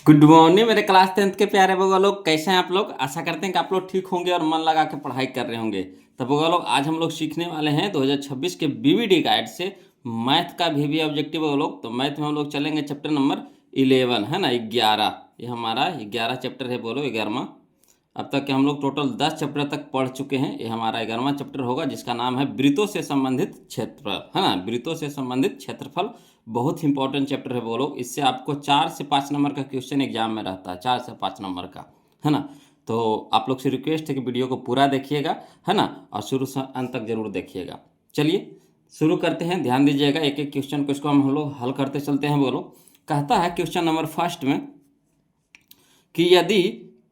Good morning मेरे class 10th के प्यारे बउआ लोग, कैसे हैं आप लोग। आशा करते हैं कि आप लोग ठीक होंगे और मन लगा के पढ़ाई कर रहे होंगे। तो बउआ लोग, आज हम लोग सीखने वाले हैं 2026 के बीवीडी गाइड से मैथ का भी ऑब्जेक्टिव बउआ लोग। तो मैथ में हम लोग चलेंगे चैप्टर नंबर 11, है ना, 11। ये हमारा 11 चैप्टर है, बोलो 11वां। अब तक के हम लोग टोटल 10 चैप्टर तक पढ़ चुके हैं। ये हमारा 11वां चैप्टर होगा, जिसका नाम है वृत्तों से संबंधित क्षेत्रफल, है ना, वृत्तों से संबंधित क्षेत्रफल। बहुत इंपॉर्टेंट चैप्टर है बोलो। इससे आपको 4 से 5 नंबर का क्वेश्चन एग्जाम में रहता है, 4 से 5 नंबर का, है ना। तो आप लोग से रिक्वेस्ट है कि वीडियो को पूरा देखिएगा, है ना, और शुरू से अंत तक जरूर देखिएगा। चलिए शुरू करते हैं, ध्यान दीजिएगा। एक एक क्वेश्चन को इसको हम लोग हल करते चलते हैं बोलो। कहता है क्वेश्चन नंबर फर्स्ट में कि यदि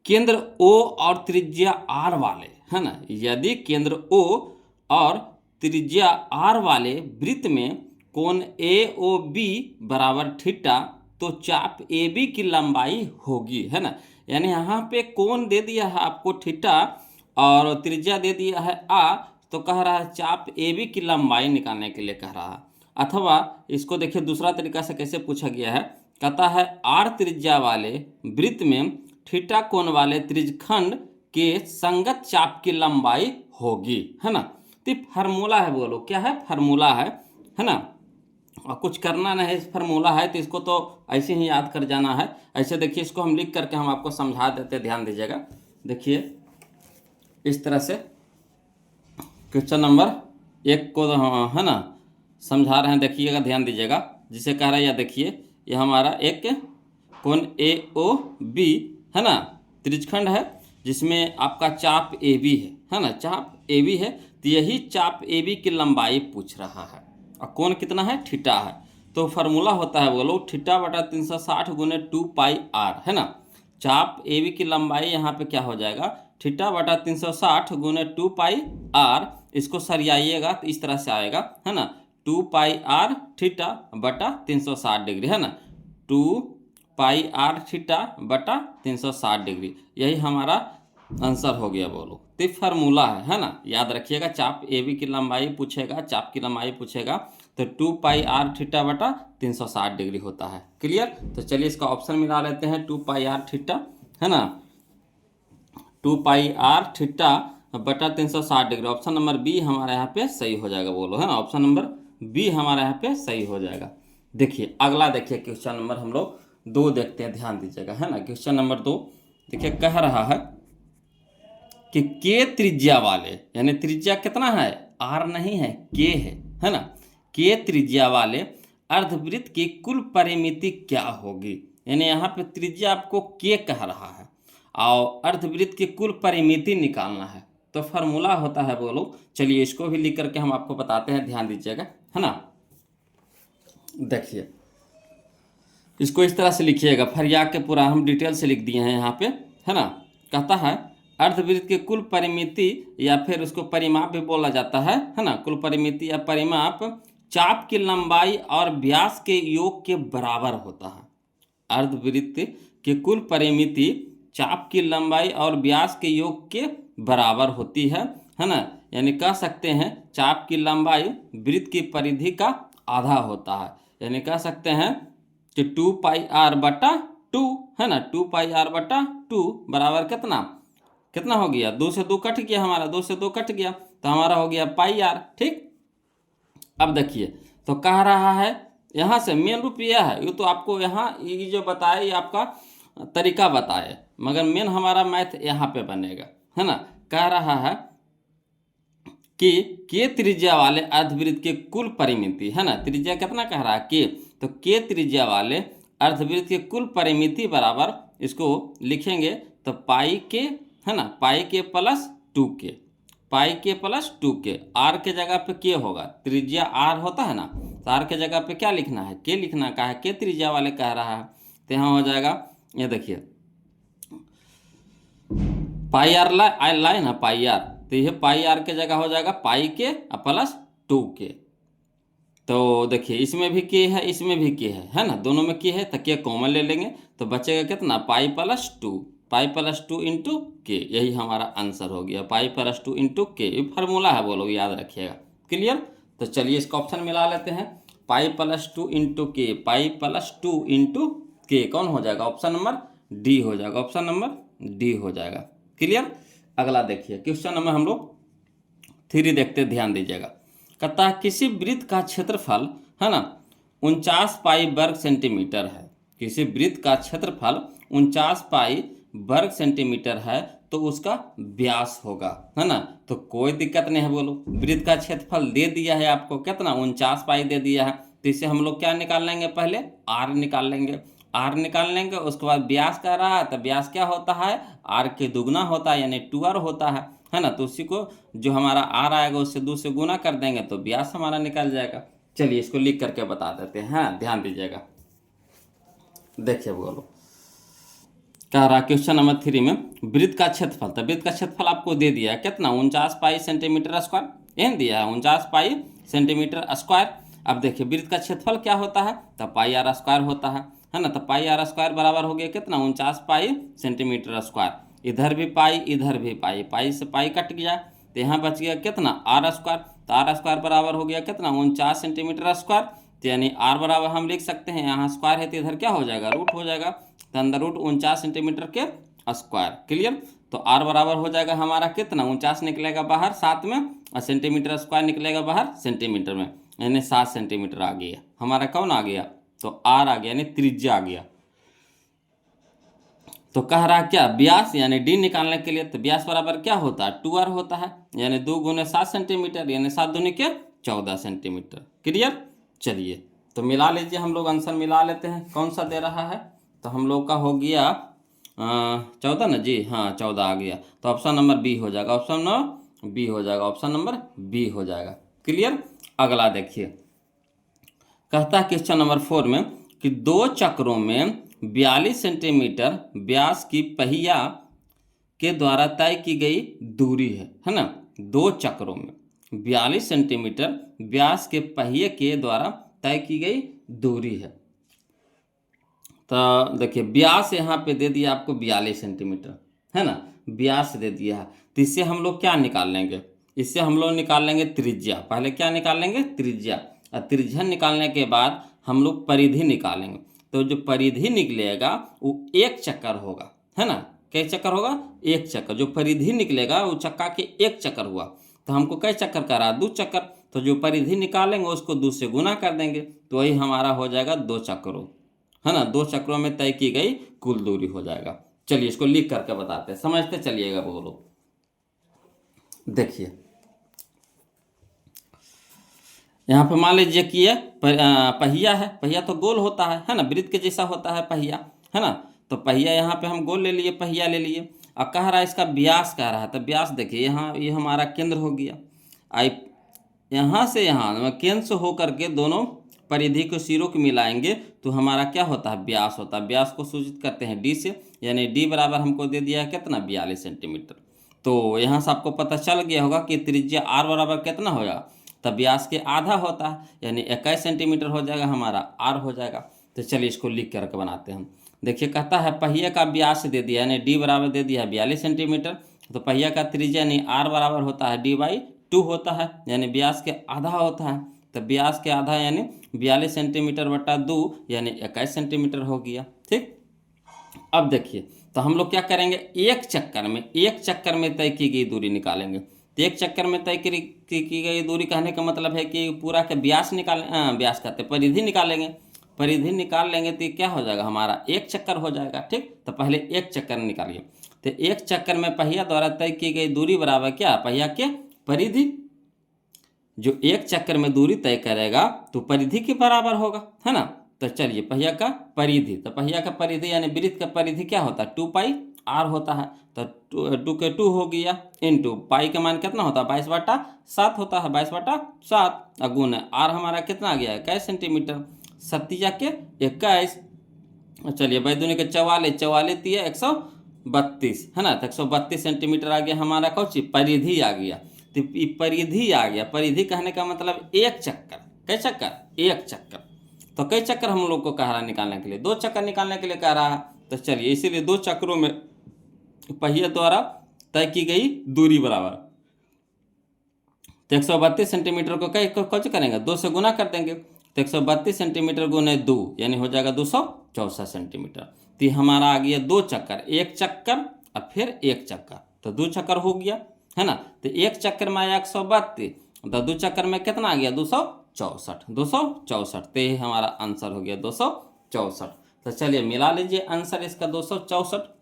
केंद्र O और त्रिज्या R वाले, है ना, यदि केंद्र O और त्रिज्या R वाले वृत्त में कोण AOB बराबर थीटा, तो चाप AB की लंबाई होगी, है ना। यानी यहाँ पे कोण दे दिया है आपको थीटा और त्रिज्या दे दिया है R, तो कह रहा है चाप AB की लंबाई निकालने के लिए कह रहा है। अथवा इसको देखिए दूसरा तरीका से कैसे पूछा गया है। कहता है R त्रिज्या वाले वृत्त में थीटा कोण वाले त्रिज्यखंड के संगत चाप की लंबाई होगी, है ना। तो फार्मूला है बोलो, क्या है, फार्मूला है ना। और कुछ करना नहीं है, फार्मूला है तो इसको तो ऐसे ही याद कर जाना है। ऐसे देखिए, इसको हम लिख करके हम आपको समझा देते हैं, ध्यान दीजिएगा। देखिए इस तरह से क्वेश्चन नंबर 1 को, है ना, समझा रहे हैं, देखिएगा, ध्यान दीजिएगा। जिसे कह रहा है, या देखिए ये हमारा एक कोण AOB, है ना, त्रिज्यखंड है, जिसमें आपका चाप AB है ना, चाप AB है। तो यही चाप AB की लंबाई पूछ रहा है और कोण कितना है, थीटा है। तो फार्मूला होता है बोलो थीटा बटा 360 गुने 2πr, है ना। चाप AB की लंबाई यहाँ पे क्या हो जाएगा, थीटा बटा 360 गुने 2πr। इसको सरियाइएगा तो इस तरह से आएगा, है ना, 2πr थीटा बटा 360 डिग्री, है ना, 2πr थीटा बटा 360 डिग्री। यही हमारा आंसर हो गया बोलो। तो फार्मूला है ना, याद रखिएगा। चाप AB की लंबाई पूछेगा, चाप की लंबाई पूछेगा, तो 2πr थीटा बटा 360 डिग्री होता है। क्लियर। तो चलिए इसका ऑप्शन मिला लेते हैं, 2πr थीटा, है ना, 2πr थीटा बटा 360 डिग्री। ऑप्शन नंबर बी हमारा यहाँ पे सही हो जाएगा बोलो, है ना, ऑप्शन नंबर बी हमारा यहाँ पे सही हो जाएगा। देखिए अगला, देखिए क्वेश्चन नंबर हम लोग 2 देखते हैं, ध्यान दीजिएगा, है ना। क्वेश्चन नंबर 2 देखिए, कह रहा है कि के त्रिज्या वाले, यानी त्रिज्या कितना है, R नहीं है, के है ना, के त्रिज्या वाले अर्धवृत्त की कुल परिमिति क्या होगी। यानी यहाँ पे त्रिज्या आपको के कह रहा है और अर्धवृत्त की कुल परिमिति निकालना है। तो फार्मूला होता है बोलो, चलिए इसको भी लिख करके हम आपको बताते हैं, ध्यान दीजिएगा, है ना। देखिए इसको इस तरह से लिखिएगा, फरिया के पूरा हम डिटेल से लिख दिए हैं यहाँ पे, है ना। कहता है अर्धवृत्त की कुल परिमिति, या फिर उसको परिमाप भी बोला जाता है ना, कुल परिमिति या परिमाप चाप की लंबाई और व्यास के योग के बराबर होता है। अर्धवृत्त की कुल परिमिति चाप की लंबाई और व्यास के योग के बराबर होती है ना। यानी कह सकते हैं चाप की लंबाई वृत्त की परिधि का आधा होता है। यानी कह सकते हैं कि 2πr बटा 2, है ना, 2πr बटा 2 बराबर कितना कितना हो गया, 2 से 2 कट गया हमारा, 2 से 2 कट गया, तो हमारा हो गया πr। ठीक। अब देखिए, तो कह रहा है यहाँ से मेन रूप यह है, ये तो आपको यहाँ ये जो बताए ये आपका तरीका बताए, मगर मेन हमारा मैथ यहाँ पे बनेगा, है ना। कह रहा है कि के त्रिज्या वाले अर्धवृत्त के कुल परिमिति, है ना, त्रिज्या कितना कह रहा है, के, तो के त्रिज्या वाले अर्धवृत्त के कुल परिमिति बराबर, इसको लिखेंगे तो पाई के, है ना, पाई के प्लस 2k, पाई के प्लस 2k। आर के जगह पे के होगा, त्रिज्या आर होता है ना, तो आर के जगह पे क्या लिखना है, के लिखना का है, के त्रिज्या वाले कह रहा है। तो यहाँ हो जाएगा, ये देखिए पाई आर लाइन है, पाई आर, तो ये पाई आर के जगह हो जाएगा पाई के प्लस 2k। तो देखिए इसमें भी के है, इसमें भी के है ना, दोनों में के है, तो के कॉमन ले लेंगे तो बचेगा कितना, pi plus 2, pi plus 2 into के। यही हमारा आंसर हो गया, पाई प्लस 2 इंटू के। ये फार्मूला है बोलो, याद रखिएगा। क्लियर। तो चलिए इसका ऑप्शन मिला लेते हैं, पाई प्लस 2 इंटू के, पाई प्लस 2 इंटू के कौन हो जाएगा, ऑप्शन नंबर डी हो जाएगा, ऑप्शन नंबर डी हो जाएगा। क्लियर। अगला देखिए क्वेश्चन नंबर हम लोग 3 देखते, ध्यान दीजिएगा। कहता है किसी वृत्त का क्षेत्रफल है ना 49 पाई वर्ग सेंटीमीटर है, किसी वृत्त का क्षेत्रफल 49 पाई वर्ग सेंटीमीटर है तो उसका व्यास होगा, है ना। तो कोई दिक्कत नहीं है, बोलो वृत्त का क्षेत्रफल दे दिया है आपको कितना 49 पाई दे दिया है, तो इसे हम लोग क्या निकाल लेंगे, पहले आर निकाल लेंगे, आर निकाल लेंगे। उसके बाद व्यास कह रहा है तो व्यास क्या होता है, आर के दुगना होता है यानी 2r होता है ना। तो उसी को जो हमारा आर आएगा उससे 2 से गुना कर देंगे तो व्यास हमारा निकल जाएगा। चलिए इसको लिख करके बता देते हैं, हाँ ध्यान दीजिएगा। देखिए बोलो कह रहा क्वेश्चन नंबर 3 में वृत्त का क्षेत्रफल, तो वृत्त का क्षेत्रफल आपको दे दिया है कितना 49 पाई सेंटीमीटर स्क्वायर, एन दिया है 49 पाई सेंटीमीटर स्क्वायर। अब देखिए वृत्त का क्षेत्रफल क्या होता है, तो पाई आर स्क्वायर होता है ना। तो पाई आर स्क्वायर बराबर हो गया कितना 49 पाई सेंटीमीटर स्क्वायर। इधर भी पाई इधर भी पाई, पाई से पाई कट गया तो यहाँ बच गया कितना आर स्क्वायर। तो आर स्क्वायर बराबर हो गया कितना 49 सेंटीमीटर स्क्वायर। तो यानी आर बराबर हम लिख सकते हैं, यहाँ स्क्वायर है तो इधर क्या हो जाएगा रूट हो जाएगा, तो अंदर रूट 49 सेंटीमीटर के स्क्वायर। क्लियर। तो आर बराबर हो जाएगा हमारा कितना 49 निकलेगा बाहर 7 में और सेंटीमीटर स्क्वायर निकलेगा बाहर सेंटीमीटर में, यानी 7 सेंटीमीटर आ गया हमारा, कौन आ गया तो आर आ गया यानी त्रिज्या आ गया। तो कह रहा क्या व्यास यानी डी निकालने के लिए, तो व्यास बराबर क्या होता है 2r होता है, यानी 2 गुने 7 सेंटीमीटर यानी 7 दूनी के 14 सेंटीमीटर। क्लियर। चलिए तो मिला लीजिए, हम लोग आंसर मिला लेते हैं कौन सा दे रहा है। तो हम लोग का हो गया 14 ना जी, हाँ 14 आ गया, तो ऑप्शन नंबर बी हो जाएगा, ऑप्शन नंबर बी हो जाएगा, ऑप्शन नंबर बी हो जाएगा। क्लियर। अगला देखिए कहता है क्वेश्चन नंबर 4 में कि 2 चक्रों में 42 सेंटीमीटर व्यास की पहिया के द्वारा तय की गई दूरी है ना। 2 चक्रों में 42 सेंटीमीटर व्यास के पहिए के द्वारा तय की गई दूरी है। तो देखिए व्यास यहाँ पे दे दिया आपको 42 सेंटीमीटर है ना, व्यास दे दिया है। तो इससे हम लोग क्या निकाल लेंगे, इससे हम लोग निकाल लेंगे त्रिज्या। पहले क्या निकाल लेंगे त्रिज्या, और त्रिज्या निकालने के बाद हम लोग परिधि निकालेंगे। तो जो परिधि निकलेगा वो 1 चक्कर होगा, है ना। कई चक्कर होगा 1 चक्कर, जो परिधि निकलेगा वो चक्का के 1 चक्कर हुआ। तो हमको कई चक्कर का रहा 2 चक्कर, तो जो परिधि निकालेंगे उसको 2 से गुना कर देंगे तो वही हमारा हो जाएगा 2 चक्रों, है ना। 2 चक्रों में तय की गई कुल दूरी हो जाएगा। चलिए इसको लिख करके बताते हैं, समझते चलिएगा बोलो। देखिए यहाँ पे मान लीजिए कि ये पहिया है, पहिया तो गोल होता है ना, वृत्त के जैसा होता है पहिया, है ना। तो पहिया यहाँ पे हम गोल ले लिए, पहिया ले लिए, और कह रहा है इसका व्यास कह रहा है। तो व्यास देखिए यहाँ ये हमारा केंद्र हो गया, आई यहाँ से यहाँ केंद्र से होकर के दोनों परिधि को सिरों को मिलाएंगे तो हमारा क्या होता है व्यास होता है। व्यास को सूचित करते हैं डी से, यानी डी बराबर हमको दे दिया है कितना 42 सेंटीमीटर। तो यहाँ से आपको पता चल गया होगा कि त्रिज्या आर बराबर कितना होगा, तब व्यास के आधा होता है यानी 21 सेंटीमीटर हो जाएगा हमारा आर हो जाएगा। तो चलिए इसको लिख करके बनाते हैं। देखिए कहता है पहिए का व्यास दे दिया यानी डी बराबर दे दिया है 42 सेंटीमीटर, तो पहिया का त्रिज्या यानी आर बराबर होता है d/2 होता है, यानी व्यास के आधा होता है। तो व्यास के आधा यानी 42 सेंटीमीटर बटा 2 यानी 21 सेंटीमीटर हो गया। ठीक। अब देखिए तो हम लोग क्या करेंगे, एक चक्कर में तय की गई दूरी निकालेंगे। तो एक चक्कर में तय की गई दूरी कहने का मतलब है कि पूरा के व्यास व्यास कहते हैं परिधि निकालेंगे। परिधि निकाल लेंगे तो क्या हो जाएगा हमारा 1 चक्कर हो जाएगा। ठीक। तो पहले 1 चक्कर निकालिए। तो 1 चक्कर में पहिया द्वारा तय की गई दूरी बराबर क्या, पहिया के परिधि। जो 1 चक्कर में दूरी तय करेगा तो परिधि के बराबर होगा, है ना। तो चलिए पहिया का परिधि, तो पहिया का परिधि यानी वृत्त का परिधि क्या होता है 2πr होता है। तो 2 के 2 हो गया इंटू पाई का मान कितना होता है 22/7 होता है, 22/7 अगुण आर हमारा कितना आ गया है 21 सेंटीमीटर, 7 के 21। चलिए बैदुनी के 44, 44 दिया 132, है ना। तो 132 सेंटीमीटर आ गया हमारा कौची परिधि आ गया। तो परिधि आ गया, परिधि कहने का मतलब 1 चक्कर, कई चक्कर 1 चक्कर। तो कई चक्कर हम लोग को कह रहा है निकालने के लिए, 2 चक्कर निकालने के लिए कह रहा है। तो चलिए इसीलिए 2 चक्रों में पहिए द्वारा तय की गई दूरी बराबर, तो 132 सेंटीमीटर को कई कौन करेंगे 2 से गुना कर देंगे। तो 132 सेंटीमीटर गुने 2 यानी हो जाएगा 264 सेंटीमीटर। तो ये हमारा आ गया 2 चक्कर, एक चक्कर और फिर एक चक्कर, तो 2 चक्कर हो गया, है ना। तो एक चक्कर में आया 132, तो 2 चक्कर में कितना आ गया 264। तो ये हमारा आंसर हो गया 264। तो चलिए मिला लीजिए आंसर इसका 264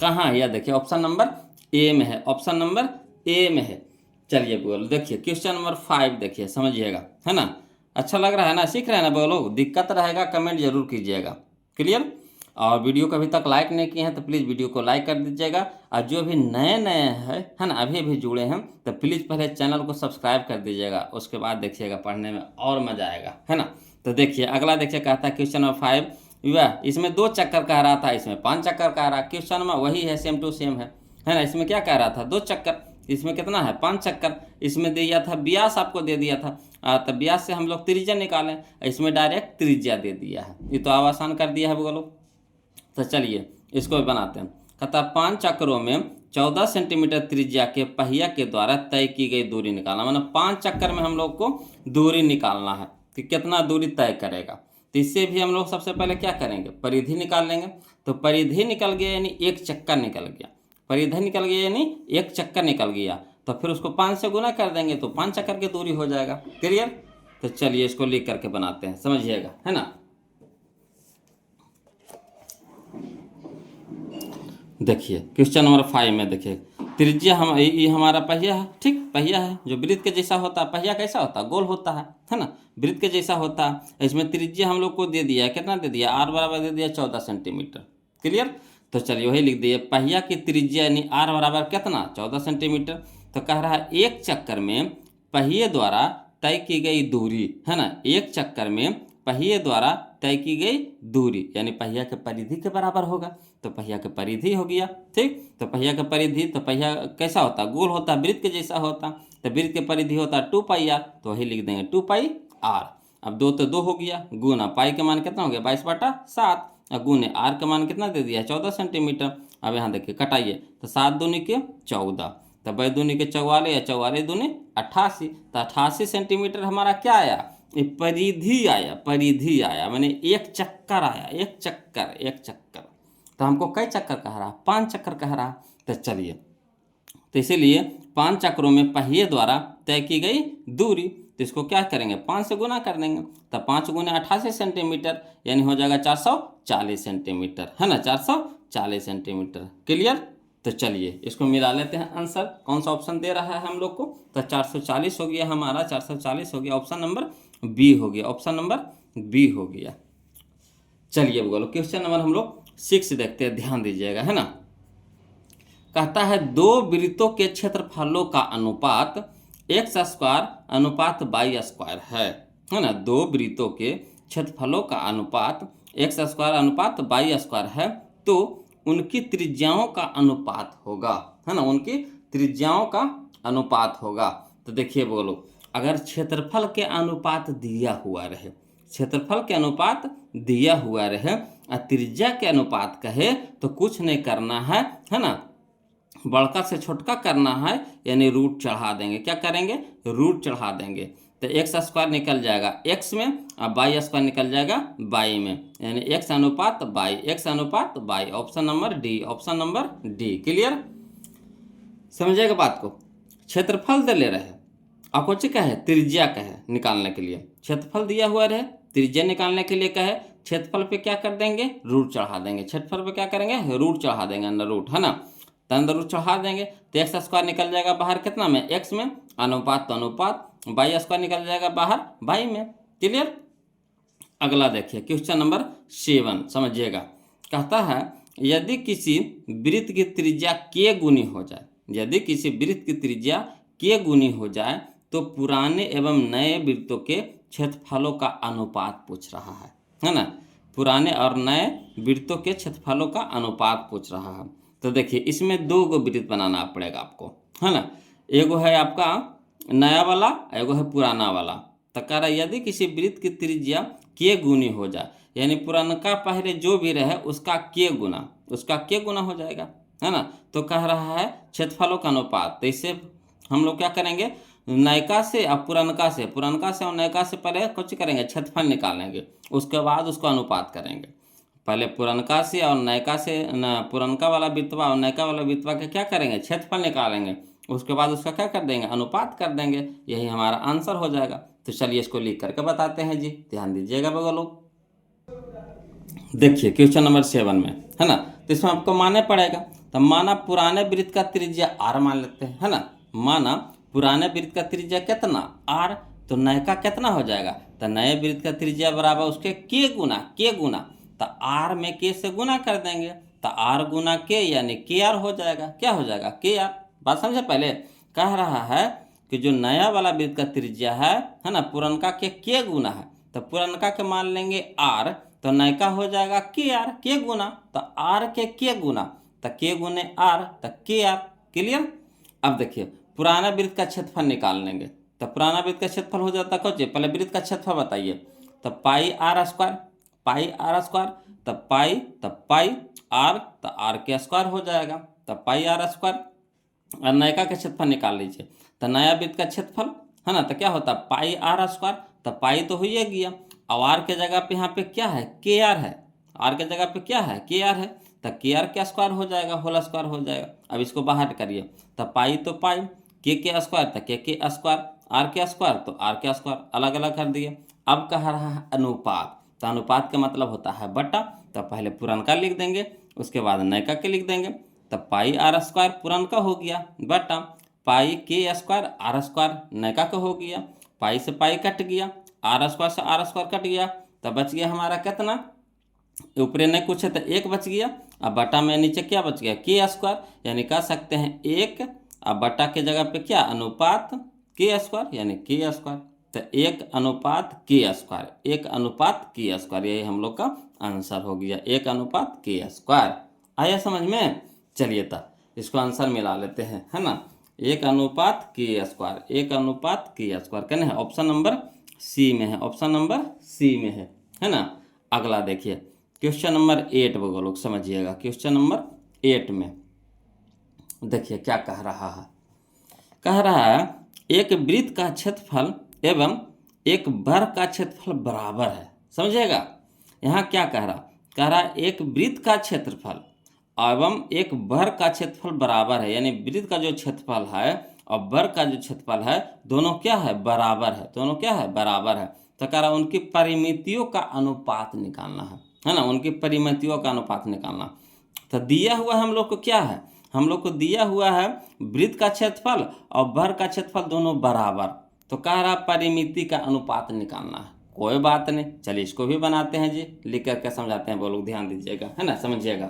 कहाँ है, यह देखिए ऑप्शन नंबर ए में है, ऑप्शन नंबर ए में है। चलिए बोलो देखिए क्वेश्चन नंबर 5 देखिए, समझिएगा, है ना। अच्छा लग रहा है ना, सीख रहे हैं ना बोलो, दिक्कत रहेगा कमेंट जरूर कीजिएगा, क्लियर। और वीडियो को अभी तक लाइक नहीं किए हैं तो प्लीज़ वीडियो को लाइक कर दीजिएगा, और जो भी नए नए हैं, है ना, अभी अभी जुड़े हैं तो प्लीज़ पहले चैनल को सब्सक्राइब कर दीजिएगा, उसके बाद देखिएगा पढ़ने में और मज़ा आएगा, है ना। तो देखिए अगला देखिए, कहता है क्वेश्चन नंबर 5, वह इसमें 2 चक्कर कह रहा था, इसमें 5 चक्कर कह रहा, क्वेश्चन में वही है, सेम टू सेम है ना। इसमें क्या कह रहा था 2 चक्कर, इसमें कितना है 5 चक्कर, इसमें दिया था व्यास आपको दे दिया था, तो व्यास से हम लोग त्रिज्या निकालें, इसमें डायरेक्ट त्रिज्या दे दिया है, ये तो आप आसान कर दिया है वो लोग। तो चलिए इसको भी बनाते हैं। कहता 5 चक्करों में 14 सेंटीमीटर त्रिज्या के पहिया के द्वारा तय की गई दूरी निकालना, मतलब 5 चक्कर में हम लोग को दूरी निकालना है कि कितना दूरी तय करेगा। तो इससे भी हम लोग सबसे पहले क्या करेंगे, परिधि निकाल लेंगे। तो परिधि निकल गया यानी एक चक्कर निकल गया, परिधि निकल गया यानी एक चक्कर निकल गया, तो फिर उसको 5 से गुना कर देंगे तो 5 चक्कर की दूरी हो जाएगा, क्लियर। तो चलिए इसको लिख करके बनाते हैं, समझिएगा, है ना। देखिए क्वेश्चन नंबर 5 में देखिए, त्रिज्या हम ये हमारा पहिया है, ठीक, पहिया है जो वृत्त के जैसा होता है। पहिया कैसा होता है, गोल होता है ना, वृत्त के जैसा होता है। इसमें त्रिज्या हम लोग को दे दिया है, कितना दे दिया, आर बराबर दे दिया 14 सेंटीमीटर, क्लियर। तो चलिए वही लिख दिए, पहिया की त्रिज्या यानी आर बराबर कितना 14 सेंटीमीटर। तो कह रहा है एक चक्कर में पहिए द्वारा तय की गई दूरी, है ना, एक चक्कर में पहिए द्वारा तय की गई दूरी यानी पहिया के परिधि के बराबर होगा। तो पहिया के परिधि हो गया, ठीक। तो पहिया के परिधि, तो पहिया कैसा होता, गोल होता, वृत्त के जैसा होता, तो वृत्त के परिधि होता 2 पाई आर, तो वही लिख देंगे 2 पाई आर। अब 2 तो 2 हो गया, गुना पाई के मान कितना हो गया 22/7, और गुने आर का मान कितना दे दिया 14 सेंटीमीटर। अब यहाँ देखिए कटाइए, तो 7 दूनी के 14, तो 22 दूनी के 44 या 44 दूनी 88, तो 88 सेंटीमीटर हमारा क्या आया, ये परिधि आया, परिधि आया, मैंने एक चक्कर आया, एक चक्कर, एक चक्कर। तो हमको कई चक्कर कह रहा, 5 चक्कर कह रहा। तो चलिए, तो इसीलिए 5 चक्करों में पहिए द्वारा तय की गई दूरी, तो इसको क्या करेंगे 5 से गुना कर देंगे, तो 5 गुने 88 सेंटीमीटर यानी हो जाएगा 440 सेंटीमीटर, है ना, 440 सेंटीमीटर, क्लियर। तो चलिए इसको मिला लेते हैं आंसर, कौन सा ऑप्शन दे रहा है हम लोग को, तो 440 हो गया हमारा, 440 हो गया, ऑप्शन नंबर बी हो गया, ऑप्शन नंबर बी हो गया। चलिए बोलो क्वेश्चन नंबर हम लोग 6 देखते हैं, ध्यान दीजिएगा, है ना। कहता है 2 वृत्तों के क्षेत्रफलों का अनुपात x² अनुपात y² है ना। 2 वृत्तों के क्षेत्रफलों का अनुपात x² अनुपात y² है, तो उनकी त्रिज्याओं का अनुपात होगा, है ना, उनकी त्रिज्याओं का अनुपात होगा। तो देखिए बोलो, अगर क्षेत्रफल के अनुपात दिया हुआ रहे, क्षेत्रफल के अनुपात दिया हुआ रहे और त्रिज्या के अनुपात कहे तो कुछ नहीं करना है ना, बड़का से छोटका करना है, यानी रूट चढ़ा देंगे, क्या करेंगे रूट चढ़ा देंगे। तो x² निकल जाएगा x में और y² निकल जाएगा y में, यानी x अनुपात y, x अनुपात y, option number D, option number D, clear. समझिएगा बात को। क्षेत्रफल दे ले रहे, आपको क्या है त्रिज्या कहे निकालने के लिए, क्षेत्रफल दिया हुआ रहे, त्रिज्या निकालने के लिए कहे, क्षेत्रफल पे क्या कर देंगे रूट चढ़ा देंगे, क्षेत्रफल पे क्या करेंगे रूट चढ़ा देंगे, अंडर रूट, है ना, तो अंदर रूट चढ़ा देंगे, तो x² निकल जाएगा बाहर कितना में x में, अनुपात तो अनुपात, y² निकल जाएगा बाहर y में, क्लियर। अगला देखिए क्वेश्चन नंबर 7, समझिएगा। कहता है यदि किसी वृत्त की त्रिज्या k गुनी हो जाए, यदि किसी वृत्त की त्रिज्या k गुनी हो जाए तो पुराने एवं नए वृत्तों के क्षेत्रफलों का अनुपात पूछ रहा है ना, पुराने और नए वृत्तों के क्षेत्रफलों का अनुपात पूछ रहा है। तो देखिए इसमें 2 गो वृत्त बनाना पड़ेगा आपको, है ना, एगो है आपका नया वाला, एगो है पुराना वाला। तो कह रहा है यदि किसी वृत्त की त्रिज्या k गुनी हो जाए, यानी पुरानका पहले जो भी रहे उसका k गुना, उसका k गुना हो जाएगा, है ना। तो कह रहा है क्षेत्रफलों का अनुपात, तो इससे हम लोग क्या करेंगे नयका से और पुरनका से और नयका से पहले कुछ करेंगे, क्षेत्रफल निकालेंगे, उसके बाद उसको अनुपात करेंगे। पहले पुरनका से और नयका से पुरनका वाला बितवा और नयका वाला बितवा के क्या करेंगे, क्षेत्रफल निकालेंगे, उसके बाद उसका क्या कर देंगे, अनुपात कर देंगे। यही हमारा आंसर हो जाएगा। तो चलिए इसको लिख करके बताते हैं जी, ध्यान दीजिएगा बगल लोग। देखिए क्वेश्चन नंबर 7 में, है ना, तो इसमें आपको मानना पड़ेगा। तो माना पुराने वृत्त का त्रिज्या r मान लेते हैं, है ना। माना पुराने वृत्त का त्रिज्या कितना, r, तो नए का कितना हो जाएगा, तो नए वृत्त का त्रिज्या बराबर उसके के गुना, तो r में k से गुना कर देंगे, तो r गुना k यानी kr हो जाएगा। क्या हो जाएगा, kr। बात समझे। पहले कह रहा है कि जो नया वाला वृत्त का त्रिज्या है ना, पुरनका के गुना है, तो पुरनका के मान लेंगे r, तो नयका हो जाएगा के आर, के गुना, तो आर के गुना, तो के गुने आर, तो के आर। क्लियर। अब देखिए पुराना वृत्त का क्षेत्रफल निकाल लेंगे। तो पुराना वृत्त का क्षेत्रफल हो जाता है कुछ, पहले वृत्त का क्षेत्रफल बताइए। तो पाई आर स्क्वायर, तो पाई आर, तो आर के स्क्वायर हो जाएगा, तो पाई आर स्क्वायर। और नयका का क्षेत्रफल निकाल लीजिए। तो नया वृत्त का क्षेत्रफल, है ना, तो क्या होता है पाई आर स्क्वायर, तो पाई तो हो ही गया। अब आर के जगह पे यहाँ पे क्या है, के आर है, आर के जगह पे क्या है, के आर है, तो के आर क्या स्क्वायर हो जाएगा, होल स्क्वायर हो जाएगा। अब इसको बाहर करिए, तो पाई तो पाई, के स्क्वायर, तो के स्क्वायर, आर के स्क्वायर, तो आर के स्क्वायर, अलग अलग कर दिए। अब कह रहा है अनुपात, तो अनुपात का मतलब होता है बटा। तो पहले पुरनका लिख देंगे, उसके बाद नयका के लिख देंगे। तो पाई आर स्क्वायर पुरनका हो गया, बटा पाई के स्क्वायर आर स्क्वायर नयका का हो गया। पाई से पाई कट गया, आर स्क्वायर से आर स्क्वायर कट गया, तो बच गया हमारा कितना, ऊपरे नहीं कुछ है तो एक बच गया। अब बटा में नीचे क्या बच गया, के स्क्वायर, यानी कह सकते हैं एक, अब बटा के जगह पे क्या अनुपात के स्क्वायर, यानी के स्क्वायर, तो एक अनुपात के स्क्वायर, यही हम लोग का आंसर हो गया, एक अनुपात के स्क्वायर। आया समझ में। चलिए तब इसको आंसर मिला लेते हैं, है ना, एक अनुपात के स्क्वायर, कहना है ऑप्शन नंबर सी में है, ऑप्शन नंबर सी में है ना। अगला देखिए क्वेश्चन नंबर 8 वो लोग समझिएगा। क्वेश्चन नंबर 8 में देखिए क्या कह रहा है, एक वृत्त का क्षेत्रफल एवं एक वर्ग का क्षेत्रफल बराबर है। समझिएगा यहाँ क्या कह रहा है एक वृत्त का क्षेत्रफल एवं एक वर्ग का क्षेत्रफल बराबर है, यानी वृत्त का जो क्षेत्रफल है और वर्ग का जो क्षेत्रफल है दोनों क्या है, बराबर है, दोनों क्या है, बराबर है। तो कह रहा उनकी परिमितियों का अनुपात निकालना है ना, उनकी परिमितियों का अनुपात निकालना। तो दिया हुआ हम लोग को क्या है, हम लोग को दिया हुआ है वृत्त का क्षेत्रफल और वर्ग का क्षेत्रफल दोनों बराबर, तो कह रहा परिमिति का अनुपात निकालना है। कोई बात नहीं, चलिए इसको भी बनाते हैं जी, लिख करके समझाते हैं, वो लोग ध्यान दीजिएगा, है ना, समझिएगा।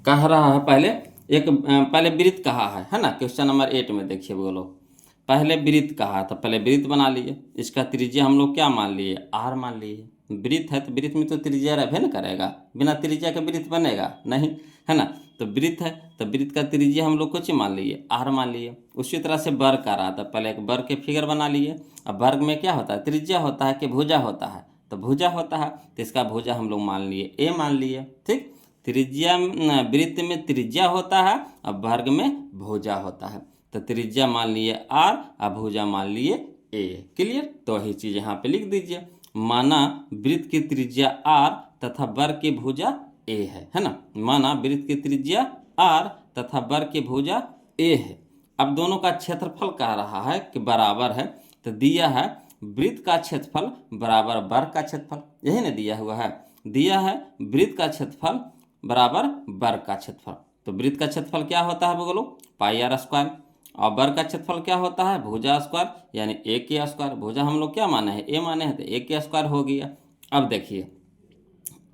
कह रहा है पहले वृत्त कहा है ना, क्वेश्चन नंबर 8 में देखिए वो लोग पहले वृत्त कहा, तो पहले वृत्त बना लिए, इसका त्रिज्या हम लोग क्या मान लिए, आर मान लिए। वृत्त है तो वृत्त में तो त्रिज्या रहबे न करेगा, बिना त्रिज्या के वृत्त बनेगा नहीं, है ना। तो वृत्त है तो वृत्त का त्रिज्या हम लोग कुछ मान लिए, आर मान लिए। उसी तरह से वर्ग का रहा था, पहले एक वर्ग के फिगर बना लिए। अब वर्ग में क्या होता है, त्रिज्या होता है कि भुजा होता है, तो भुजा होता है, तो इसका भुजा हम लोग मान लिए ए मान लिए। ठीक, त्रिज्या वृत्त में त्रिज्या होता है और वर्ग में भुजा होता है, तो त्रिज्या मान लिए आर और भुजा मान लिए ए। क्लियर। तो वही चीज़ यहाँ पे लिख दीजिए, माना वृत्त की त्रिज्या आर तथा वर्ग की भुजा ए है ना। माना वृत्त की त्रिज्या आर तथा वर्ग की भुजा ए है। अब दोनों का क्षेत्रफल कह रहा है कि बराबर है, तो दिया है वृत्त का क्षेत्रफल बराबर वर्ग का क्षेत्रफल, यही ना दिया हुआ है, दिया है वृत्त का क्षेत्रफल बराबर वर्ग का क्षेत्रफल। तो वृत्त का क्षेत्रफल क्या होता है बोलो, पाई आर स्क्वायर, और वर्ग का क्षेत्रफल क्या होता है, भुजा स्क्वायर, यानी ए के स्क्वायर। भुजा हम लोग क्या माने हैं, ए माने हैं, तो ए के स्क्वायर हो गया। अब देखिए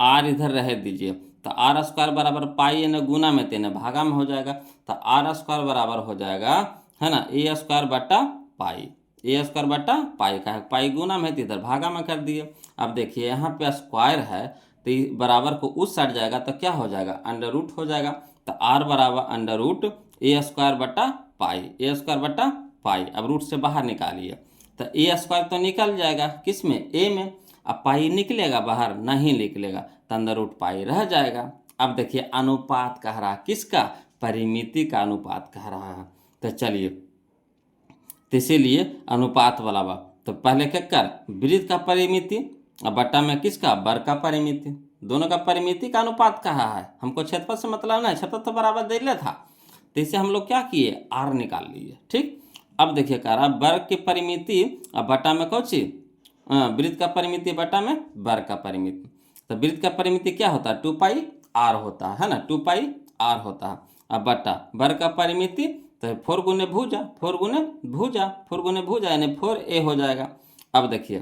आर इधर रह दीजिए, तो आर स्क्वायर बराबर पाई न गुना में तेने भागा में हो जाएगा, तो आर स्क्वायर बराबर हो जाएगा, है ना, ए स्क्वायर बटा पाई, ए स्क्वायर बटा पाई का है, पाई गुना में तो इधर भागा में कर दिए। अब देखिए यहाँ पे स्क्वायर है तो बराबर को उस साइड जाएगा तो क्या हो जाएगा, अंडर रूट हो जाएगा। तो आर बराबर अंडर रूट ए स्क्वायर बटा पाई, ए स्क्वायर बटा पाई। अब रूट से बाहर निकालिए, तो ए स्क्वायर तो निकल जाएगा किस में, ए में। अब पाई निकलेगा बाहर, नहीं निकलेगा, तो अंदर रूट पाई रह जाएगा। अब देखिए अनुपात कह रहा किसका, परिमिति का अनुपात कह रहा है। तो चलिए, तो इसीलिए अनुपात वाला बा, तो पहले क्या कर, वृत्त का परिमिति और बट्टा में किसका, वर्ग का परिमिति, दोनों का परिमिति का अनुपात कहा है। हमको क्षेत्रफल से मतलब नहीं, क्षेत्रफल तो बराबर दे लिया था, तो इसे हम लोग क्या किए, आर निकाल लिए। ठीक, अब देखिए कह रहा वर्ग की परिमिति और बट्टा में कौन सी, वृत्त का परिमिति बट्टा में वर्ग का परिमिति। तो वृत्त का परिमिति क्या होता है, 2 पाई आर होता है ना, 2 पाई आर होता है। अब बट्टा वर्ग का परिमिति तो 4 गुने भुजा, 4 गुने भुजा, 4 गुने भुजा यानी 4a हो जाएगा। अब देखिए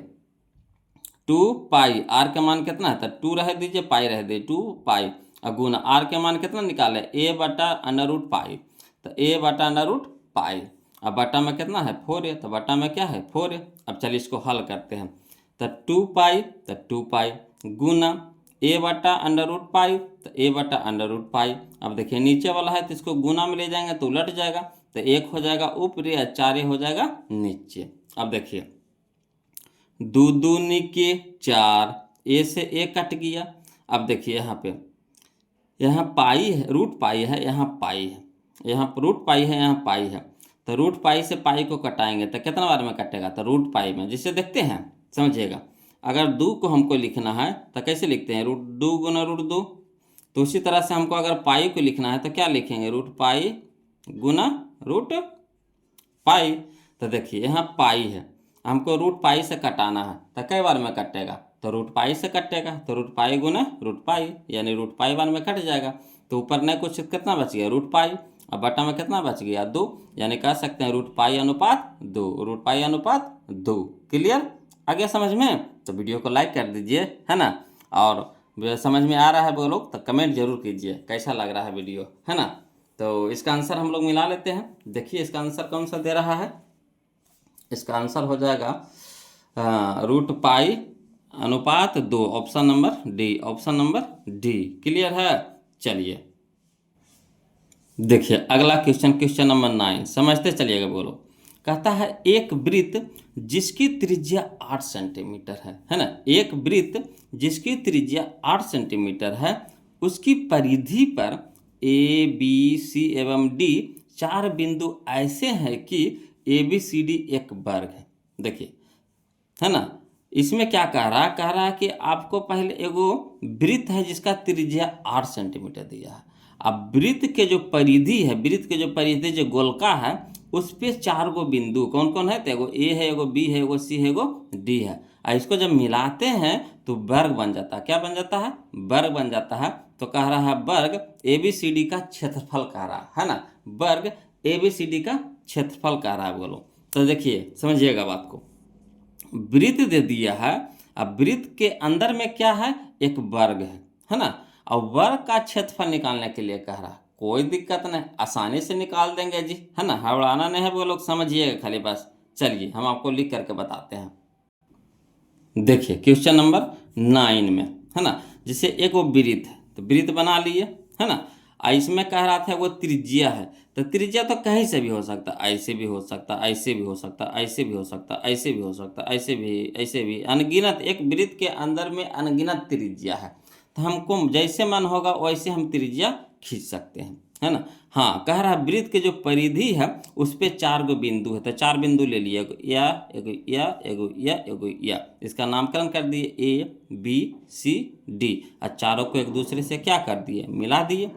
2 पाई आर का मान कितना है, तो 2 रह दीजिए, पाई रह दीजिए, 2 पाई और गुना आर के मान कितना निकाले, a/√पाई, तो a/√पाई। अब बट्टा में कितना है, 4a, तो बट्टा में क्या है, 4a। अब चलिए इसको हल करते हैं, तो 2 पाई तो 2 पाई गुना a/√पाई, तो a/√पाई। अब देखिए नीचे वाला है तो इसको गुना में ले जाएंगे तो उलट जाएगा, तो 1 हो जाएगा ऊपरी और 4 हो जाएगा नीचे। अब देखिए 2 दूनी के 4, a से a कट गया। अब देखिए यहाँ पाई है, रूट पाई है, यहाँ पाई है, यहाँ रूट पाई है, यहाँ पाई है, तो रूट पाई से पाई को कटाएंगे तो कितना बार में कटेगा, तो रूट पाई में। जिसे देखते हैं समझिएगा, अगर 2 को हमको लिखना है तो कैसे लिखते हैं, √2 गुना √2। तो उसी तरह से हमको अगर पाई को लिखना है तो क्या लिखेंगे, √पाई गुना √पाई। तो देखिए यहाँ पाई है, हमको √पाई से कटाना है, तो कई बार में कटेगा, तो √पाई से कटेगा, तो √पाई गुना √पाई यानी √पाई बार में कट जाएगा। तो ऊपर नहीं कुछ, कितना बच गया, √पाई, और बटा में कितना बच गया, 2, यानी कह सकते हैं √पाई अनुपात 2, √पाई अनुपात 2। क्लियर, आ गया समझ में? तो वीडियो को लाइक कर दीजिए, है ना, और समझ में आ रहा है वो लोग तो कमेंट जरूर कीजिए कैसा लग रहा है वीडियो, है ना। तो इसका आंसर हम लोग मिला लेते हैं। देखिए इसका आंसर कौन सा दे रहा है, इसका आंसर हो जाएगा √पाई अनुपात 2, option number D, option number D. Clear है? चलिए देखिए अगला क्वेश्चन, क्वेश्चन नंबर 9, समझते चलिएगा बोलो। कहता है एक वृत्त जिसकी त्रिज्या 8 सेंटीमीटर है ना, एक वृत्त जिसकी त्रिज्या 8 सेंटीमीटर है, उसकी परिधि पर ए बी सी एवं डी 4 बिंदु ऐसे हैं कि ए बी सी डी एक वर्ग है। देखिए है ना, इसमें क्या कह रहा है कि आपको पहले एगो वृत्त है जिसका त्रिज्या 8 सेंटीमीटर दिया है। अब वृत्त के जो परिधि है, वृत्त के जो परिधि जो गोलका है उस पे 4 गो बिंदु कौन कौन है, तो एगो ए है, एगो बी है, एगो सी है, एगो डी है। और इसको जब मिलाते हैं तो वर्ग बन जाता है। क्या बन जाता है, वर्ग बन जाता है। तो कह रहा है वर्ग ए बी सी डी का क्षेत्रफल कह रहा है ना, वर्ग ए बी सी डी का क्षेत्रफल कह रहा है बोलो। तो देखिए समझिएगा बात को, वृत्त दे दिया है, अब वृत्त के अंदर में क्या है, एक वर्ग है ना, और वर्ग का क्षेत्रफल निकालने के लिए कह रहा है। कोई दिक्कत नहीं, आसानी से निकाल देंगे जी, है ना, हड़बड़ाना नहीं है वो लोग, समझिएगा खाली बस। चलिए हम आपको लिख करके बताते हैं। देखिए क्वेश्चन नंबर 9 में है ना, जिसे एक वो वृत्त है तो वृत्त बना लिए, है ना, इसमें कह रहा था वो त्रिज्या है, तो त्रिज्या तो कहीं से भी हो सकता, ऐसे भी हो सकता, ऐसे भी हो सकता, ऐसे भी हो सकता, ऐसे भी हो सकता, ऐसे भी अनगिनत, एक वृत्त के अंदर में अनगिनत त्रिज्या है। तो हमको जैसे मन होगा वैसे हम त्रिज्या खींच सकते हैं, है ना। हाँ, कह रहा है वृत्त के जो परिधि है उस पे 4 गो बिंदु है, तो 4 बिंदु ले लिए, एगो या, इसका नामकरण कर दिए ए बी सी डी, और चारों को एक दूसरे से क्या कर दिए, मिला दिए।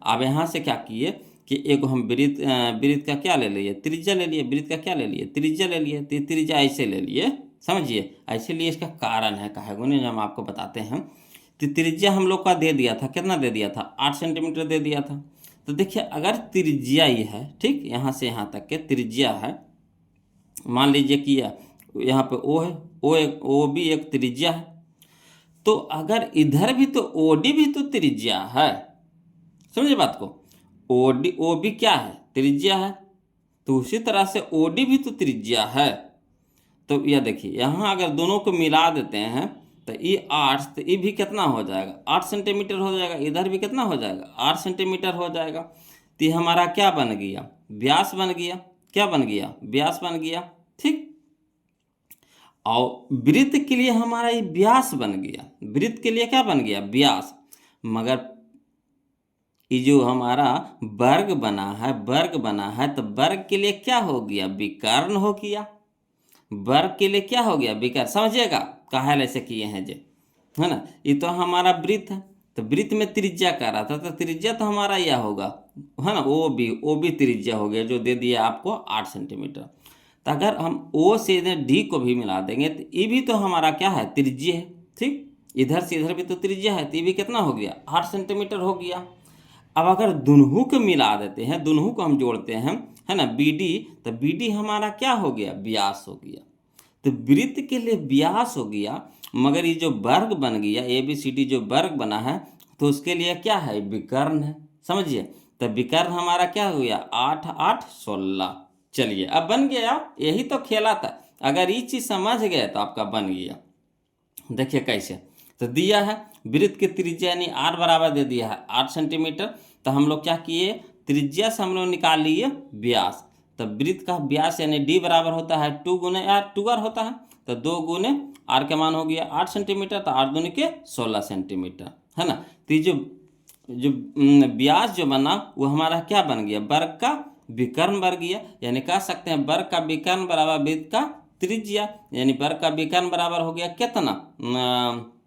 अब यहाँ से क्या किए कि एक हम वृत्त का क्या ले लिए, त्रिज्या ले लिए, वृत्त का क्या ले लिए, त्रिज्या ले लिए, त्रिज्या ऐसे ले लिए, समझिए ऐसे लिए। इसका कारण है कहेगो नहीं, हम आपको बताते हैं। तो त्रिज्या हम लोग का दे दिया था, कितना दे दिया था, 8 सेंटीमीटर दे दिया था। तो देखिए अगर त्रिज्या ये है, ठीक, यहाँ से यहाँ तक के त्रिज्या है, मान लीजिए कि यहाँ पे ओ है, ओ भी एक त्रिज्या है, तो अगर इधर भी तो ओ डी भी तो त्रिज्या है, समझे बात को, ओ भी क्या है, त्रिज्या है, तो उसी तरह से ओ डी भी तो त्रिज्या है। तो यह देखिए यहाँ अगर दोनों को मिला देते हैं तो ये 8, तो ये भी कितना हो जाएगा, 8 सेंटीमीटर हो जाएगा, इधर भी कितना हो जाएगा, 8 सेंटीमीटर हो जाएगा। तो ये हमारा क्या बन गया, व्यास बन गया, क्या बन गया, व्यास बन गया, ठीक। और वृत्त के लिए हमारा ये व्यास बन गया, वृत्त के लिए क्या बन गया, व्यास। मगर ये जो हमारा वर्ग बना है तो वर्ग के लिए क्या हो गया, विकर्ण हो गया। वर्ग के लिए क्या हो गया, विकर्ण। समझिएगा काहे ऐसे किए हैं जे, है ना। ये तो हमारा वृत्त है, तो वृत्त में त्रिज्या कह रहा था, तो त्रिज्या तो हमारा यह होगा, है ना। ओ भी त्रिज्या हो गया, जो दे दिया आपको 8 सेंटीमीटर। तो अगर हम ओ से डी को भी मिला देंगे तो ये भी तो हमारा क्या है, त्रिज्या है। ठीक, इधर से इधर भी तो त्रिज्या है, तो ये भी कितना हो गया, 8 सेंटीमीटर हो गया। अब अगर दोनों को मिला देते हैं, दोनों को हम जोड़ते हैं, है ना, बी डी, तो बी डी हमारा क्या हो गया, व्यास हो गया। तो वृत्त के लिए व्यास हो गया, मगर ये जो वर्ग बन गया ए बी सी डी जो वर्ग बना है, तो उसके लिए क्या है, विकर्ण है। समझिए, तो विकर्ण हमारा क्या हो गया, 8 8 16। चलिए अब बन गया, यही तो खेला था। अगर ये चीज़ समझ गए तो आपका बन गया। देखिए कैसे, तो दिया है वृत्त की त्रिज्या यानी आर बराबर दे दिया है 8 सेंटीमीटर। तो हम लोग क्या किए, त्रिज्या से हम लोग निकाल लिए व्यास। तो वृत्त का व्यास यानी डी बराबर होता है 2 गुने आर, 2 आर होता है, तो 2 गुने आर के मान हो गया 8 सेंटीमीटर, तो 8 दूनी के 16 सेंटीमीटर, है ना। तो जो जो व्यास जो बना वो हमारा क्या बन गया, वर्ग का विकर्ण बन गया। यानी कह सकते हैं वर्ग का विकर्ण बराबर वृत्त का त्रिज्या, यानी वर्ग का विकर्ण बराबर हो गया कितना,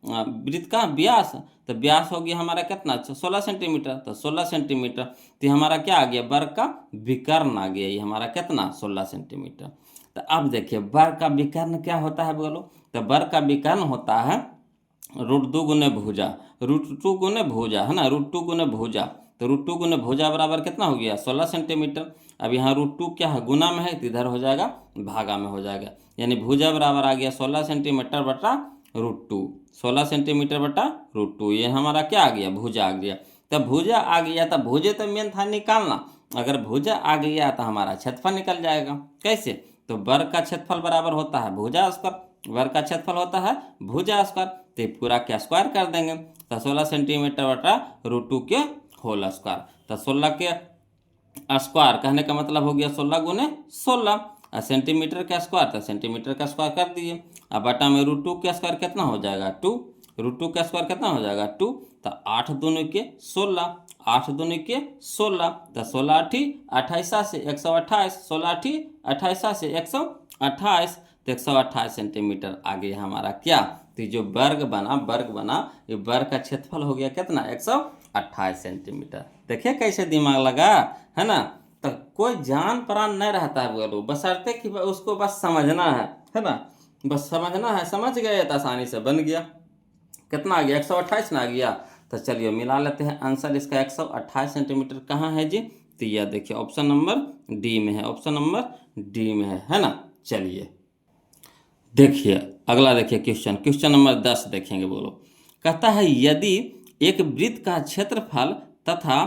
वृत्त का व्यास। तो व्यास हो गया हमारा कितना, 16 सेंटीमीटर। तो 16 सेंटीमीटर, तो हमारा क्या आ गया, वर्ग का विकर्ण आ गया, ये हमारा कितना, 16 सेंटीमीटर। तो अब देखिए वर्ग का विकर्ण क्या होता है बोलो, तो वर्ग का विकर्ण होता है √2 गुने भुजा, √2 गुने भुजा, है ना, √2 गुने भुजा। तो √2 गुने भुजा बराबर कितना हो गया, 16 सेंटीमीटर। अब यहाँ √2 क्या है, गुना में है, तो इधर हो जाएगा भागा में हो जाएगा, यानी भुजा बराबर आ गया 16 सेंटीमीटर बटा √2, 16 सेंटीमीटर बटा √2। ये हमारा क्या आ गया, भुजा आ गया। तब भुजा आ गया, तब भुजे तो मेन था निकालना। अगर भुजा आ गया तो हमारा क्षेत्रफल निकल जाएगा। कैसे, तो वर्ग का क्षेत्रफल बराबर होता है भुजा स्क्वायर, वर्ग का क्षेत्रफल होता है भुजा स्क्वायर, तो पूरा क्या स्क्वायर कर देंगे। तो 16 सेंटीमीटर बटा √2 के होल स्क्वायर। तो 16 के स्क्वायर कहने का मतलब हो गया 16 गुने 16, सेंटीमीटर का स्क्वायर, तो सेंटीमीटर का स्क्वायर कर दिए। अब बटा में √2 का स्क्वायर कितना हो जाएगा, 2, √2 का स्क्वायर कितना हो जाएगा 2। तो 8 दूनी के 16, 8 दूनी के 16, तो 16 8 28 से 128, 16 8 28 से 128, तो 128 सेंटीमीटर आ गया हमारा क्या, तो जो वर्ग बना ये वर्ग का क्षेत्रफल हो गया कितना, 128 सेंटीमीटर। देखिए कैसे दिमाग लगा, है ना। तो कोई जान प्राण नहीं रहता है बोलो, बशर्ते कि उसको बस समझना है ना, बस समझना है, समझ गए तो आसानी से बन गया। कितना आ गया, 128 ना आ गया। तो चलिए मिला लेते हैं आंसर इसका, 128 सेंटीमीटर कहाँ है जी, तो यह देखिए ऑप्शन नंबर डी में है, ऑप्शन नंबर डी में है ना। चलिए देखिए अगला, देखिए क्वेश्चन नंबर 10 देखेंगे। बोलो, कहता है यदि एक वृत्त का क्षेत्रफल तथा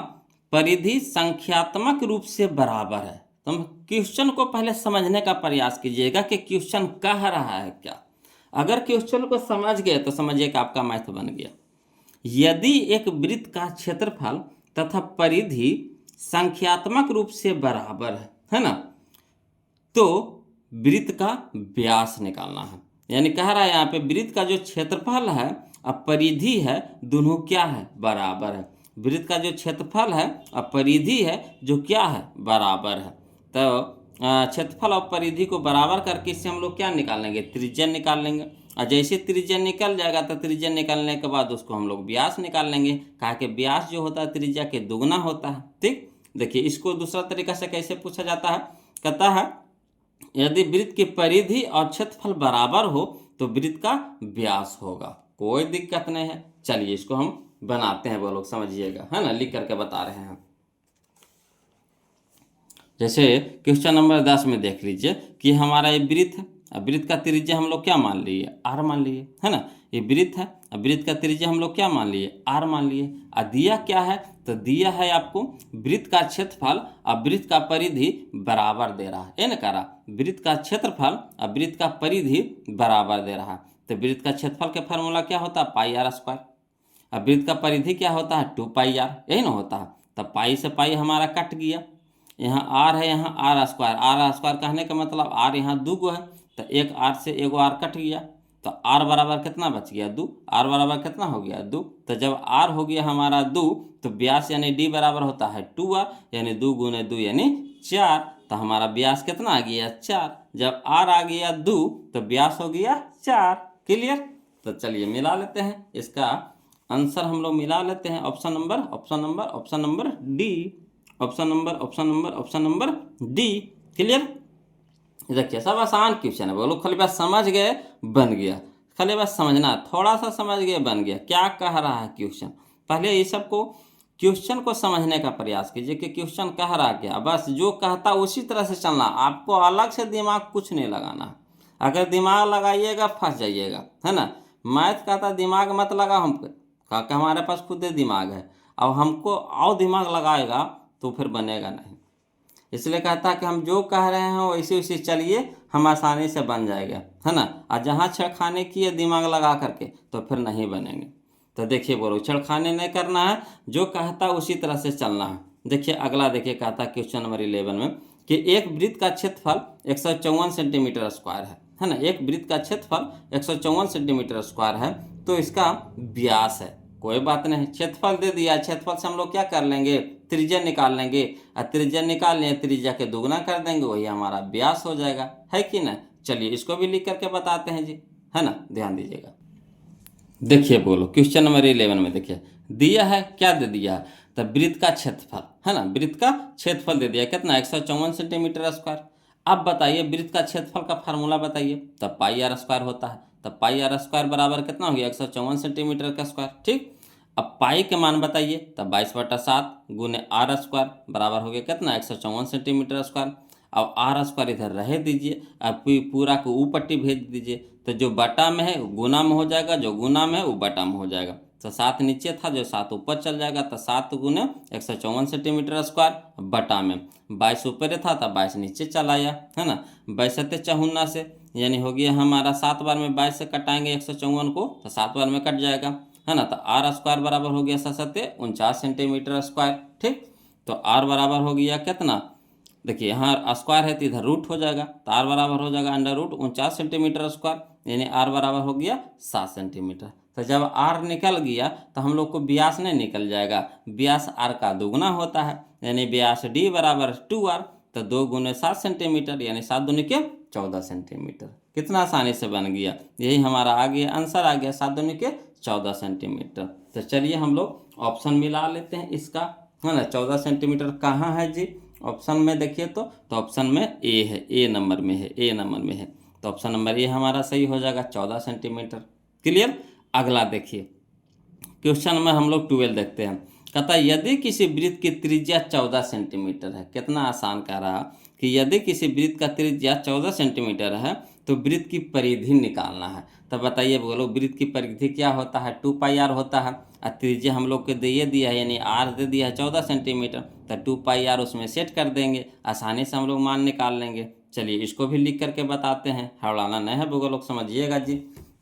परिधि संख्यात्मक रूप से बराबर है, तो हम क्वेश्चन को पहले समझने का प्रयास कीजिएगा कि क्वेश्चन कह रहा है क्या। अगर क्वेश्चन को समझ गए तो समझिए कि आपका मैथ बन गया। यदि एक वृत्त का क्षेत्रफल तथा परिधि संख्यात्मक रूप से बराबर है ना, तो वृत्त का व्यास निकालना है। यानी कह रहा है यहाँ पे वृत्त का जो क्षेत्रफल है और परिधि है, दोनों क्या है, बराबर है। वृत्त का जो क्षेत्रफल है और परिधि है जो क्या है, बराबर है। तो क्षेत्रफल और परिधि को बराबर करके इससे हम लोग क्या निकालेंगे, त्रिज्या निकाल लेंगे। और जैसे त्रिज्या निकल जाएगा तो त्रिज्या निकालने के बाद उसको हम लोग व्यास निकाल लेंगे, कहा कि व्यास जो होता है त्रिज्या के दुगना होता है। ठीक, देखिए इसको दूसरा तरीका से कैसे पूछा जाता है, कहता है यदि वृत्त की परिधि और क्षेत्रफल बराबर हो तो वृत्त का व्यास होगा। कोई दिक्कत नहीं है, चलिए इसको हम बनाते हैं, वो लोग समझिएगा, है ना, लिख करके बता रहे हैं। जैसे क्वेश्चन नंबर 10 में देख लीजिए कि हमारा ये वृत्त है, वृत्त का त्रिज्या हम लोग क्या मान लिए, आर मान लिए, है ना। ये वृत्त है, वृत्त का त्रिज्या हम लोग क्या मान लिए, आर मान लिए। और दिया क्या है, तो दिया है आपको वृत्त का क्षेत्रफल और वृत्त का परिधि बराबर दे रहा है, ये ना कह रहा, वृत्त का क्षेत्रफल और वृत्त का परिधि बराबर दे रहा है। तो वृत्त का क्षेत्रफल का फार्मूला क्या होता है, पाई आर स्क्वायर, और वृत्त का परिधि क्या होता है, 2 पाई आर, यही ना होता है। तो पाई से पाई हमारा कट गया, यहाँ आर है, यहाँ आर स्क्वायर, आर स्क्वायर कहने का मतलब आर यहाँ 2 गो है, तो एक आर से एगो आर कट गया। तो r बराबर कितना बच गया 2, r बराबर कितना हो गया 2। तो जब r हो गया हमारा 2 तो व्यास यानी d बराबर होता है 2r, यानी 2 गुने 2 यानी 4। तो हमारा व्यास कितना आ गया 4। जब r आ गया 2 तो व्यास हो गया 4। क्लियर। तो चलिए मिला लेते हैं, इसका आंसर हम लोग मिला लेते हैं। Option number D, option number D. Clear. देखिए सब आसान क्वेश्चन है, बोलो खाली बस समझ गए बन गया, खाली बस समझना, थोड़ा सा समझ गए बन गया। क्या कह रहा है क्वेश्चन, पहले ये सबको क्वेश्चन को समझने का प्रयास कीजिए कि क्वेश्चन कह रहा क्या, बस जो कहता उसी तरह से चलना, आपको अलग से दिमाग कुछ नहीं लगाना। अगर दिमाग लगाइएगा फंस जाइएगा, है ना। मैथ कहता दिमाग मत लगा, हम कहा हमारे पास खुद दिमाग है, अब हमको और दिमाग लगाएगा तो फिर बनेगा नहीं। इसलिए कहता है कि हम जो कह रहे हैं वैसे वैसे चलिए, हम आसानी से बन जाएगा, है ना। और जहाँ छेड़खानी किए दिमाग लगा करके तो फिर नहीं बनेंगे। तो देखिए बोलो, छेड़खानी नहीं करना है, जो कहता उसी तरह से चलना है। देखिए अगला देखिए, कहता क्वेश्चन नंबर 11 में कि एक वृत्त का क्षेत्रफल 154 सेंटीमीटर स्क्वायर है ना। एक वृत्त का क्षेत्रफल 154 सेंटीमीटर स्क्वायर है, तो इसका व्यास है। कोई बात नहीं, क्षेत्रफल दे दिया, क्षेत्रफल से हम लोग क्या कर लेंगे, त्रिज्या निकाल लेंगे, और त्रिज्या निकाल लें, त्रिज्या के दुगना कर देंगे, वही हमारा व्यास हो जाएगा, है कि ना। चलिए इसको भी लिख करके बताते हैं जी, है ना, ध्यान दीजिएगा। देखिए बोलो क्वेश्चन नंबर 11 में देखिए दिया है, क्या दे दिया है, तो वृत्त का क्षेत्रफल, है ना, वृत्त का क्षेत्रफल दे दिया कितना 154 सेंटीमीटर स्क्वायर। अब बताइए वृत्त का क्षेत्रफल का फार्मूला बताइए, तब पाई आर स्क्वायर होता है, तब पाई आर स्क्वायर बराबर कितना हो गया 154 सेंटीमीटर का स्क्वायर। ठीक, अब पाई के मान बताइए, तब 22/7 गुने आर स्क्वायर बराबर हो गया कितना 154 सेंटीमीटर स्क्वायर। अब आर स्क्वायर इधर रह दीजिए, अब पूरा को ऊपट्टी भेज दीजिए, तो जो बटा में है वो गुना में हो जाएगा, जो गुना में है वो बटा में हो जाएगा। तो 7 नीचे था, जो 7 ऊपर चल जाएगा, तो 7 गुने 154 सेंटीमीटर स्क्वायर बटा में 22 ऊपर था, तो 22 नीचे चला आया, है ना। 22 से यानी हो गया हमारा 7 बार में 22 से कटाएंगे 154 को, तो 7 बार में कट जाएगा, है ना। तो आर स्क्वायर बराबर हो गया 49 सेंटीमीटर स्क्वायर। ठीक, तो आर बराबर हो गया कितना, देखिए यहाँ स्क्वायर है तो इधर रूट हो जाएगा, तो आर बराबर हो जाएगा √49 सेंटीमीटर स्क्वायर, यानी आर बराबर हो गया 7 सेंटीमीटर। तो जब आर निकल गया तो हम लोग को व्यास नहीं निकल जाएगा, व्यास आर का दुगना होता है, यानी व्यास डी बराबर 2r, तो 2 गुने 7 सेंटीमीटर, यानी 7 दूनी के 14 सेंटीमीटर। कितना आसानी से बन गया, यही हमारा आ गया आंसर, आ गया 7 दूनी के 14 सेंटीमीटर। तो चलिए हम लोग ऑप्शन मिला लेते हैं इसका, है ना। 14 सेंटीमीटर कहाँ है जी, ऑप्शन में देखिए तो ऑप्शन में ए है, ए नंबर में है, ए नंबर में है, तो ऑप्शन नंबर ए हमारा सही हो जाएगा 14 सेंटीमीटर। क्लियर। अगला देखिए क्वेश्चन में हम लोग 12 देखते हैं, कहता है यदि किसी वृत्त की त्रिज्या 14 सेंटीमीटर है, कितना आसान कह रहा कि यदि किसी वृत्त का त्रिज्या 14 सेंटीमीटर है तो वृत्त की परिधि निकालना है। तो बताइए बोलो वृत्त की परिधि क्या होता है, 2πr होता है, और त्रिज्या हम लोग को दे दिया है, यानी आर दे दिया है 14 सेंटीमीटर, तो 2πr उसमें सेट कर देंगे, आसानी से हम लोग मान निकाल लेंगे। चलिए इसको भी लिख करके बताते हैं, हड़ाना नहीं है, वो लोग समझिएगा जी।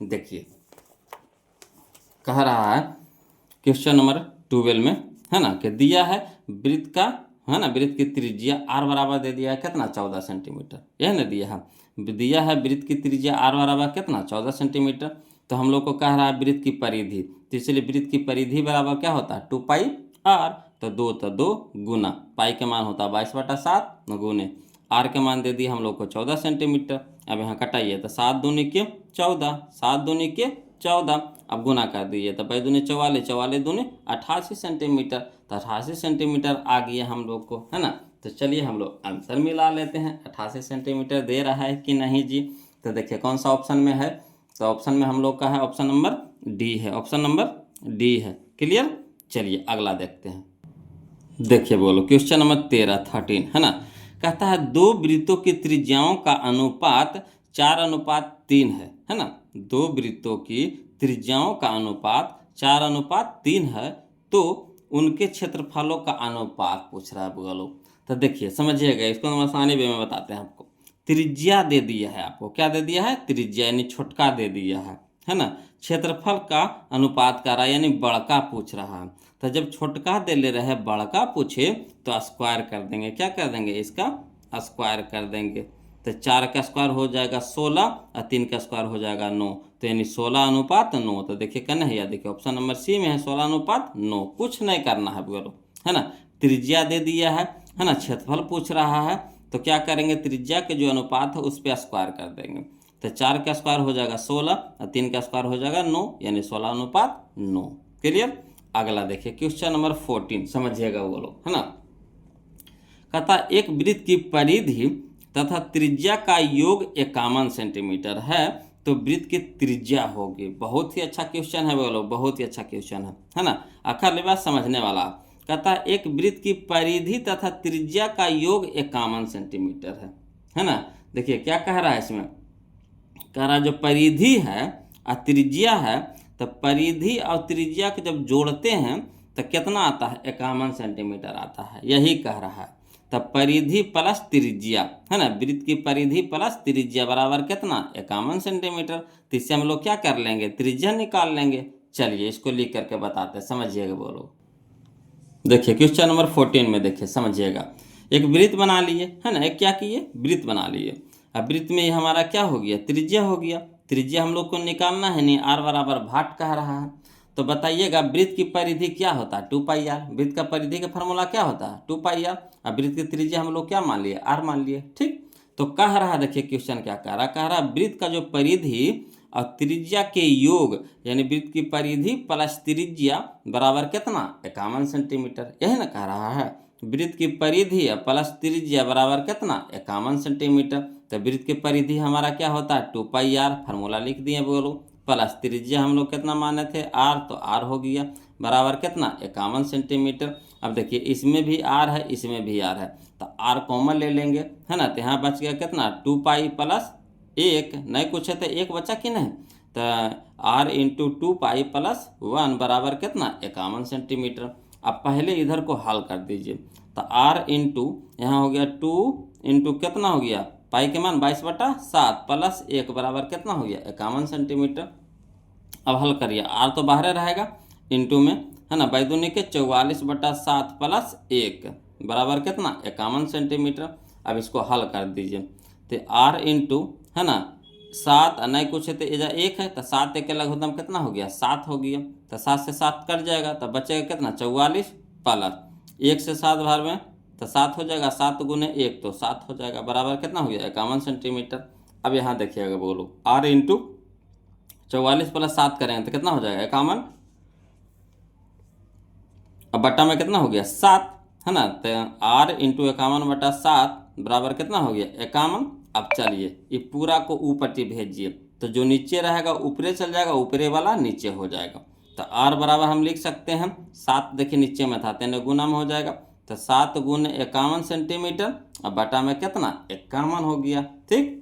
देखिए कह रहा है क्वेश्चन नंबर 12 में, है ना, कि दिया है वृत्त का, है ना, वृत्त की त्रिज्या आर बराबर दे दिया है कितना 14 सेंटीमीटर, यह ना दिया है, दिया है वृत्त की त्रिज्या आर बराबर कितना 14 सेंटीमीटर। तो हम लोग को कह रहा है वृत्त की परिधि, तो इसलिए वृत्त की परिधि बराबर क्या होता है 2πr, तो 2 गुना पाई के मान होता है 22/7 गुने आर के मान दे दिए हम लोग को 14 सेंटीमीटर। अब यहाँ कटाइए तो 7 दूनी के 14, 7 दूनी के 14, अब गुना कर दीजिए तो 5 दूनी 44, 44 दूनी 88 सेंटीमीटर, तो 88 सेंटीमीटर आ गया हम लोग को, है ना। तो चलिए हम लोग आंसर मिला लेते हैं, 88 सेंटीमीटर दे रहा है कि नहीं जी। तो देखिए कौन सा ऑप्शन में है, तो ऑप्शन में हम लोग का है ऑप्शन नंबर डी है, ऑप्शन नंबर डी है। क्लियर। चलिए अगला देखते हैं, देखिए बोलो क्वेश्चन नंबर 13 है ना, कहता है दो वृत्तों की त्रिज्याओं का अनुपात 4:3 है ना। दो वृत्तों की त्रिज्याओं का अनुपात 4:3 है, तो उनके क्षेत्रफलों का अनुपात पूछ रहा है बोलो। तो देखिए समझिएगा, इसको हम आसानी वे में बताते हैं आपको। त्रिज्या दे दिया है आपको, क्या दे दिया है, त्रिज्या यानी छोटका दे दिया है ना। क्षेत्रफल का अनुपात कर रहा है, यानी बड़का पूछ रहा है। तो जब छोटका दे ले रहे बड़का पूछे तो स्क्वायर कर देंगे, क्या कर देंगे, इसका स्क्वायर कर देंगे। तो 4 का स्क्वायर हो जाएगा 16 और 3 का स्क्वायर हो जाएगा 9, तो यानी 16:9। तो देखिए करना है, या देखिए ऑप्शन नंबर सी में है 16:9। कुछ नहीं करना है बोलो, है ना। त्रिज्या दे दिया है ना, क्षेत्रफल पूछ रहा है, तो क्या करेंगे, त्रिज्या के जो अनुपात है उस पर स्क्वायर कर देंगे। तो 4 का स्क्वायर हो जाएगा 16 और 3 का स्क्वायर हो जाएगा 9, यानी 16:9। क्लियर। अगला देखिए क्वेश्चन नंबर 14, समझिएगा वो लोग, है ना। कहता एक वृत्त की परिधि तथा त्रिज्या का योग 51 सेंटीमीटर है, तो वृत्त की त्रिज्या होगी। बहुत ही अच्छा क्वेश्चन है बोलो, बहुत ही अच्छा क्वेश्चन है ना। आखिर बात समझने वाला। कहता एक वृत्त की परिधि तथा त्रिज्या का योग 51 सेंटीमीटर है ना। देखिए क्या कह रहा है इसमें, कह रहा जो परिधि है और त्रिज्या है, तो परिधि और त्रिज्या को जब जोड़ते हैं तो कितना आता है, 51 सेंटीमीटर आता है, यही कह रहा है। तब परिधि प्लस त्रिज्या, है ना, वृत्त की परिधि प्लस त्रिज्या बराबर कितना, 51 सेंटीमीटर। तो इससे हम लोग क्या कर लेंगे, त्रिज्या निकाल लेंगे। चलिए इसको लिख करके बताते हैं, समझिएगा बोलो। देखिए क्वेश्चन नंबर 14 में देखिए समझिएगा, एक वृत्त बना लिए, है ना, एक क्या किए, वृत्त बना लिए। अब वृत्त में हमारा क्या हो गया, त्रिज्या हो गया। त्रिज्या हम लोग को निकालना है, नहीं आर बराबर भाट कह रहा है। तो बताइएगा वृत्त की परिधि क्या होता है, 2πr। वृत्त का परिधि का फॉर्मूला क्या होता है, 2πr। अब वृत्त की त्रिज्या हम लोग क्या मान लिए, आर मान लिए, ठीक। तो कह रहा, देखिए क्वेश्चन क्या कह रहा वृत्त का जो परिधि और त्रिज्या के योग, यानी वृत्त की परिधि प्लस त्रिज्या बराबर कितना, 51 सेंटीमीटर, यही ना कह रहा है। वृत्त की परिधि प्लस त्रिज्या बराबर कितना, 51 सेंटीमीटर। तो वृत्त की परिधि हमारा क्या होता है, 2πr, फार्मूला लिख दिए बोलो, प्लस त्रिज्या हम लोग कितना माने थे, आर, तो आर हो गया बराबर कितना, 51 सेंटीमीटर। अब देखिए इसमें भी आर है, इसमें भी आर है, तो आर कॉमन ले लेंगे, है ना। तो यहाँ बच गया कितना, 2π प्लस 1, नहीं कुछ है तो 1 बचा कि नहीं, तो आर इंटू 2π प्लस 1 बराबर कितना, 51 सेंटीमीटर। अब पहले इधर को हल कर दीजिए, तो आर इंटू यहाँ हो गया 2 इंटू कितना हो गया, पाई के मान 22/7 प्लस 1 बराबर कितना हो गया, 51 सेंटीमीटर। अब हल करिए, आर तो बाहर रहेगा इंटू में, है ना, बाई दूनी के 44/7 प्लस 1 बराबर कितना, 51 सेंटीमीटर। अब इसको हल कर दीजिए, तो आर इंटू, है ना, 7 नहीं कुछ है तो एजा 1 है, तो 7 एक अलग होता कितना हो गया, 7 हो गया। तो 7 से 7 कट जाएगा, तो बचेगा कितना, 44 प्लस 1 से 7 बार में तो 7 हो जाएगा, 7 गुने 1 तो 7 हो जाएगा, बराबर कितना हो गया, 51 सेंटीमीटर। अब यहाँ देखिएगा बोलो, आर इंटू 44 प्लस 7 करेंगे तो कितना हो जाएगा, 51। अब बट्टा में कितना हो गया, 7, है ना। तो आर इंटू 51/7 बराबर कितना हो गया, 51। अब चलिए ये पूरा को ऊपर भेजिए, तो जो नीचे रहेगा ऊपरे चल जाएगा, ऊपरे वाला नीचे हो जाएगा। तो आर बराबर हम लिख सकते हैं 7, देखिए नीचे में था, 3 गुना में हो जाएगा, तो 7 गुने 51 सेंटीमीटर। अब बटा में कितना, 51 हो गया, ठीक।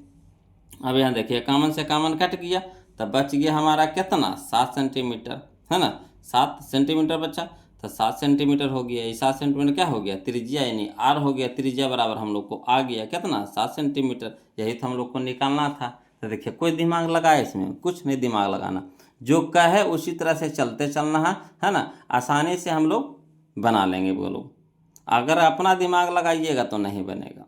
अब यहाँ देखिए 51 से 51 कट गया, तब बच गया हमारा कितना, 7 सेंटीमीटर, है ना, 7 सेंटीमीटर बचा, तो 7 सेंटीमीटर हो गया। ये 7 सेंटीमीटर क्या हो गया, त्रिज्या, यानी आर हो गया। त्रिज्या बराबर हम लोग को आ गया कितना, 7 सेंटीमीटर। यही तो हम लोग को निकालना था। तो देखिए कोई दिमाग लगाए इसमें, कुछ नहीं दिमाग लगाना, जो कहे उसी तरह से चलते चलना है ना, आसानी से हम लोग बना लेंगे बोलो। अगर अपना दिमाग लगाइएगा तो नहीं बनेगा,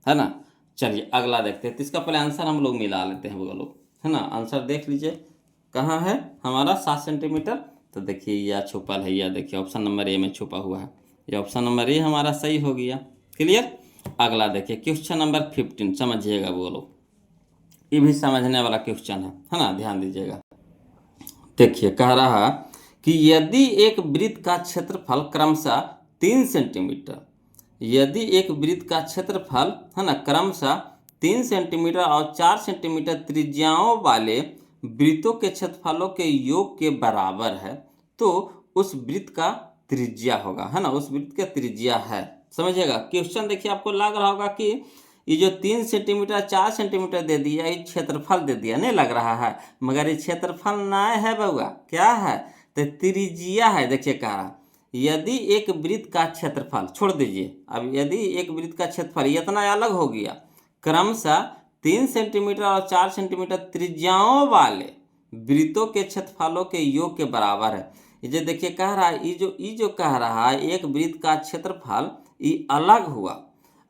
है ना। चलिए अगला देखते हैं, तो इसका पहले आंसर हम लोग मिला लेते हैं बोलो, है ना। आंसर देख लीजिए कहाँ है हमारा, 7 सेंटीमीटर। तो देखिए यह छुपल है, यह देखिए ऑप्शन नंबर ए में छुपा हुआ है, ये ऑप्शन नंबर ए हमारा सही हो गया। क्लियर। अगला देखिए क्वेश्चन नंबर 15, समझिएगा बोलो, ये भी समझने वाला क्वेश्चन है ना, ध्यान दीजिएगा। देखिए कह रहा कि यदि एक वृत्त का क्षेत्रफल क्रमशः 3 सेंटीमीटर, यदि एक वृत्त का क्षेत्रफल, है ना, क्रमशः 3 सेंटीमीटर और 4 सेंटीमीटर त्रिज्याओं वाले वृत्तों के क्षेत्रफलों के योग के बराबर है, तो उस वृत्त का त्रिज्या होगा, है ना, उस वृत्त का त्रिज्या है। समझिएगा क्वेश्चन, देखिए आपको लग रहा होगा कि ये जो 3 सेंटीमीटर 4 सेंटीमीटर दे दिया, ये क्षेत्रफल दे दिया, नहीं लग रहा है, मगर ये क्षेत्रफल ना है बउआ, क्या है, तो त्रिज्या है। देखिए कह रहा यदि एक वृत्त का क्षेत्रफल, छोड़ दीजिए, अब यदि एक वृत्त का क्षेत्रफल इतना अलग हो गया, क्रमशः 3 सेंटीमीटर और 4 सेंटीमीटर त्रिज्याओं वाले वृत्तों के क्षेत्रफलों के योग के बराबर है। ये जो देखिए कह रहा है, ये जो कह रहा है एक वृत्त का क्षेत्रफल ये अलग हुआ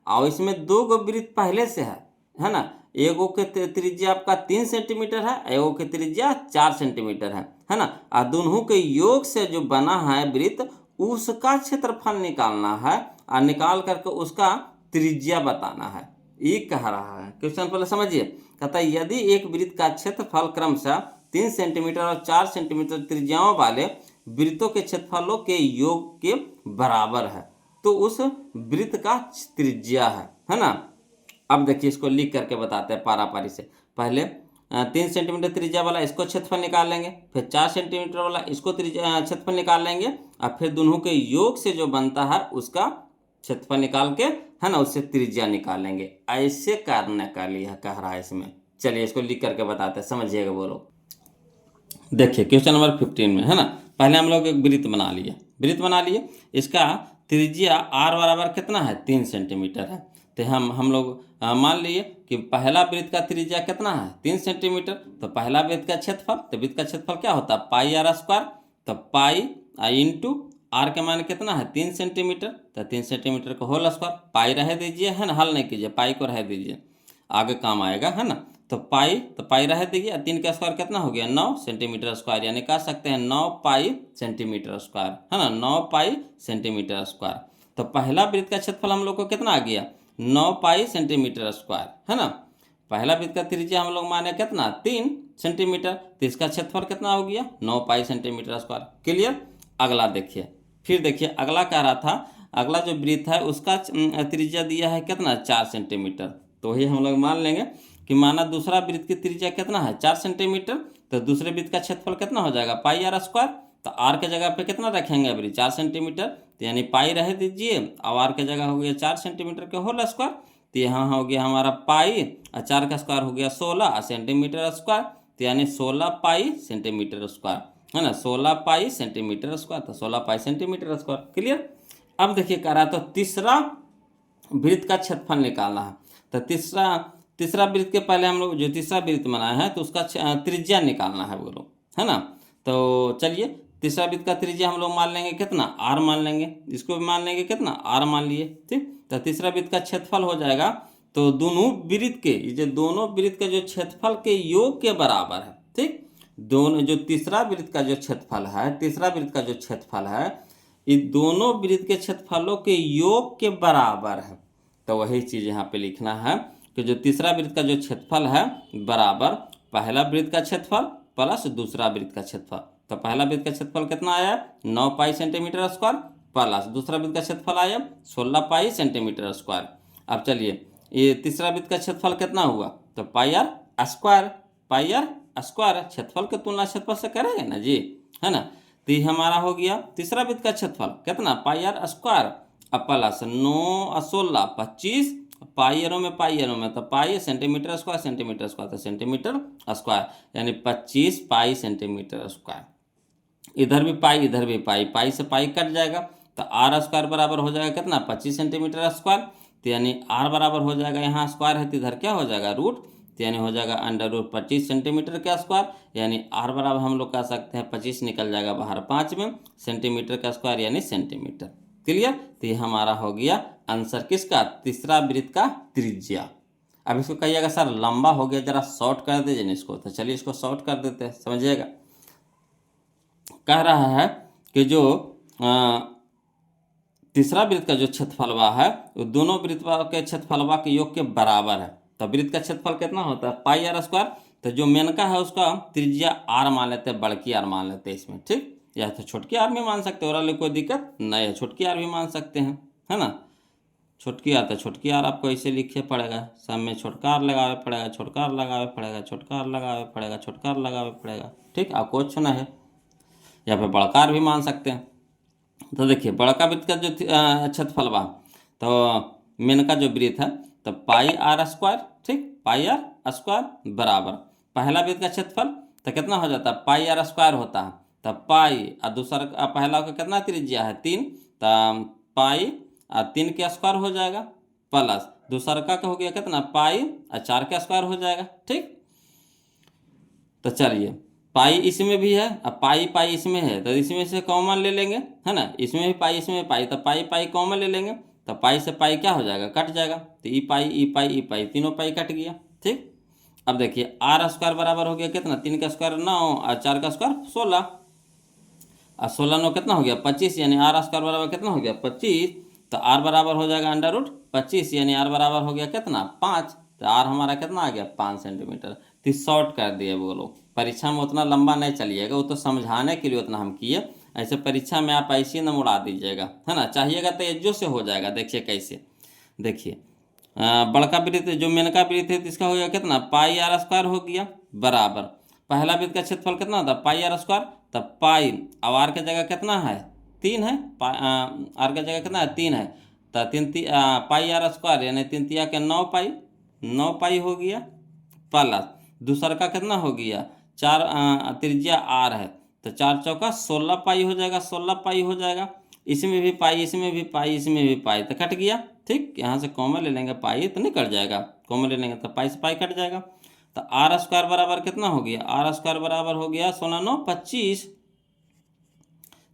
और इसमें 2 गो वृत्त पहले से है ना, एगो के त्रिज्या आपका 3 सेंटीमीटर है, एगो के त्रिज्या 4 सेंटीमीटर है ना। और दोनों के योग से जो बना है वृत्त उसका क्षेत्रफल निकालना है और निकाल करके उसका त्रिज्या बताना है, ये कह रहा है क्वेश्चन। पहले समझिए, कहता है यदि एक वृत्त का क्षेत्रफल क्रमशः 3 सेंटीमीटर और 4 सेंटीमीटर त्रिज्याओं वाले वृत्तों के क्षेत्रफलों के योग के बराबर है तो उस वृत्त का त्रिज्या है ना। अब देखिए इसको लिख करके बताते हैं पारापारी से। पहले 3 सेंटीमीटर त्रिज्या वाला इसको क्षेत्रफल निकाल लेंगे, फिर 4 सेंटीमीटर वाला इसको त्रिज्या क्षेत्रफल निकाल लेंगे और फिर दोनों के योग से जो बनता है उसका क्षेत्रफल निकाल के है ना उससे त्रिज्या निकाल लेंगे। ऐसे करने का लिए कह रहा है इसमें। चलिए इसको लिख करके बताते हैं, समझिएगा बोलो। देखिए क्वेश्चन नंबर 15 में है ना, पहले हम लोग एक वृत्त बना लिए, इसका त्रिज्या r बराबर कितना है 3 सेंटीमीटर है। तो हम लोग मान लिए कि पहला वृत्त का त्रिज्या कितना है 3 सेंटीमीटर, तो पहला वृत्त का क्षेत्रफल, तो वृत्त का क्षेत्रफल क्या होता है पाई आर स्क्वायर, तो पाई इंटू आर के मान कितना है 3 सेंटीमीटर, तो 3 सेंटीमीटर को होल स्क्वायर, पाई रह दीजिए है ना, हल नहीं कीजिए, पाई को रह दीजिए, आगे काम आएगा है ना। तो पाई रह दीजिए, 3 का स्क्वायर कितना हो गया 9 सेंटीमीटर स्क्वायर, यानी कह सकते हैं 9 पाई सेंटीमीटर स्क्वायर है ना, 9 पाई सेंटीमीटर स्क्वायर। तो पहला वृत्त का क्षेत्रफल हम लोग को कितना आ गया 9 पाई सेंटीमीटर स्क्वायर है ना। पहला वृत्त का त्रिज्या हम लोग माने कितना 3 सेंटीमीटर, तो इसका क्षेत्रफल कितना हो गया 9 पाई सेंटीमीटर स्क्वायर। क्लियर। अगला देखिए, फिर देखिए अगला कह रहा था, अगला जो वृत्त है उसका त्रिज्या दिया है कितना 4 सेंटीमीटर, तो वही हम लोग मान लेंगे कि माना दूसरा वृत्त की त्रिज्या कितना है 4 सेंटीमीटर, तो दूसरे वृत्त का क्षेत्रफल कितना हो जाएगा पाई आर स्क्वायर, तो आर के जगह पे कितना रखेंगे अभी 4 सेंटीमीटर, तो यानी पाई रह दीजिए और आर के जगह हो गया 4 सेंटीमीटर के होल स्क्वायर, तो यहाँ हो गया हमारा पाई और 4 का स्क्वायर हो गया 16 सेंटीमीटर स्क्वायर, तो यानी 16 पाई सेंटीमीटर स्क्वायर है ना, 16 पाई सेंटीमीटर स्क्वायर, तो 16 पाई सेंटीमीटर स्क्वायर। क्लियर। अब देखिए कह रहा तो तीसरा वृत्त का क्षेत्रफल निकालना है, तो तीसरा वृत्त के पहले हम लोग जो तीसरा वृत्त बनाया है तो उसका त्रिज्या निकालना है वो लोग है ना। तो चलिए तीसरा वृत्त का त्रिज्या हम लोग मान लेंगे कितना r मान लेंगे, इसको भी मान लेंगे कितना r मान लिए, ठीक। तो तीसरा वृत्त का क्षेत्रफल हो जाएगा, तो दोनों वृत्त के जो दोनों वृत्त के जो क्षेत्रफल के योग के बराबर है, ठीक। दोनों जो तीसरा वृत्त का जो क्षेत्रफल है ये दोनों वृत्त के क्षेत्रफलों के योग के बराबर है। तो वही चीज़ यहाँ पे लिखना है कि जो तीसरा वृत्त का जो क्षेत्रफल है बराबर पहला वृत्त का क्षेत्रफल प्लस दूसरा वृत्त का क्षेत्रफल। तो पहला वृत्त का क्षेत्रफल कितना आया 9 पाई सेंटीमीटर स्क्वायर प्लस दूसरा वृत्त का क्षेत्रफल आया 16 पाई सेंटीमीटर स्क्वायर। अब चलिए ये तीसरा वृत्त का क्षेत्रफल कितना हुआ, तो पाई आर स्क्वायर क्षेत्रफल की तुलना क्षेत्रफल से करेंगे ना जी, है ना। तो ये हमारा हो गया तीसरा वृत्त का क्षेत्रफल कितना पाई आर स्क्वायर प्लस 9 और 16 25 पाइयरों में तो पाई सेंटीमीटर स्क्वायर तो सेंटीमीटर स्क्वायर, यानी 25 पाई सेंटीमीटर स्क्वायर। इधर भी पाई पाई से पाई कट जाएगा, तो आर स्क्वायर बराबर हो जाएगा कितना 25 सेंटीमीटर स्क्वायर, तो यानी आर बराबर हो जाएगा यहाँ स्क्वायर है तो इधर क्या हो जाएगा रूट, तो यानी हो जाएगा अंडर रूट 25 सेंटीमीटर का स्क्वायर, यानी आर बराबर हम लोग कह सकते हैं 25 निकल जाएगा बाहर 5 में, सेंटीमीटर का स्क्वायर यानी सेंटीमीटर। क्लियर। तो ये हमारा हो गया आंसर किसका तीसरा वृत्त का त्रिज्या। अब इसको कहिएगा सर लंबा हो गया जरा शॉर्ट कर दीजिए ना इसको, तो चलिए इसको शॉर्ट कर देते हैं, समझिएगा। कह रहा है कि जो तीसरा वृत्त का जो क्षेत्रफलवा है वो दोनों वृत्तों के क्षेत्रफलवा के योग के बराबर है। तो वृत्त का क्षेत्रफल कितना होता है पाई आर स्क्वायर, तो जो मेनका है उसका त्रिज्या आर मान लेते हैं, बड़की आर मान लेते हैं इसमें, ठीक। या तो छोटकी आर भी मान सकते हैं, और कोई दिक्कत नहीं है, छोटकी आर भी मान सकते हैं है ना। छोटकी आर तो छोटकी आर आपको ऐसे लिखे पड़ेगा, सब में छोटका आर लगावे पड़ेगा, छोटका आर लगावे पड़ेगा, छोटका आर लगावे पड़ेगा, छोटका आर लगावे पड़ेगा, ठीक। आपको चुना है, या फिर बड़का आर भी मान सकते हैं। तो देखिए बड़का वृत्त का जो क्षेत्रफलवा तो मेनका जो वृत्त है तो पाई आर स्क्वायर, ठीक, पाई आर स्क्वायर बराबर पहला वृत्त का क्षेत्रफल तो कितना हो जाता है पाई आर स्क्वायर होता है, तो पाई और दूसरा पहला का कितना त्रिज्या है 3, तो पाई और 3 के स्क्वायर हो जाएगा प्लस दूसरा का हो गया कितना पाई और 4 का स्क्वायर हो जाएगा, ठीक। तो चलिए पाई इसमें भी है और पाई इसमें है, तो इसमें से कॉमन ले लेंगे है ना, इसमें भी पाई इसमें पाई, तो पाई कॉमन ले लेंगे, तो पाई से पाई क्या हो जाएगा कट जाएगा, तो ई पाई तीनों पाई कट गया, ठीक। अब देखिए आर स्क्वायर बराबर हो गया कितना, 3 का स्क्वायर 9 और 4 का स्क्वायर 16 और 16 9 कितना हो गया 25, यानी आर स्क्वायर बराबर कितना हो गया 25। तो आर बराबर हो जाएगा √25, यानी आर बराबर हो गया कितना 5। तो आर हमारा कितना आ गया 5 सेंटीमीटर। तो शॉर्ट कर दिए वो लोग, परीक्षा में उतना लंबा नहीं चलिएगा, वो तो समझाने के लिए उतना हम किए, ऐसे परीक्षा में आप ऐसे न उड़ा दीजिएगा, है ना। चाहिएगा तो एज्जो से हो जाएगा। देखिए कैसे, देखिए बड़का वृत्त जो मेनका वृत्त है तो इसका हो गया कितना पाई आर स्क्वायर हो गया बराबर, पहला वृत्त का क्षेत्रफल कितना होता है पाई आर स्क्वायर, तब पाई अब आर की जगह कितना है 3 है, आर की जगह कितना है 3 है, तो पाई आर स्क्वायर यानी 3 तिया के 9 पाई हो गया, प्लस दूसरा का कितना हो गया 4 त्रिज्या आर है, तो 4 चौका 16 पाई हो जाएगा, 16 पाई हो जाएगा, इसमें भी पाई इसमें भी पाई इसमें भी पाई, तो कट गया। ठीक, यहाँ से कॉमन ले लेंगे पाई तो नहीं कट जाएगा, कॉमन ले लेंगे तो पाई से पाई कट जाएगा। तो आर स्क्वायर बराबर कितना हो गया, आर स्क्वायर बराबर हो गया 16 9 25,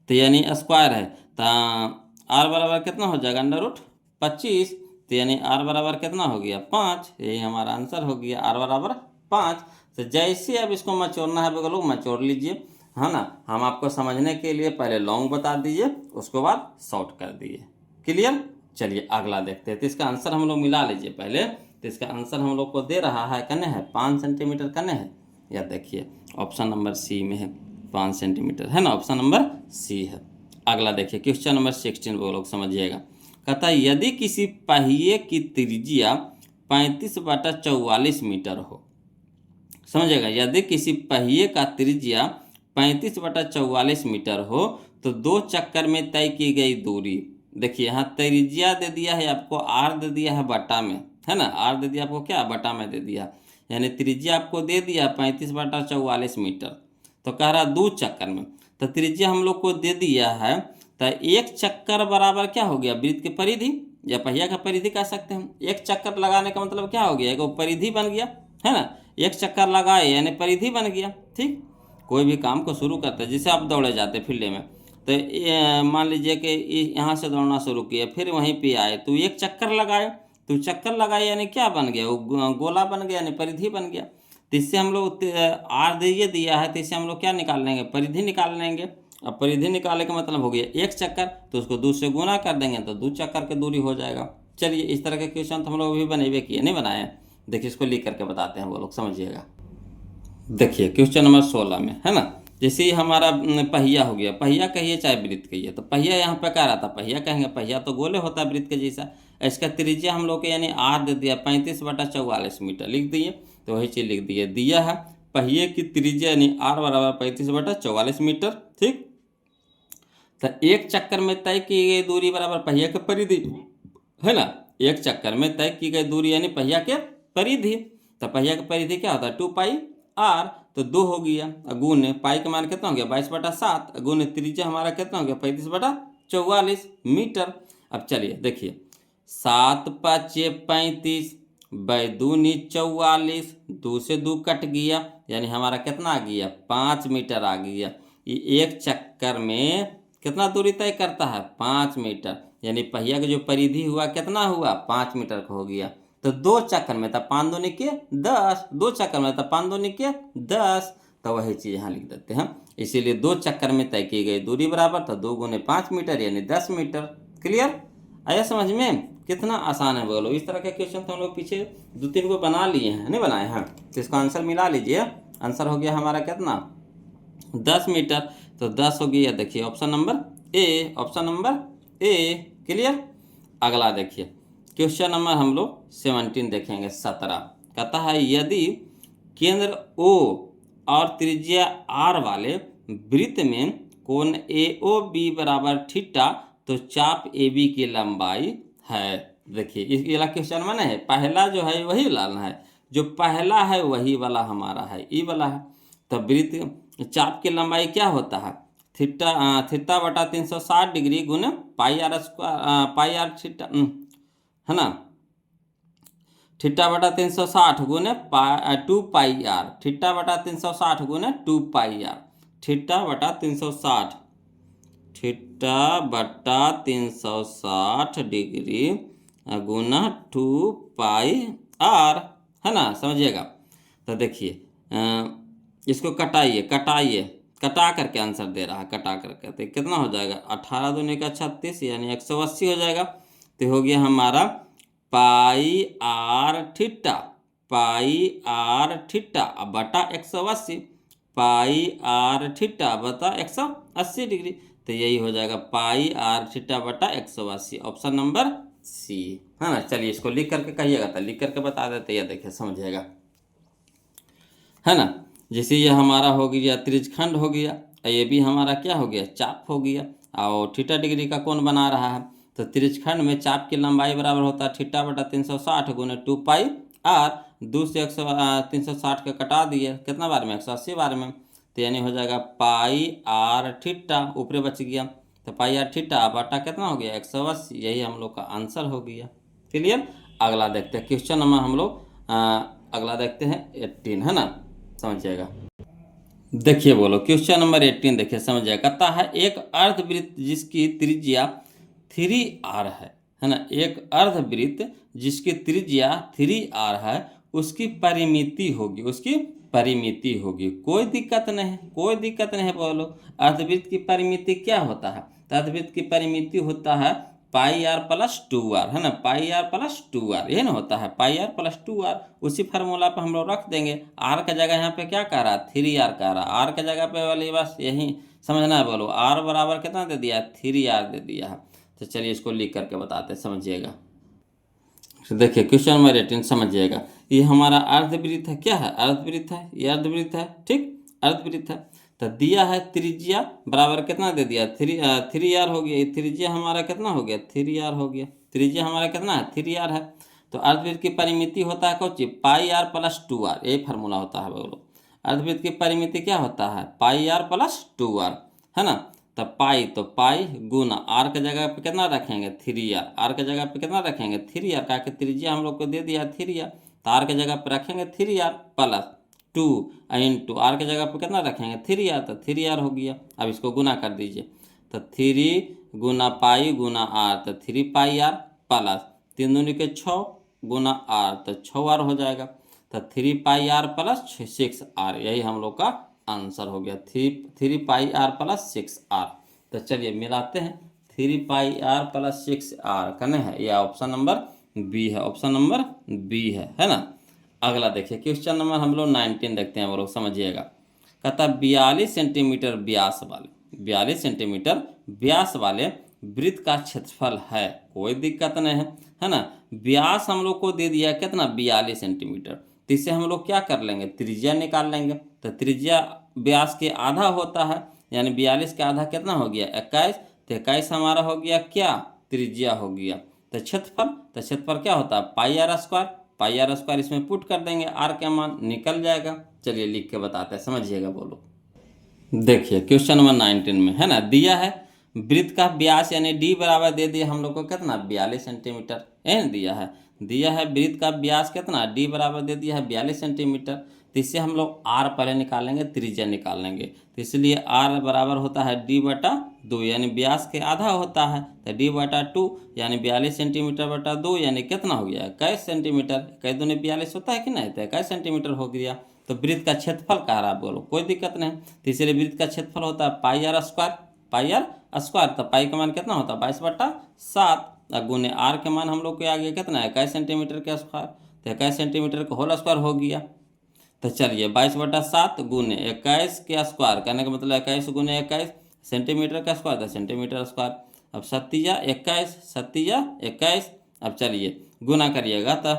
तो यानी स्क्वायर है, तो आर बराबर कितना हो जाएगा √25, तो यानी आर बराबर कितना हो गया 5, यही हमारा आंसर हो गया आर बराबर 5। तो जैसे अब इसको मचोड़ना है वो लोग मचोड़ लीजिए, है ना। हम आपको समझने के लिए पहले लॉन्ग बता दीजिए, उसके बाद शॉर्ट कर दिए, क्लियर। चलिए अगला देखते हैं। तो इसका आंसर हम लोग मिला लीजिए पहले। तो इसका आंसर हम लोग को दे रहा है कने है 5 सेंटीमीटर कने है, या देखिए ऑप्शन नंबर सी में है 5 सेंटीमीटर, है ना, ऑप्शन नंबर सी है। अगला देखिए क्वेश्चन नंबर 16 वो लोग समझिएगा। कहता है यदि किसी पहिए की त्रिज्या 35/44 मीटर हो, समझिएगा, यदि किसी पहिए का त्रिज्या 35/44 मीटर हो तो 2 चक्कर में तय की गई दूरी, देखिए यहाँ त्रिज्या दे दिया है आपको, आर दे दिया है बटा में, है ना, आर दे दिया आपको क्या बटा में दे दिया, यानी त्रिज्या आपको दे दिया 35/44 मीटर, तो कह रहा 2 चक्कर में, तो त्रिज्या हम लोग को दे दिया है, तो 1 चक्कर बराबर क्या हो गया वृत्त की परिधि या पहिया का परिधि कह सकते हैं। 1 चक्कर लगाने का मतलब क्या हो गया, एक परिधि बन गया, है ना, 1 चक्कर लगाए यानी परिधि बन गया। ठीक, कोई भी काम को शुरू करते हैं, जैसे आप दौड़े जाते फील्ड में, तो मान लीजिए कि यहाँ से दौड़ना शुरू किया, फिर वहीं पे आए तो 1 चक्कर लगाए, तो चक्कर लगाए यानी क्या बन गया, वो गोला बन गया यानी परिधि बन गया। तो इससे हम लोग आर दे दिया है, तो इससे हम लोग क्या निकाल लेंगे परिधि निकाल लेंगे। अब परिधि निकालने का मतलब हो गया 1 चक्कर, तो उसको 2 से गुना कर देंगे तो 2 चक्कर की दूरी हो जाएगा। चलिए इस तरह के क्वेश्चन तो हम लोग अभी बने हुए किए नहीं बनाए हैं, देखिए इसको लिख करके बताते हैं वो लोग समझिएगा। देखिए क्वेश्चन नंबर 16 में, है ना, जैसे ही हमारा पहिया हो गया, पहिया कहिए चाहे वृत्त कहिए, तो पहिया यहाँ पे कह रहा था पहिया कहेंगे, पहिया तो गोले होता है वृत्त के जैसा, इसका त्रिज्या हम लोग के यानी आर दे दिया 35/44 मीटर लिख दिए, तो वही चीज़ लिख दिए, दिया है पहिए की त्रिज्या यानी आर बराबर 35/44 मीटर। ठीक, तो 1 चक्कर में तय की गई दूरी बराबर पहिया के परिधि, है ना, 1 चक्कर में तय की गई दूरी यानी पहिया के परिधि, तो पहिया की परिधि क्या होता है 2 पाई आर, तो 2 हो गया, गुने पाई का मान कितना हो गया 22/7, गुने त्रिज्या हमारा कितना हो गया 35/44 मीटर। अब चलिए देखिए 7 5 35 2 44, 2 से 2 कट गया, यानी हमारा कितना आ गया 5 मीटर आ गया। ये 1 चक्कर में कितना दूरी तय करता है 5 मीटर, यानी पहिया का जो परिधि हुआ कितना हुआ 5 मीटर का हो गया। तो 2 चक्कर में तब 5 दूनी के 10, 2 चक्कर में तब 5 दूनी के 10, तो वही चीज़ यहाँ लिख देते हैं। इसीलिए 2 चक्कर में तय की गई दूरी बराबर, तो 2 गुने 5 मीटर यानी 10 मीटर। क्लियर, आया समझ में, कितना आसान है बोलो। इस तरह के क्वेश्चन तो हम लोग पीछे 2-3 को बना लिए हैं, नहीं बनाए हैं, तो इसका आंसर मिला लीजिए। आंसर हो गया हमारा कितना 10 मीटर, तो 10 हो गया, देखिए option number A, option number A. Clear, अगला देखिए क्वेश्चन नंबर हम लोग 17 देखेंगे 17, कहता है यदि केंद्र ओ और त्रिज्या आर वाले वृत्त में कोण ए ओ बी बराबर थीटा, तो चाप ए बी की लंबाई है। देखिए इस वाला क्वेश्चन में है, पहला जो है वही लाना है, जो पहला है वही वाला हमारा है, ई वाला है। तो वृत्त चाप की लंबाई क्या होता है थीटा बटा 360 डिग्री गुने pi r square, pi r theta, है ना, थीटा बटा 360 गुने 2 पाई आर, थीटा बटा 360 गुने 2 पाई आर, थीटा बटा 360, थीटा बटा 360 डिग्री गुना 2 पाई आर, है ना, समझिएगा। तो देखिए इसको कटाइए, कटा करके आंसर दे रहा है, कटा करके तो कितना हो जाएगा 18 दूनी का 36 यानी 180 हो जाएगा। तो हो गया हमारा pi r theta, pi r theta अब बटा 180, पाई आर थीटा बता 180 डिग्री। तो यही हो जाएगा पाई आर थीटा बटा 180, ऑप्शन नंबर सी, है ना। चलिए इसको लिख करके कहिएगा, तो लिख करके बता देते, ये देखिए समझिएगा, है ना। जैसे ये हमारा हो गया त्रिज्यखंड हो गया, और ये भी हमारा क्या हो गया, चाप हो गया, और थीटा डिग्री का कौन बना रहा है। तो त्रिज्यखंड में चाप की लंबाई बराबर होता है थीटा बटा 360 गुने 2 पाई आर, 2 से 360 का कटा दिए कितना बार में 180 बार में, तो यानी हो जाएगा पाई आर थीटा, ऊपरे बच गया, तो पाई आर थीटा बटा कितना हो गया 180, यही हम लोग का आंसर हो गया। क्लियर। अगला देखते हैं क्वेश्चन नंबर हम लोग अगला देखते हैं 18, है ना, समझिएगा। देखिए बोलो क्वेश्चन नंबर 18 देखिए समझिएगा, कहता है एक अर्धवृत्त जिसकी त्रिज्या 3r है ना, एक अर्धवृत्त जिसकी त्रिज्या 3r है, उसकी परिमिति होगी, उसकी परिमिति होगी, कोई दिक्कत नहीं है, कोई दिक्कत नहीं है। बोलो अर्धवृत्त की परिमिति क्या होता है, तो अर्धवृत्त की परिमिति होता है पाई आर प्लस 2r, है ना, पाई आर प्लस 2r, यही ना होता है पाई आर प्लस 2r। उसी फार्मूला पे हम लोग रख देंगे, r का जगह यहाँ पे क्या कह रहा है 3r कह रहा है, r के जगह पे वाली बस यही समझना है। बोलो r बराबर कितना दे दिया 3r दे दिया है। तो चलिए इसको लिख करके बताते हैं, समझिएगा। तो देखिए क्वेश्चन नंबर 18 समझिएगा, ये हमारा अर्धवृत्त है, क्या है अर्धवृत्त है, ये अर्धवृत्त है, ठीक अर्धवृत्त है। तो दिया है त्रिज्या बराबर कितना दे दिया 3r हो गया, ये त्रिज्या हमारा कितना हो गया 3r हो गया, त्रिज्या हमारा कितना है 3r है। तो अर्धवृत्त की परिमिति होता है कौन सी पाई आर प्लस 2r, यही फार्मूला होता है। बोलो अर्धवृत्त की परिमिति क्या होता है पाई आर प्लस 2r, है ना। तो पाई गुना आर के जगह पे कितना रखेंगे 3r, आर के जगह पे कितना रखेंगे 3r, का के त्रिज्या हम लोग को दे दिया 3r, तो आर के जगह पे रखेंगे 3r प्लस 2 इंटू आर के जगह पे कितना रखेंगे 3r, तो 3r हो गया। अब इसको गुना कर दीजिए, तो 3 गुना पाई गुना आर, तो 3 पाई आर प्लस 3 दूनी के 6 गुना आर, तो 6r हो जाएगा। तो 3 पाई आर प्लस 6r, यही हम लोग का आंसर हो गया 3 पाई आर प्लस 6r। तो चलिए मिलाते हैं, 3 पाई आर प्लस 6r कने है, यह ऑप्शन नंबर बी है, ऑप्शन नंबर बी है ना। अगला देखिए क्वेश्चन नंबर हम लोग 19 देखते हैं, वो लोग समझिएगा। कहता 42 सेंटीमीटर व्यास वाले, 42 सेंटीमीटर व्यास वाले वृत्त का क्षेत्रफल है, कोई दिक्कत नहीं है ना। व्यास हम लोग को दे दिया कितना 42 सेंटीमीटर, तो इससे हम लोग क्या कर लेंगे त्रिज्या निकाल लेंगे। तो त्रिज्या व्यास के आधा होता है, यानी 42 के आधा कितना हो गया 21, तो 21 हमारा हो गया क्या त्रिज्या हो गया। तो क्षेत्रफल क्या होता है pi r square, pi r square इसमें पुट कर देंगे, आर का मान निकल जाएगा। चलिए लिख के बताते हैं, समझिएगा। बोलो देखिए क्वेश्चन नंबर 19 में है ना, दिया है वृत्त का व्यास यानी डी बराबर दे दिया हम लोग को कितना 42 सेंटीमीटर, दिया है वृत्त का व्यास कितना डी बराबर दे दिया है 42 सेंटीमीटर। तो इससे हम लोग आर पहले निकालेंगे, त्रिज्या निकाल लेंगे। तो इसलिए आर बराबर होता है डी बटा 2, यानी व्यास के आधा होता है, तो डी बटा 2 यानी 42 सेंटीमीटर बटा 2 यानी कितना हो गया 21 सेंटीमीटर, 21 दूनी 42 होता है कि नहीं, तो 21 सेंटीमीटर हो गया। तो वृत्त का क्षेत्रफल कह रहा है, बोलो कोई दिक्कत नहीं। तो इसलिए वृत्त का क्षेत्रफल होता है pi r square, pi r square, तो पाई का मान कितना होता है 22/7, गुने आर के मान हम लोग को आ गया कितना है 21 सेंटीमीटर के स्क्वायर, तो 21 सेंटीमीटर का होल स्क्वायर हो गया। तो चलिए 22/7 गुने 21 के स्क्वायर, कहने का मतलब 21 गुने 21 सेंटीमीटर का स्क्वायर, तो सेंटीमीटर स्क्वायर। अब 7×21, अब चलिए गुना करिएगा, तो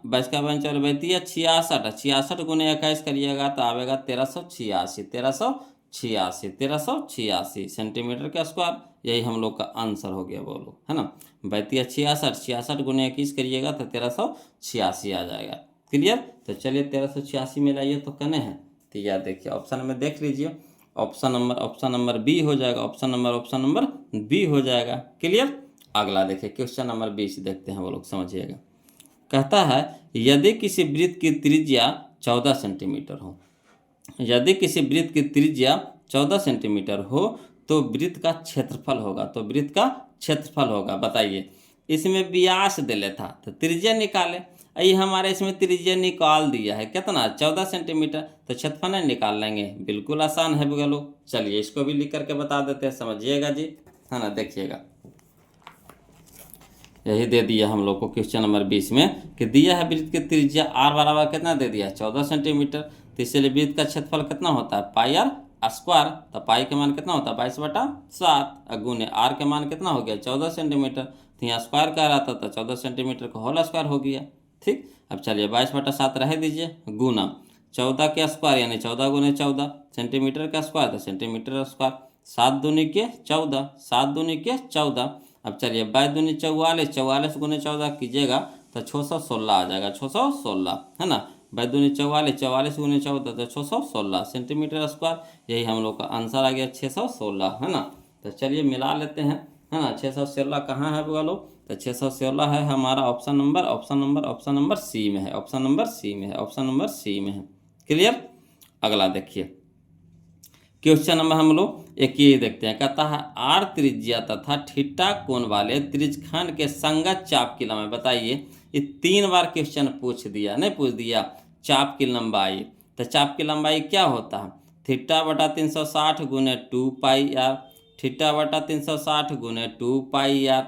22 का 66, 66 गुने 21 करिएगा तो आवेगा 1386 सेंटीमीटर का स्क्वायर, यही हम लोग का आंसर हो गया। बोलो है ना, 66 गुने 21 करिएगा तो 1386 आ जाएगा। क्लियर। तो चलिए 1386 में लाइए तो कने हैं, तो यार देखिए ऑप्शन में देख लीजिए, ऑप्शन नंबर बी हो जाएगा, ऑप्शन नंबर बी हो जाएगा। क्लियर। अगला देखिए क्वेश्चन नंबर 20 देखते हैं, वो लोग समझिएगा। कहता है यदि किसी वृत्त की त्रिज्या 14 सेंटीमीटर हो, यदि किसी वृत्त की त्रिज्या 14 सेंटीमीटर हो तो वृत्त का क्षेत्रफल होगा, तो वृत्त का क्षेत्रफल होगा। बताइए इसमें व्यास दे लेता तो त्रिज्या निकाले, ये हमारे इसमें त्रिज्या निकाल दिया है कितना 14 सेंटीमीटर, तो क्षेत्रफल नहीं निकाल लेंगे, बिल्कुल आसान है भैया लोग। चलिए इसको भी लिख करके बता देते हैं, समझिएगा जी, है ना। देखिएगा यही दे दिया हम लोग को क्वेश्चन नंबर 20 में कि दिया है वृत्त की त्रिज्या r बराबर कितना दे दिया 14 सेंटीमीटर, तो इसलिए वृत्त का क्षेत्रफल कितना होता है पाई आर स्क्वायर, तो पाई के मान कितना होता है 22/7 गुने आर के मान कितना हो गया 14 सेंटीमीटर, तो यहाँ स्क्वायर कह रहा था तो 14 सेंटीमीटर का होल स्क्वायर हो गया। ठीक, अब चलिए 22/7 रह दीजिए गुना 14 के स्क्वायर यानी 14 गुने 14 सेंटीमीटर का स्क्वायर तो सेंटीमीटर स्क्वायर, 7 दूनी के 14, 7 दूनी के 14। अब चलिए 22 दूनी 44, 44 गुने 14 कीजिएगा तो 616 आ जाएगा, 616 है ना। 22 दूनी 44, 44 गुने 14 तो 616 सेंटीमीटर स्क्वायर, यही हम लोग का आंसर आ गया 616, है ना। तो चलिए मिला लेते हैं, है ना। 616 कहाँ है बोलो, तो 616 है हमारा ऑप्शन नंबर सी में है, ऑप्शन नंबर सी में है, ऑप्शन नंबर सी में है। क्लियर। अगला देखिए क्वेश्चन नंबर हम लोग एक ये देखते हैं, कहता है आर त्रिज्या तथा थीटा कोण वाले त्रिज्यखंड के संगत चाप की लंबाई बताइए। ये 3 बार क्वेश्चन पूछ दिया, नहीं पूछ दिया चाप की लंबाई, तो चाप की लंबाई क्या होता है थीटा बटा 360 गुने 2 पाई आर, थीटा बटा 360 गुने 2 पाई आर।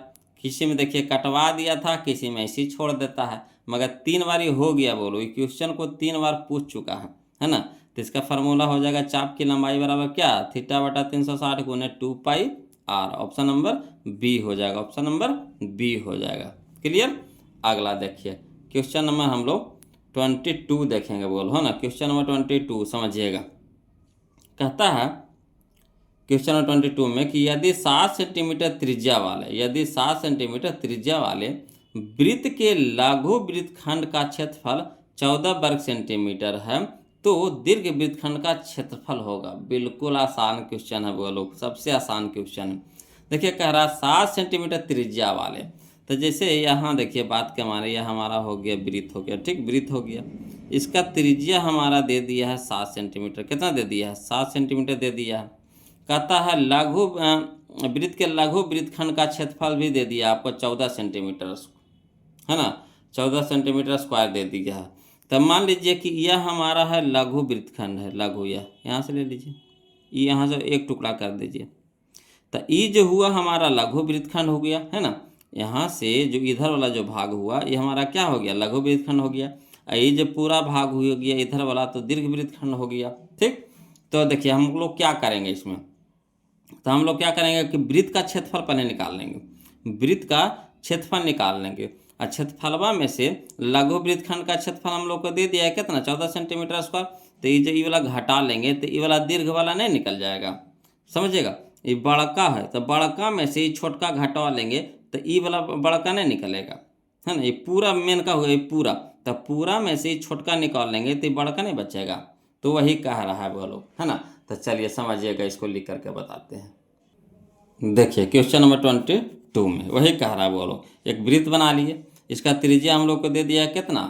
किसी में देखिए कटवा दिया था, किसी में ऐसे ही छोड़ देता है, मगर 3 बार ये हो गया बोलो, ये क्वेश्चन को 3 बार पूछ चुका है ना। तो इसका फार्मूला हो जाएगा चाप की लंबाई बराबर क्या थीटा बटा 360 गुने 2 पाई आर, ऑप्शन नंबर बी हो जाएगा, ऑप्शन नंबर बी हो जाएगा। क्लियर। अगला देखिए क्वेश्चन नंबर हम लोग 22 देखेंगे बोलो, है ना। क्वेश्चन नंबर 22 समझिएगा, कहता है क्वेश्चन नंबर 22 में कि यदि 7 सेंटीमीटर त्रिज्या वाले, यदि 7 सेंटीमीटर त्रिज्या वाले वृत्त के लघु वृत्तखंड का क्षेत्रफल 14 वर्ग सेंटीमीटर है तो दीर्घ वृत्तखंड का क्षेत्रफल होगा। बिल्कुल आसान क्वेश्चन है वो लोग, सबसे आसान क्वेश्चन है। देखिए कह रहा 7 सेंटीमीटर त्रिज्या वाले, तो जैसे यहाँ देखिए बात के मारे यह हमारा हो गया वृत्त हो गया, ठीक वृत्त हो गया, इसका त्रिज्या हमारा दे दिया है 7 सेंटीमीटर, कितना दे दिया है 7 सेंटीमीटर दे दिया है। कहता है लघु वृत्त के लघु वृत्तखंड का क्षेत्रफल भी दे दिया आपको 14 सेंटीमीटर, है ना, 14 सेंटीमीटर स्क्वायर दे दिया है। तब मान लीजिए कि यह हमारा है लघु वृत्तखंड है, लघु यह यहाँ से ले लीजिए, ये यहाँ से एक टुकड़ा कर दीजिए, तो ये जो हुआ हमारा लघु वृत्तखंड हो गया, है ना। यहाँ से जो इधर वाला जो भाग हुआ ये हमारा क्या हो गया लघु वृत्तखंड हो गया, ये जो पूरा भाग हो गया इधर वाला तो दीर्घ वृत्तखंड हो गया। ठीक, तो देखिए हम लोग क्या करेंगे इसमें, तो हम लोग क्या करेंगे कि वृत्त का क्षेत्रफल पहले निकाल लेंगे, वृत्त का क्षेत्रफल निकाल लेंगे, और क्षेत्रफलवा में से लघु वृत्तखंड का क्षेत्रफल हम लोग को दे दिया है कितना 14 सेंटीमीटर स्क्वायर, तो ये जो ये वाला घटा लेंगे तो ये वाला दीर्घ वाला नहीं निकल जाएगा, समझिएगा। ये बड़का है तो बड़का में से ये छोटका घटवा लेंगे तो ये वाला बड़का नहीं निकलेगा, है ना। ये पूरा मेन का होगा, ये पूरा, तो पूरा में से ये छोटका निकाल लेंगे तो ये बड़का नहीं बचेगा, तो वही कह रहा है वो लोग, है ना। तो चलिए समझिएगा, इसको लिख करके बताते हैं। देखिए क्वेश्चन नंबर 22 में वही कह रहा है वो लोग, एक वृत्त बना लिए, इसका त्रिज्या हम लोग को दे दिया है कितना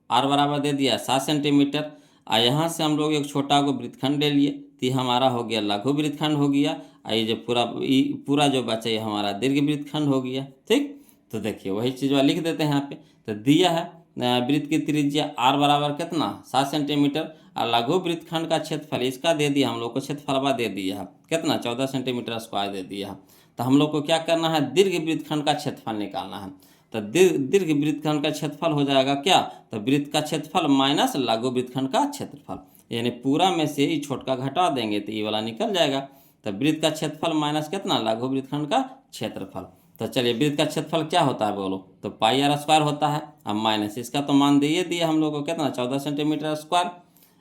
आर बराबर दे दिया 7 सेंटीमीटर, और यहाँ से हम लोग एक छोटा को वृत्तखंड ले लिए तो हमारा हो गया लघु वृत्तखंड हो गया, और ये जो पूरा जो बचा ये हमारा दीर्घ वृत्तखंड हो गया। ठीक, तो देखिए वही चीज़ लिख देते हैं यहाँ पे, तो दिया है वृत्त की त्रिज्या आर बराबर कितना 7 सेंटीमीटर, और लघु वृत्तखंड का क्षेत्रफल इसका दे दिया हम लोग को, क्षेत्रफलवा दे दिया है कितना 14 सेंटीमीटर स्क्वायर दे दिया है। तो हम लोग को क्या करना है दीर्घ वृत्तखंड का क्षेत्रफल निकालना है, तो दीर्घ वृत्तखंड का क्षेत्रफल हो जाएगा क्या, तो वृत्त का क्षेत्रफल माइनस लघु वृत्तखंड का क्षेत्रफल, यानी पूरा में से ही छोटका घटा देंगे तो ये वाला निकल जाएगा। तो वृत्त का क्षेत्रफल माइनस कितना लघु वृत्तखंड का क्षेत्रफल, तो चलिए वृत्त का क्षेत्रफल क्या होता है बोलो, तो पाई आर स्क्वायर होता है, अब माइनस इसका तो मान दिए दिया हम लोग को कितना 14 सेंटीमीटर स्क्वायर।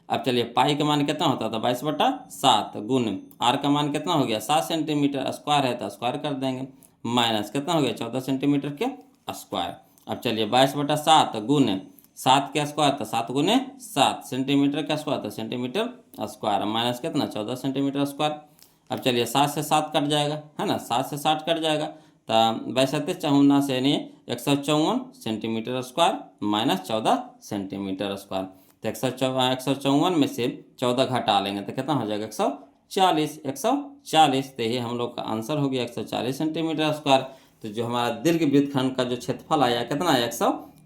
अब चलिए पाई का मान कितना होता था 22/7 गुण आर का मान कितना हो गया 7 सेंटीमीटर स्क्वायर है तो स्क्वायर कर देंगे, माइनस कितना हो गया 14 सेंटीमीटर के स्क्वायर। अब चलिए 22/7 गुण 7 के स्क्वायर तो 7 गुने 7 सेंटीमीटर का स्क्वायर तो सेंटीमीटर स्क्वायर, माइनस कितना 14 सेंटीमीटर स्क्वायर। अब चलिए 7 से 7 कट जाएगा, है ना, 7 से 7 कट जाएगा, तो 22×7 से यानी 154 centimetre square minus 14 centimetre square, तो 154 में से 14 घटा लेंगे तो कितना हो जाएगा 140, 140, तो ये हम लोग का आंसर हो गया 140 सेंटीमीटर स्क्वायर। तो जो हमारा दीर्घ वृत्तखंड का जो क्षेत्रफल आया कितना है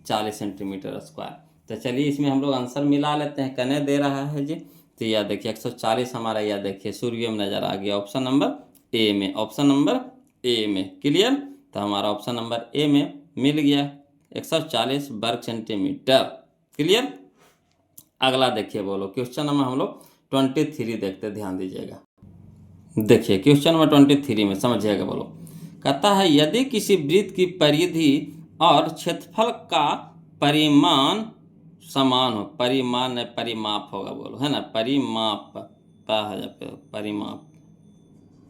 140 सेंटीमीटर स्क्वायर। तो चलिए इसमें हम लोग आंसर मिला लेते हैं, कने दे रहा है जी। तो यह देखिए 140 हमारा, यह देखिए सूर्य में नज़र आ गया ऑप्शन नंबर ए में, ऑप्शन नंबर ए में। क्लियर? तो हमारा ऑप्शन नंबर ए में मिल गया 140 वर्ग सेंटीमीटर। क्लियर? अगला देखिए बोलो, क्वेश्चन नंबर हम लोग 23 देखते, ध्यान दीजिएगा। देखिए क्वेश्चन नंबर 23 में समझिएगा बोलो, कहता है यदि किसी वृत्त की परिधि और क्षेत्रफल का परिमाण समान हो, परिमाण नहीं परिमाप होगा बोलो, है ना, परिमाप परिमाप,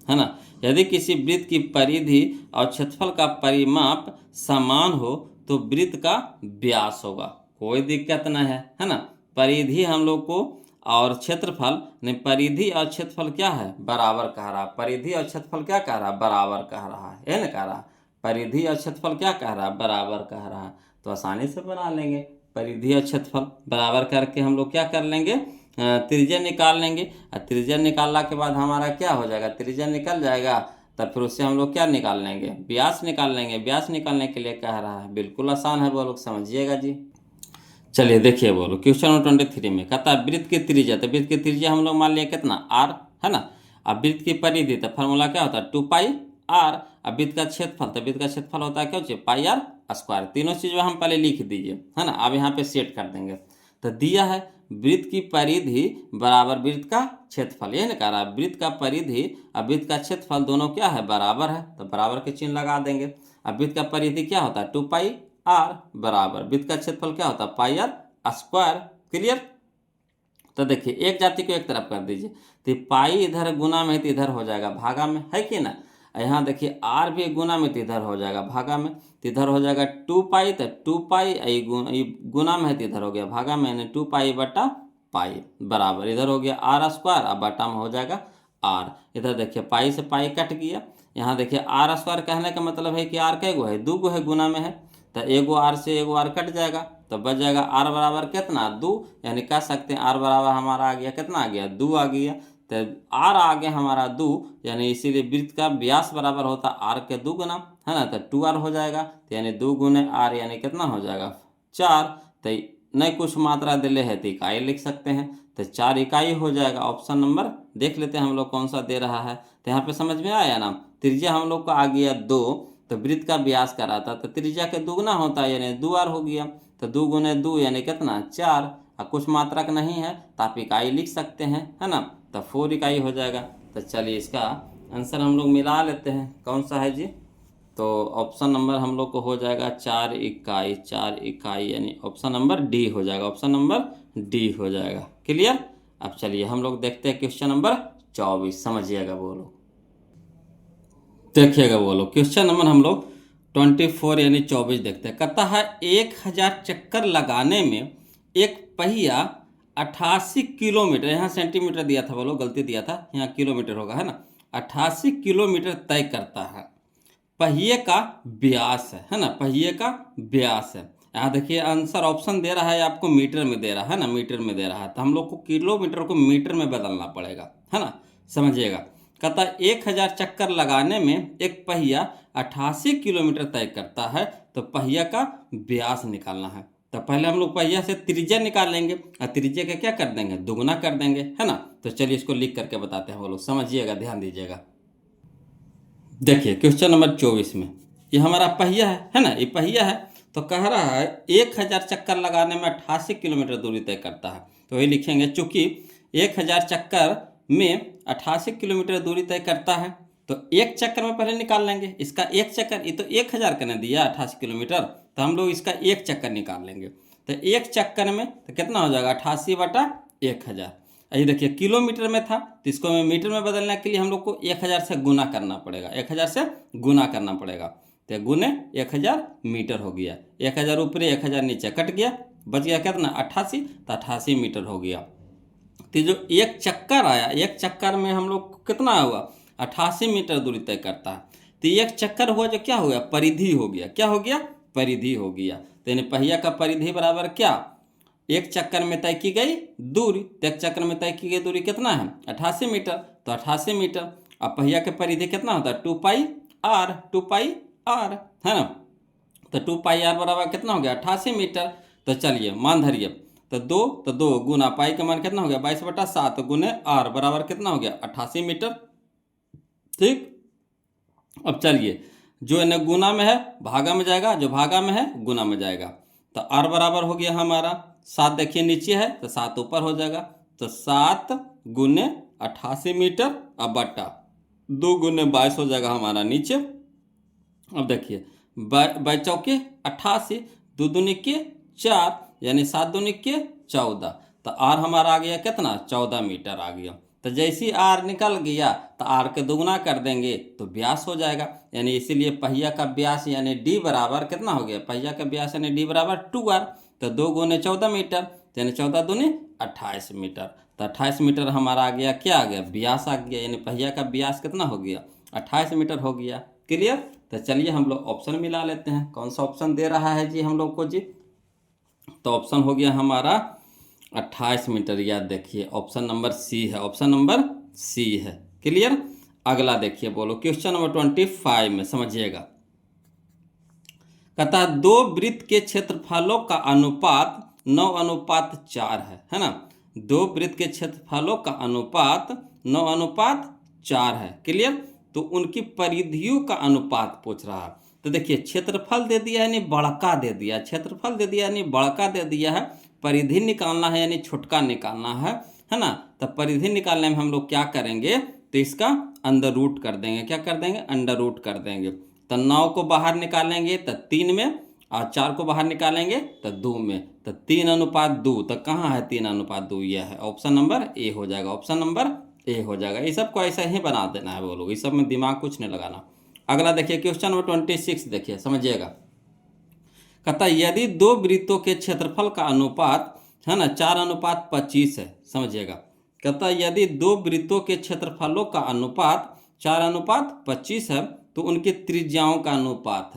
है ना। यदि किसी वृत्त की परिधि और क्षेत्रफल का परिमाप समान हो तो वृत्त का व्यास होगा, कोई दिक्कत नहीं है ना। परिधि हम लोग को और क्षेत्रफल नहीं, परिधि और क्षेत्रफल क्या है, बराबर कह रहा है। परिधि और क्षेत्रफल क्या कह रहा है, बराबर कह रहा है ना, कह रहा है परिधि और क्षेत्रफल क्या कह रहा है, बराबर कह रहा है। तो आसानी से बना लेंगे, परिधि और क्षेत्रफल बराबर करके हम लोग क्या कर लेंगे, त्रिज्या निकाल लेंगे। और त्रिज्या निकालने के बाद हमारा क्या हो जाएगा, त्रिज्या निकल जाएगा, तब फिर उससे हम लोग क्या निकाल लेंगे, व्यास निकाल लेंगे। व्यास निकालने के लिए कह रहा है, बिल्कुल आसान है वो लोग, समझिएगा जी। चलिए देखिए बोलो, क्वेश्चन नंबर 23 में कहता है वृत्त की त्रिज्या, तो वृत्त की त्रिज्या हम लोग मान लिया कितना, आर, है ना। अब वृत्त की परिधि, तो फार्मूला क्या होता है, 2 पाई आर। अब वृत्त का क्षेत्रफल, तो वृत्त का क्षेत्रफल होता है क्या होता है, पाई आर स्क्वायर। तीनों चीज़ हम पहले लिख दीजिए, है ना। अब यहाँ पे सेट कर देंगे। तो दिया है वृत्त की परिधि बराबर वृत्त का क्षेत्रफल, ये ना कह रहा है वृत्त का परिधि और वृत्त का क्षेत्रफल दोनों क्या है, बराबर है, तो बराबर के चिन्ह लगा देंगे। अब वृत्त का परिधि क्या होता है, 2 पाई आर बराबर वृत्त का क्षेत्रफल क्या होता है, पाई आर स्क्वायर। क्लियर? तो देखिए एक जाति को एक तरफ कर दीजिए, तो पाई इधर गुना में तो इधर हो जाएगा भागा में, है कि ना। यहाँ देखिए आर भी गुना में तो इधर हो जाएगा भागा में, तो इधर हो जाएगा 2 पाई, तो 2 पाई गुना में है तो इधर हो गया भागा में, यानी 2 पाई बटा पाई बराबर इधर हो गया आर स्क्वायर, अब बटा में हो जाएगा आर। इधर देखिए पाई से पाई कट गया। यहाँ देखिए आर स्क्वायर कहने का मतलब है कि आर कैगो है, 2 है, गुना में है, तो एगो आर से एगो आर कट जाएगा, तो बच जाएगा आर बराबर कितना, 2। यानी कह सकते हैं आर बराबर हमारा आ गया कितना, आ गया 2 आ गया। तो आर आ गया हमारा 2, यानी इसीलिए वृत्त का व्यास बराबर होता आर के 2 गुना, है ना। तो 2r हो जाएगा, तो यानी 2 गुने आर यानी कितना हो जाएगा 4। तो नहीं कुछ मात्रा दिले है तो इकाई लिख सकते हैं, तो 4 इकाई हो जाएगा। ऑप्शन नंबर देख लेते हैं हम लोग कौन सा दे रहा है। तो यहाँ पे समझ में आया ना, त्रिज्या हम लोग को आ गया 2, तो वृत्त का व्यास कर रहा था, तो त्रिज्या के दुगना होता है यानी 2r हो गया, तो 2 गुने 2 यानी कितना 4। और कुछ मात्रक नहीं है तो आप इकाई लिख सकते हैं, है ना, तो 4 इकाई हो जाएगा। तो चलिए इसका आंसर हम लोग मिला लेते हैं, कौन सा है जी। तो ऑप्शन नंबर हम लोग को हो जाएगा 4 इकाई, 4 इकाई यानी ऑप्शन नंबर डी हो जाएगा, ऑप्शन नंबर डी हो जाएगा। क्लियर? अब चलिए हम लोग देखते हैं क्वेश्चन नंबर 24, समझिएगा बोलो, देखिएगा बोलो। क्वेश्चन नंबर हम लोग 24 यानी 24 देखते हैं। कहता है 1000 चक्कर लगाने में एक पहिया 88 किलोमीटर, यहाँ सेंटीमीटर दिया था बोलो, गलती दिया था, यहाँ किलोमीटर होगा, है ना। 88 किलोमीटर तय करता है, पहिए का व्यास है ना, पहिए का व्यास है। यहाँ देखिए आंसर ऑप्शन दे रहा है आपको मीटर में दे रहा है ना, मीटर में दे रहा है, तो हम लोग को किलोमीटर को मीटर में बदलना पड़ेगा, है ना, समझिएगा। कहता है 1000 चक्कर लगाने में एक पहिया 88 किलोमीटर तय करता है, तो पहिया का व्यास निकालना है। तो पहले हम लोग पहिया से त्रिज्या निकाल लेंगे, और त्रिज्या का क्या कर देंगे, दुगुना कर देंगे, है ना। तो चलिए इसको लिख करके बताते हैं वो लोग, समझिएगा, ध्यान दीजिएगा। देखिए क्वेश्चन नंबर 24 में ये हमारा पहिया है ना, ये पहिया है, तो कह रहा है 1000 चक्कर लगाने में 88 किलोमीटर दूरी तय करता है। तो वही लिखेंगे, चूंकि 1000 चक्कर में 88 किलोमीटर दूरी तय करता है, तो एक चक्कर में पहले निकाल लेंगे इसका एक चक्कर, ये तो 1000 का नहीं दिया 88 किलोमीटर, तो हम लोग इसका एक चक्कर निकाल लेंगे। तो एक चक्कर में तो कितना हो जाएगा 88 बटा 1000। ये देखिए किलोमीटर में था, तो इसको मीटर में बदलने के लिए हम लोग को 1000 से गुना करना पड़ेगा, 1000 से गुना करना पड़ेगा, तो गुने 1000 मीटर हो गया। 1000 ऊपर 1000 नीचे कट गया, बच गया कितना 88, तो 88 मीटर हो गया। तो जो एक चक्कर आया, एक चक्कर में हम लोग को कितना हुआ 88 मीटर दूरी तय करता है। तो एक चक्कर हुआ जो क्या हो गया, परिधि हो गया, क्या हो गया, परिधि हो गया। तो यानी पहिया का परिधि बराबर क्या, एक चक्कर में तय की गई दूरी, तो एक चक्कर में तय की गई दूरी कितना है 88 मीटर, तो 88 मीटर। अब पहिया के परिधि कितना होता है 2 पाई आर, 2 पाई आर, है ना। तो 2 पाई आर बराबर कितना हो गया 88 मीटर। तो चलिए मान धरिए, तो 2 गुना पाई का मान कितना हो गया 22/7 गुने आर बराबर कितना हो गया 88 मीटर। ठीक, अब चलिए जो इन्हें गुना में है भागा में जाएगा, जो भागा में है गुना में जाएगा। तो आर बराबर हो गया हमारा 7, देखिए नीचे है तो 7 ऊपर हो जाएगा, तो 7 गुने 88 मीटर अब बट्टा 2 गुने 22 हो जाएगा हमारा नीचे। अब देखिए बाई चौके 88, 2 दूनी के 4 यानी 7 दूनी के 14, तो आर हमारा आ गया कितना 14 मीटर आ गया। तो जैसे ही आर निकल गया तो आर के दोगुना कर देंगे तो व्यास हो जाएगा, यानी इसीलिए पहिया का व्यास यानी डी बराबर कितना हो गया, पहिया का व्यास यानी डी बराबर 2r। तो 2 गुने 14 मीटर यानी 14 दूनी 28 मीटर। तो 28 मीटर हमारा आ गया, क्या आ गया व्यास आ गया, यानी पहिया का व्यास कितना हो गया 28 मीटर हो गया। क्लियर। तो चलिए हम लोग ऑप्शन मिला लेते हैं, कौन सा ऑप्शन दे रहा है जी हम लोग को जी। तो ऑप्शन हो गया हमारा 28 मीटर, याद देखिए ऑप्शन नंबर सी है, ऑप्शन नंबर सी है। क्लियर। अगला देखिए, बोलो क्वेश्चन नंबर 25 में समझिएगा। कहता है 2 वृत्त के क्षेत्रफलों का अनुपात 9:4 है ना। 2 वृत्त के क्षेत्रफलों का अनुपात 9:4 है। क्लियर। तो उनकी परिधियों का अनुपात पूछ रहा है। तो देखिए क्षेत्रफल दे दिया है यानी बड़का दे दिया, क्षेत्रफल दे दिया यानी बड़का दे दिया है, परिधि निकालना है यानी छोटका निकालना है ना। तो परिधि निकालने में हम लोग क्या करेंगे, तो इसका अंडर रूट कर देंगे, क्या कर देंगे अंडर रूट कर देंगे। तो 9 को बाहर निकालेंगे तो 3 में, और 4 को बाहर निकालेंगे तो 2 में, तो 3:2। तो कहाँ है 3:2, यह है ऑप्शन नंबर ए हो जाएगा, ऑप्शन नंबर ए हो जाएगा। ये सब को ऐसा ही बना देना है बोलो, इस सब में दिमाग कुछ नहीं लगाना। अगला देखिए क्वेश्चन नंबर 26 देखिए समझिएगा। कहता यदि 2 वृत्तों के क्षेत्रफल का अनुपात है ना 4:25 है, समझिएगा। कहता यदि 2 वृत्तों के क्षेत्रफलों का अनुपात 4:25 है तो उनकी त्रिज्याओं का अनुपात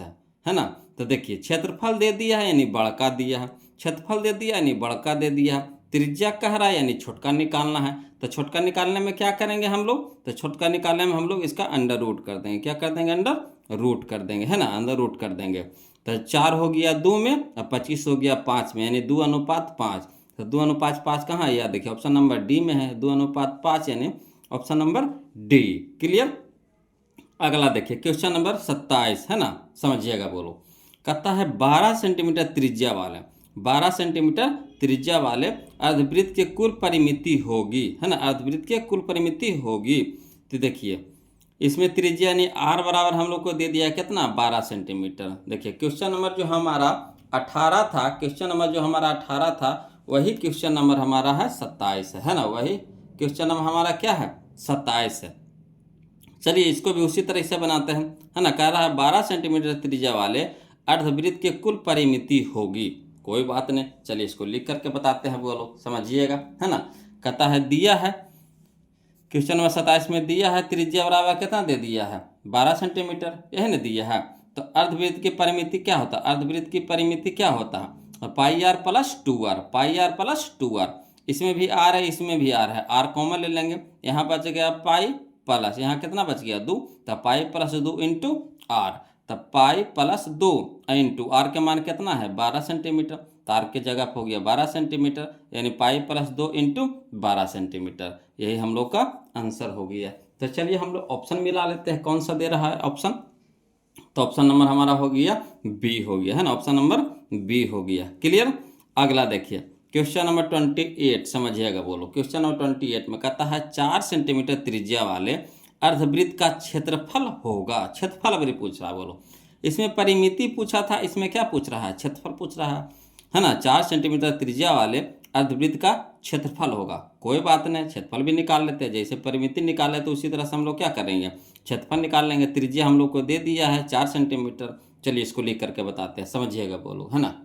है ना। तो देखिए क्षेत्रफल दे दिया है यानी बड़का दिया है, क्षेत्रफल दे दिया यानी बड़का दे दिया है, त्रिज्या कह रहा है यानी छोटका निकालना है। तो छोटका निकालने में क्या करेंगे हम लोग, तो छोटका निकालने में हम लोग इसका अंडर रूट कर देंगे, क्या कर देंगे अंडर रूट कर देंगे, है ना, अंडर रूट कर देंगे। तो 4 हो गया 2 में और 25 हो गया 5 में, यानी 2:5। तो 2:5 कहाँ है, याद देखिए ऑप्शन नंबर डी में है, 2:5 यानी ऑप्शन नंबर डी। क्लियर। अगला देखिए क्वेश्चन नंबर 27 है ना, समझिएगा बोलो। कहता है 12 सेंटीमीटर त्रिज्या वाले 12 सेंटीमीटर त्रिज्या वाले अर्धवृत्त के कुल परिमिति होगी, है ना, अर्धवृत्त के कुल परिमिति होगी। तो देखिए इसमें त्रिज्या यानी आर बराबर हम लोग को दे दिया कितना 12 सेंटीमीटर। देखिए क्वेश्चन नंबर जो हमारा 18 था, क्वेश्चन नंबर जो हमारा 18 था वही क्वेश्चन नंबर हमारा है 27 है ना, वही क्वेश्चन नंबर हमारा क्या है 27 है। चलिए इसको भी उसी तरह से बनाते हैं, है ना। कह रहा है 12 सेंटीमीटर त्रिज्या वाले अर्धवृत्त के कुल परिमिति होगी, कोई बात नहीं, चलिए इसको लिख करके बताते हैं, बोलो समझिएगा, है ना। कहता है दिया है क्वेश्चन नंबर 27 में दिया है त्रिज्या बराबर कितना दे दिया है 12 सेंटीमीटर, यही ना दिया है। तो अर्धवृत्त की परिमिति क्या होता है, अर्धवृत्त की परिमिति क्या होता है pi r plus 2r, pi r plus 2r। इसमें भी आर है इसमें भी आर है, आर कॉमन ले लेंगे, यहाँ बच गया पाई प्लस, यहाँ कितना बच गया 2, तो पाई प्लस 2 इंटू आर, तब पाई प्लस 2 इंटू आर के मान कितना है 12 सेंटीमीटर, तो आर की जगह हो गया 12 सेंटीमीटर, यानी पाई प्लस 2 इंटू 12 सेंटीमीटर, यही हम लोग का आंसर हो गया। तो चलिए हम लोग ऑप्शन मिला लेते हैं, कौन सा दे रहा है ऑप्शन, तो ऑप्शन नंबर हमारा हो गया बी हो गया, है ना, ऑप्शन नंबर बी हो गया। क्लियर। अगला देखिए क्वेश्चन नंबर 28 समझिएगा, बोलो क्वेश्चन नंबर 28 में कहता है 4 सेंटीमीटर त्रिज्या वाले अर्धवृत्त का क्षेत्रफल होगा, क्षेत्रफल अभी पूछ रहा है, बोलो इसमें परिमिति पूछा था, इसमें क्या पूछ रहा है क्षेत्रफल पूछ रहा है ना। 4 सेंटीमीटर त्रिज्या वाले अर्धवृत्त का क्षेत्रफल होगा, कोई बात नहीं, क्षेत्रफल भी निकाल लेते हैं, जैसे परिमिति निकाले तो उसी तरह से हम लोग क्या करेंगे क्षेत्रफल निकाल लेंगे। त्रिज्या हम लोग को दे दिया है 4 सेंटीमीटर, चलिए इसको लिख करके बताते हैं, समझिएगा बोलो, है ना।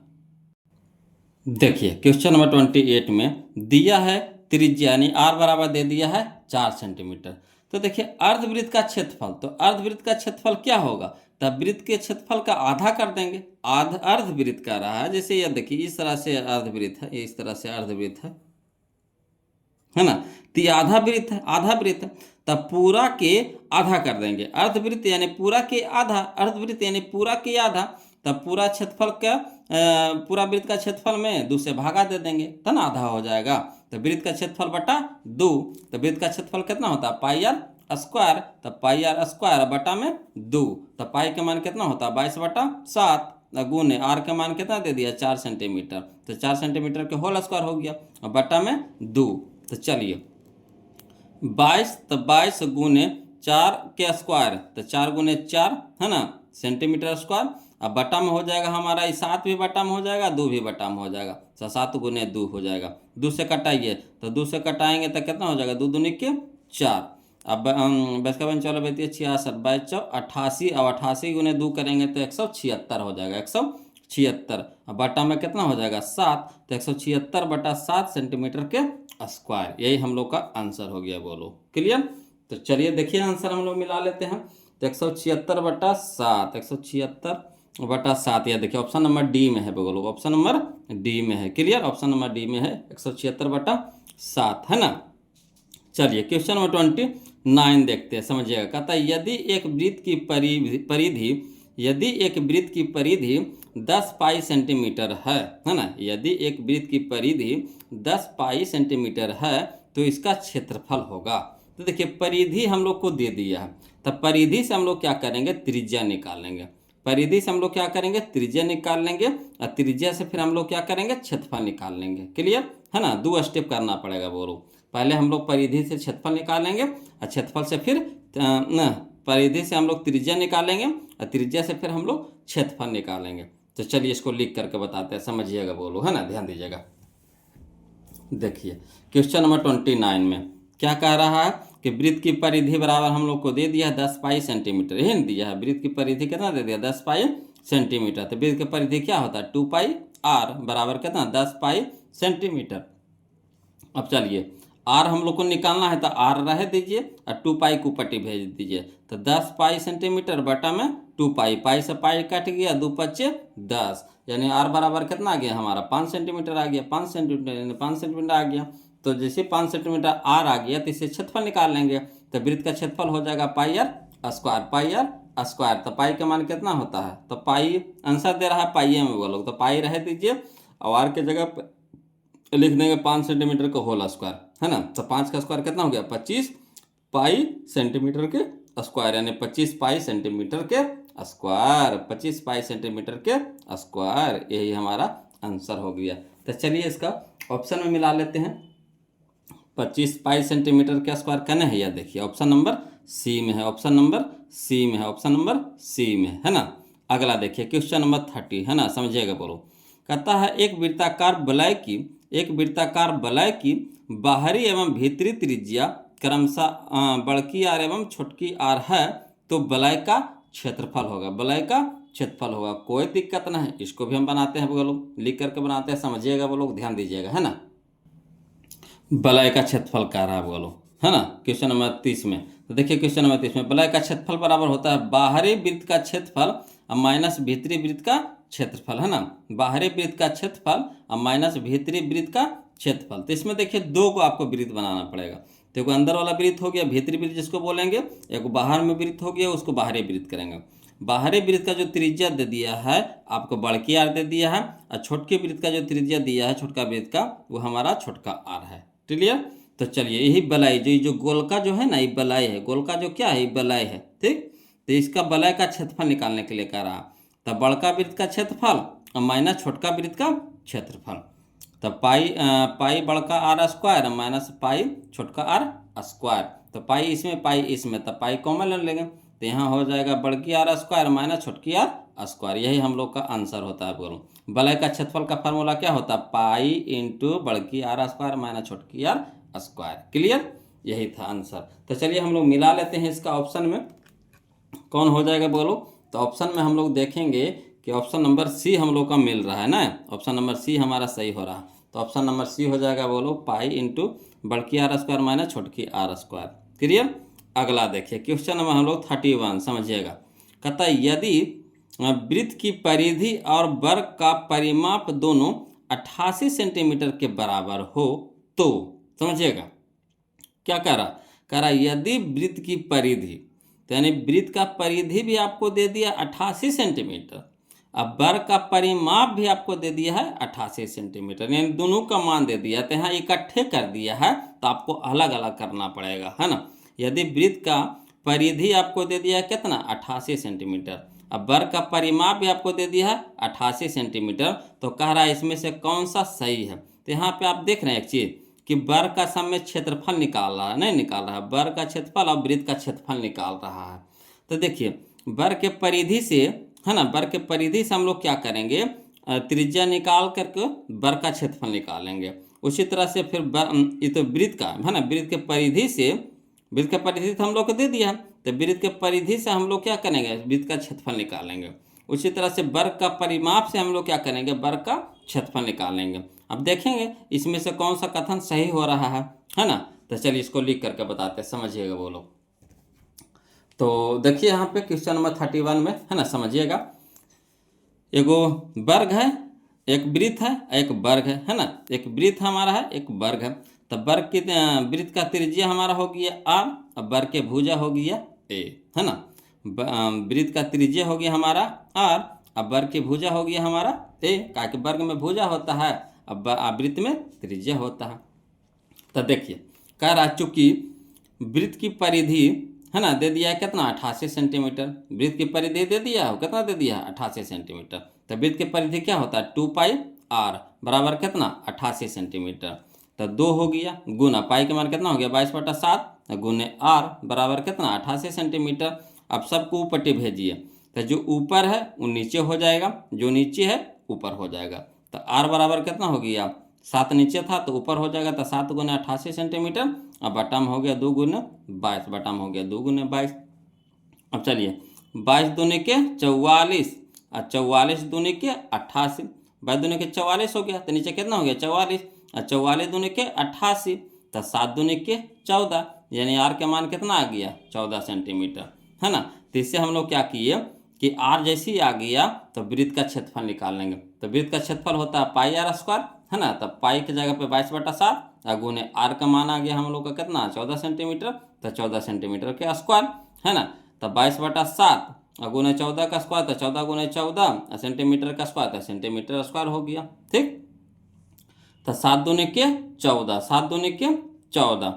देखिए क्वेश्चन नंबर 28 में दिया है त्रिज्या यानी आर बराबर दे दिया है 4 सेंटीमीटर। तो देखिए अर्धवृत्त का क्षेत्रफल, तो अर्धवृत्त का क्षेत्रफल क्या होगा, तब वृत्त के क्षेत्रफल का आधा कर देंगे, अर्धवृत्त का रहा है, जैसे ये देखिए इस तरह से अर्धवृत्त है, इस तरह से अर्धवृत्त है ना, तो ये आधा वृत्त है, आधा वृत्त है, तब पूरा के आधा कर देंगे, अर्धवृत्त यानी पूरा के आधा, अर्धवृत्त यानी पूरा के आधा, तब पूरा क्षेत्रफल का पूरा वृत्त का क्षेत्रफल में 2 से भागा दे देंगे, तो ना आधा हो जाएगा। तो वृत्त का क्षेत्रफल बटा 2, तो वृत्त का क्षेत्रफल कितना होता है पाई आर स्क्वायर, तो पाई आर स्क्वायर बटा में 2, तो पाई का मान कितना होता है 22/7 गुने आर का मान कितना दे दिया 4 सेंटीमीटर, तो 4 सेंटीमीटर के होल स्क्वायर हो गया और बटा में 2। तो चलिए 22, तो 22 गुने 4 के स्क्वायर, तो 4 गुने 4 है ना सेंटीमीटर स्क्वायर। अब बटा में हो जाएगा हमारा 7 भी बटा में हो जाएगा, 2 भी बटा में हो जाएगा, तो 7 गुने 2 हो जाएगा। 2 से कटाइए, तो 2 से कटाएंगे तो कितना हो जाएगा 2 दूनी के 4। अब बस का 14 बेती 66 22 88, अब 88 गुने 2 करेंगे तो 176 हो जाएगा 176। अब बटा में कितना हो जाएगा 7, तो 176/7 सेंटीमीटर के स्क्वायर। यही हम लोग का आंसर हो गया, बोलो क्लियर। तो चलिए देखिए आंसर हम लोग मिला लेते हैं। तो 176/7 176/7 यह देखिए ऑप्शन नंबर डी में है, बोलो ऑप्शन नंबर डी में है, क्लियर। ऑप्शन नंबर डी में है 176/7 है ना। चलिए क्वेश्चन नंबर 29 देखते हैं, समझिएगा। कहता है यदि एक वृत्त की परिधि 10 पाई सेंटीमीटर है ना, यदि एक वृत्त की परिधि 10 पाई सेंटीमीटर है तो इसका क्षेत्रफल होगा। तो देखिए परिधि हम लोग को दे दिया है, तब परिधि से हम लोग क्या करेंगे त्रिज्या निकाल लेंगे। परिधि से हम लोग क्या करेंगे त्रिज्या निकाल लेंगे, और त्रिज्या से फिर हम लोग क्या करेंगे क्षेत्रफल निकाल लेंगे, क्लियर है ना। 2 स्टेप करना पड़ेगा, बोलो पहले हम लोग परिधि से क्षेत्रफल निकालेंगे और क्षेत्रफल से फिर परिधि से हम लोग त्रिज्या निकालेंगे और त्रिज्या से फिर हम लोग क्षेत्रफल निकालेंगे। तो चलिए इसको लिख करके बताते हैं, समझिएगा, बोलो है ना, ध्यान दीजिएगा। देखिए क्वेश्चन नंबर 29 में क्या कह रहा है कि वृत्त की परिधि बराबर हम लोग को दे दिया है 10 पाई सेंटीमीटर, यही दिया है। वृत्त की परिधि कितना दे दिया 10 पाई सेंटीमीटर, तो वृत्त की परिधि क्या होता है 2 पाई आर बराबर कितना 10 पाई सेंटीमीटर। अब चलिए आर हम लोग को निकालना है, तो आर रह दीजिए और 2 पाई को पट्टी भेज दीजिए, तो 10 पाई सेंटीमीटर बटा में 2 पाई, पाई से पाई कट गया 2 पच्चे 10, यानी आर बराबर कितना आ गया हमारा 5 सेंटीमीटर आ गया, 5 सेंटीमीटर यानी 5 सेंटीमीटर आ गया। तो जैसे 5 सेंटीमीटर आर आ गया तो इसे क्षेत्रफल निकाल लेंगे, तो वृत्त का क्षेत्रफल हो जाएगा pi r square, pi r square. तो पाई का मान कितना होता है, तो पाई आंसर दे रहा है पाई में, बोलो तो पाई रह दीजिए और आर के जगह लिख देंगे 5 सेंटीमीटर का होल स्क्वायर है ना। तो 5 का स्क्वायर कितना हो गया 25 पाई सेंटीमीटर के स्क्वायर, यानी 25 पाई सेंटीमीटर के स्क्वायर, 25 पाई सेंटीमीटर के स्क्वायर, यही हमारा आंसर हो गया। तो चलिए इसका ऑप्शन में मिला लेते हैं। 25 पाई सेंटीमीटर के स्क्वायर कहने है, यह देखिए ऑप्शन नंबर सी में है, ऑप्शन नंबर सी में है, ऑप्शन नंबर सी में है ना। अगला देखिए क्वेश्चन नंबर 30 है ना, समझिएगा, बोलो। कहता है एक वृत्ताकार वलय की बाहरी एवं भीतरी त्रिज्या क्रमशः बड़की आर एवं छोटकी आर है, तो वलय का क्षेत्रफल होगा, वलय का क्षेत्रफल होगा। कोई दिक्कत नहीं, इसको भी हम बनाते हैं, बोलो लिख करके बनाते हैं, समझिएगा, बोलो ध्यान दीजिएगा है ना। वलय का क्षेत्रफल कह रहा है, बोलो है ना। क्वेश्चन नंबर 30 में तो देखिए क्वेश्चन नंबर 30 में वलय का क्षेत्रफल बराबर होता है बाहरी वृत्त का क्षेत्रफल माइनस भीतरी वृत्त का क्षेत्रफल, है ना। बाहरी वृत्त का क्षेत्रफल और माइनस भीतरी वृत्त का क्षेत्रफल। तो इसमें देखिए 2 को आपको वृत्त बनाना पड़ेगा। तो एक अंदर वाला वृत्त हो गया भीतरी वृत्त जिसको बोलेंगे, एक बाहर में वृत्त हो गया उसको बाहरी वृत्त करेंगे। बाहरी वृत्त का जो त्रिज्या दे दिया है आपको बड़की आर दे दिया है, और छोटकी वृत्त का जो त्रिज्या दिया है छोटका वृत्त का वो हमारा छोटका आर है, क्लियर। तो चलिए यही वलय जो गोल का जो है ना ये वलय है, गोल का जो क्या है ये वलय है, ठीक। तो इसका वलय का क्षेत्रफल निकालने के लिए कह रहा, तब बड़का वृत्त का क्षेत्रफल और माइनस छोटका वृत्त का क्षेत्रफल। तब पाई बड़का आर स्क्वायर माइनस पाई छोटका आर स्क्वायर, तो पाई इसमें पाई इसमें, तब पाई कॉमन ले लेंगे, तो यहाँ हो जाएगा बड़की आर स्क्वायर माइनस छोटकी आर स्क्वायर। यही हम लोग का आंसर होता है, बोलो वलय का क्षेत्रफल का फार्मूला क्या होता है पाई इंटू बड़की आर स्क्वायर माइनस छोटकी आर स्क्वायर, क्लियर। यही था आंसर। तो चलिए हम लोग मिला लेते हैं इसका ऑप्शन में कौन हो जाएगा, बोलो। तो ऑप्शन में हम लोग देखेंगे कि ऑप्शन नंबर सी हम लोग का मिल रहा है ना, ऑप्शन नंबर सी हमारा सही हो रहा है। तो ऑप्शन नंबर सी हो जाएगा, बोलो पाई इंटू बड़की आर स्क्वायर माइनस छोटकी आर स्क्वायर, क्लियर। अगला देखिए क्वेश्चन नंबर हम लोग 31 समझिएगा। कहता है यदि वृत्त की परिधि और वर्ग का परिमाप दोनों 88 सेंटीमीटर के बराबर हो तो, समझिएगा क्या कह रहा यदि वृत्त की परिधि, तो यानी वृत्त का परिधि भी आपको दे दिया 88 सेंटीमीटर अब वर्ग का परिमाप भी आपको दे दिया है 88 सेंटीमीटर, यानी दोनों का मान दे दिया है। तो यहाँ इकट्ठे कर दिया है तो आपको अलग अलग करना पड़ेगा, है ना। यदि वृत्त का परिधि आपको दे दिया है कितना 88 सेंटीमीटर, अब वर्ग का परिमाप भी आपको दे दिया है 88 सेंटीमीटर, तो कह रहा है इसमें से कौन सा सही है। तो यहाँ पे आप देख रहे हैं एक चीज़ कि वर्ग का समय क्षेत्रफल निकाल रहा है, नहीं निकाल रहा है, वर्ग का क्षेत्रफल और वृत्त का क्षेत्रफल निकाल रहा है। तो देखिए वर्ग के परिधि से, है ना, वर्ग के परिधि से हम लोग क्या करेंगे, त्रिज्या निकाल करके वर्ग का क्षेत्रफल निकालेंगे। उसी तरह से फिर ये तो वृत्त का है ना, वृत्त के परिधि से, वृत्त के परिधि तो हम लोग को दे दिया है, तो वृत्त के परिधि से हम लोग क्या करेंगे, वृत्त का क्षेत्रफल निकालेंगे। उसी तरह से वर्ग का परिमाप से हम लोग क्या करेंगे, वर्ग का क्षेत्रफल निकालेंगे। अब देखेंगे इसमें से कौन सा कथन सही हो रहा है ना। तो चलिए इसको लिख करके बताते हैं, समझिएगा वो लोग। तो देखिए यहाँ पे क्वेश्चन नंबर 31 में, है ना, समझिएगा। एगो वर्ग है, एक वृत्त है, एक वर्ग है ना। एक वृत्त हमारा है, एक वर्ग है। तो वर्ग की वृत्त का त्रिज्या हमारा हो गया r, अब वर्ग के भुजा हो गया a, है ना। वृत्त का त्रिज्या हो गया हमारा r, अब वर्ग की भुजा हो गया हमारा a, क्या कि वर्ग में भुजा होता है, अब वृत्त में त्रिज्या होता है। तो देखिए कह रहा चूंकि वृत्त की परिधि, है ना, दे दिया है कितना 88 सेंटीमीटर, वृत्त की परिधि दे दिया है, कितना दे दिया है 88 सेंटीमीटर। तो वृत्त की परिधि क्या होता है 2πr बराबर कितना 88 सेंटीमीटर। तो 2 हो गया गुना पाई के मान कितना हो गया 22/7 गुने r बराबर कितना 88 सेंटीमीटर। अब सबको ऊपर भेजिए, तो जो ऊपर है वो नीचे हो जाएगा, जो नीचे है ऊपर हो जाएगा। तो r बराबर कितना हो गया 7 नीचे था तो ऊपर हो जाएगा, तो 7 गुना 88 सेंटीमीटर। अब बटा में हो गया 2 गुना 22, बटा में हो गया 2 गुना 22। अब चलिए 22 दूनी के 44 और 44 दूनी के 88, 22 दूनी के 44 हो गया, तो नीचे कितना हो गया 44 और 44 दूनी के 88, तो 7 दूनी के 14, यानी आर के मान कितना आ गया 14 सेंटीमीटर, है ना। तो इससे हम लोग क्या किए कि आर जैसे ही आ गया तो वृत्त का क्षेत्रफल निकाल लेंगे। तो वृत्त का क्षेत्रफल होता है πr², है ना। तब पाई की जगह पे 22/7 और गुने आर का मान आ गया हम लोग का कितना 14 सेंटीमीटर, तो 14 सेंटीमीटर के स्क्वायर, है ना। तो 22/7 और गुने 14 का स्क्वायर, तो 14 गुने 14 सेंटीमीटर का स्क्वायर, तो सेंटीमीटर स्क्वायर हो गया, ठीक। तो 7 दूनी के 14, 7 दूनी के 14,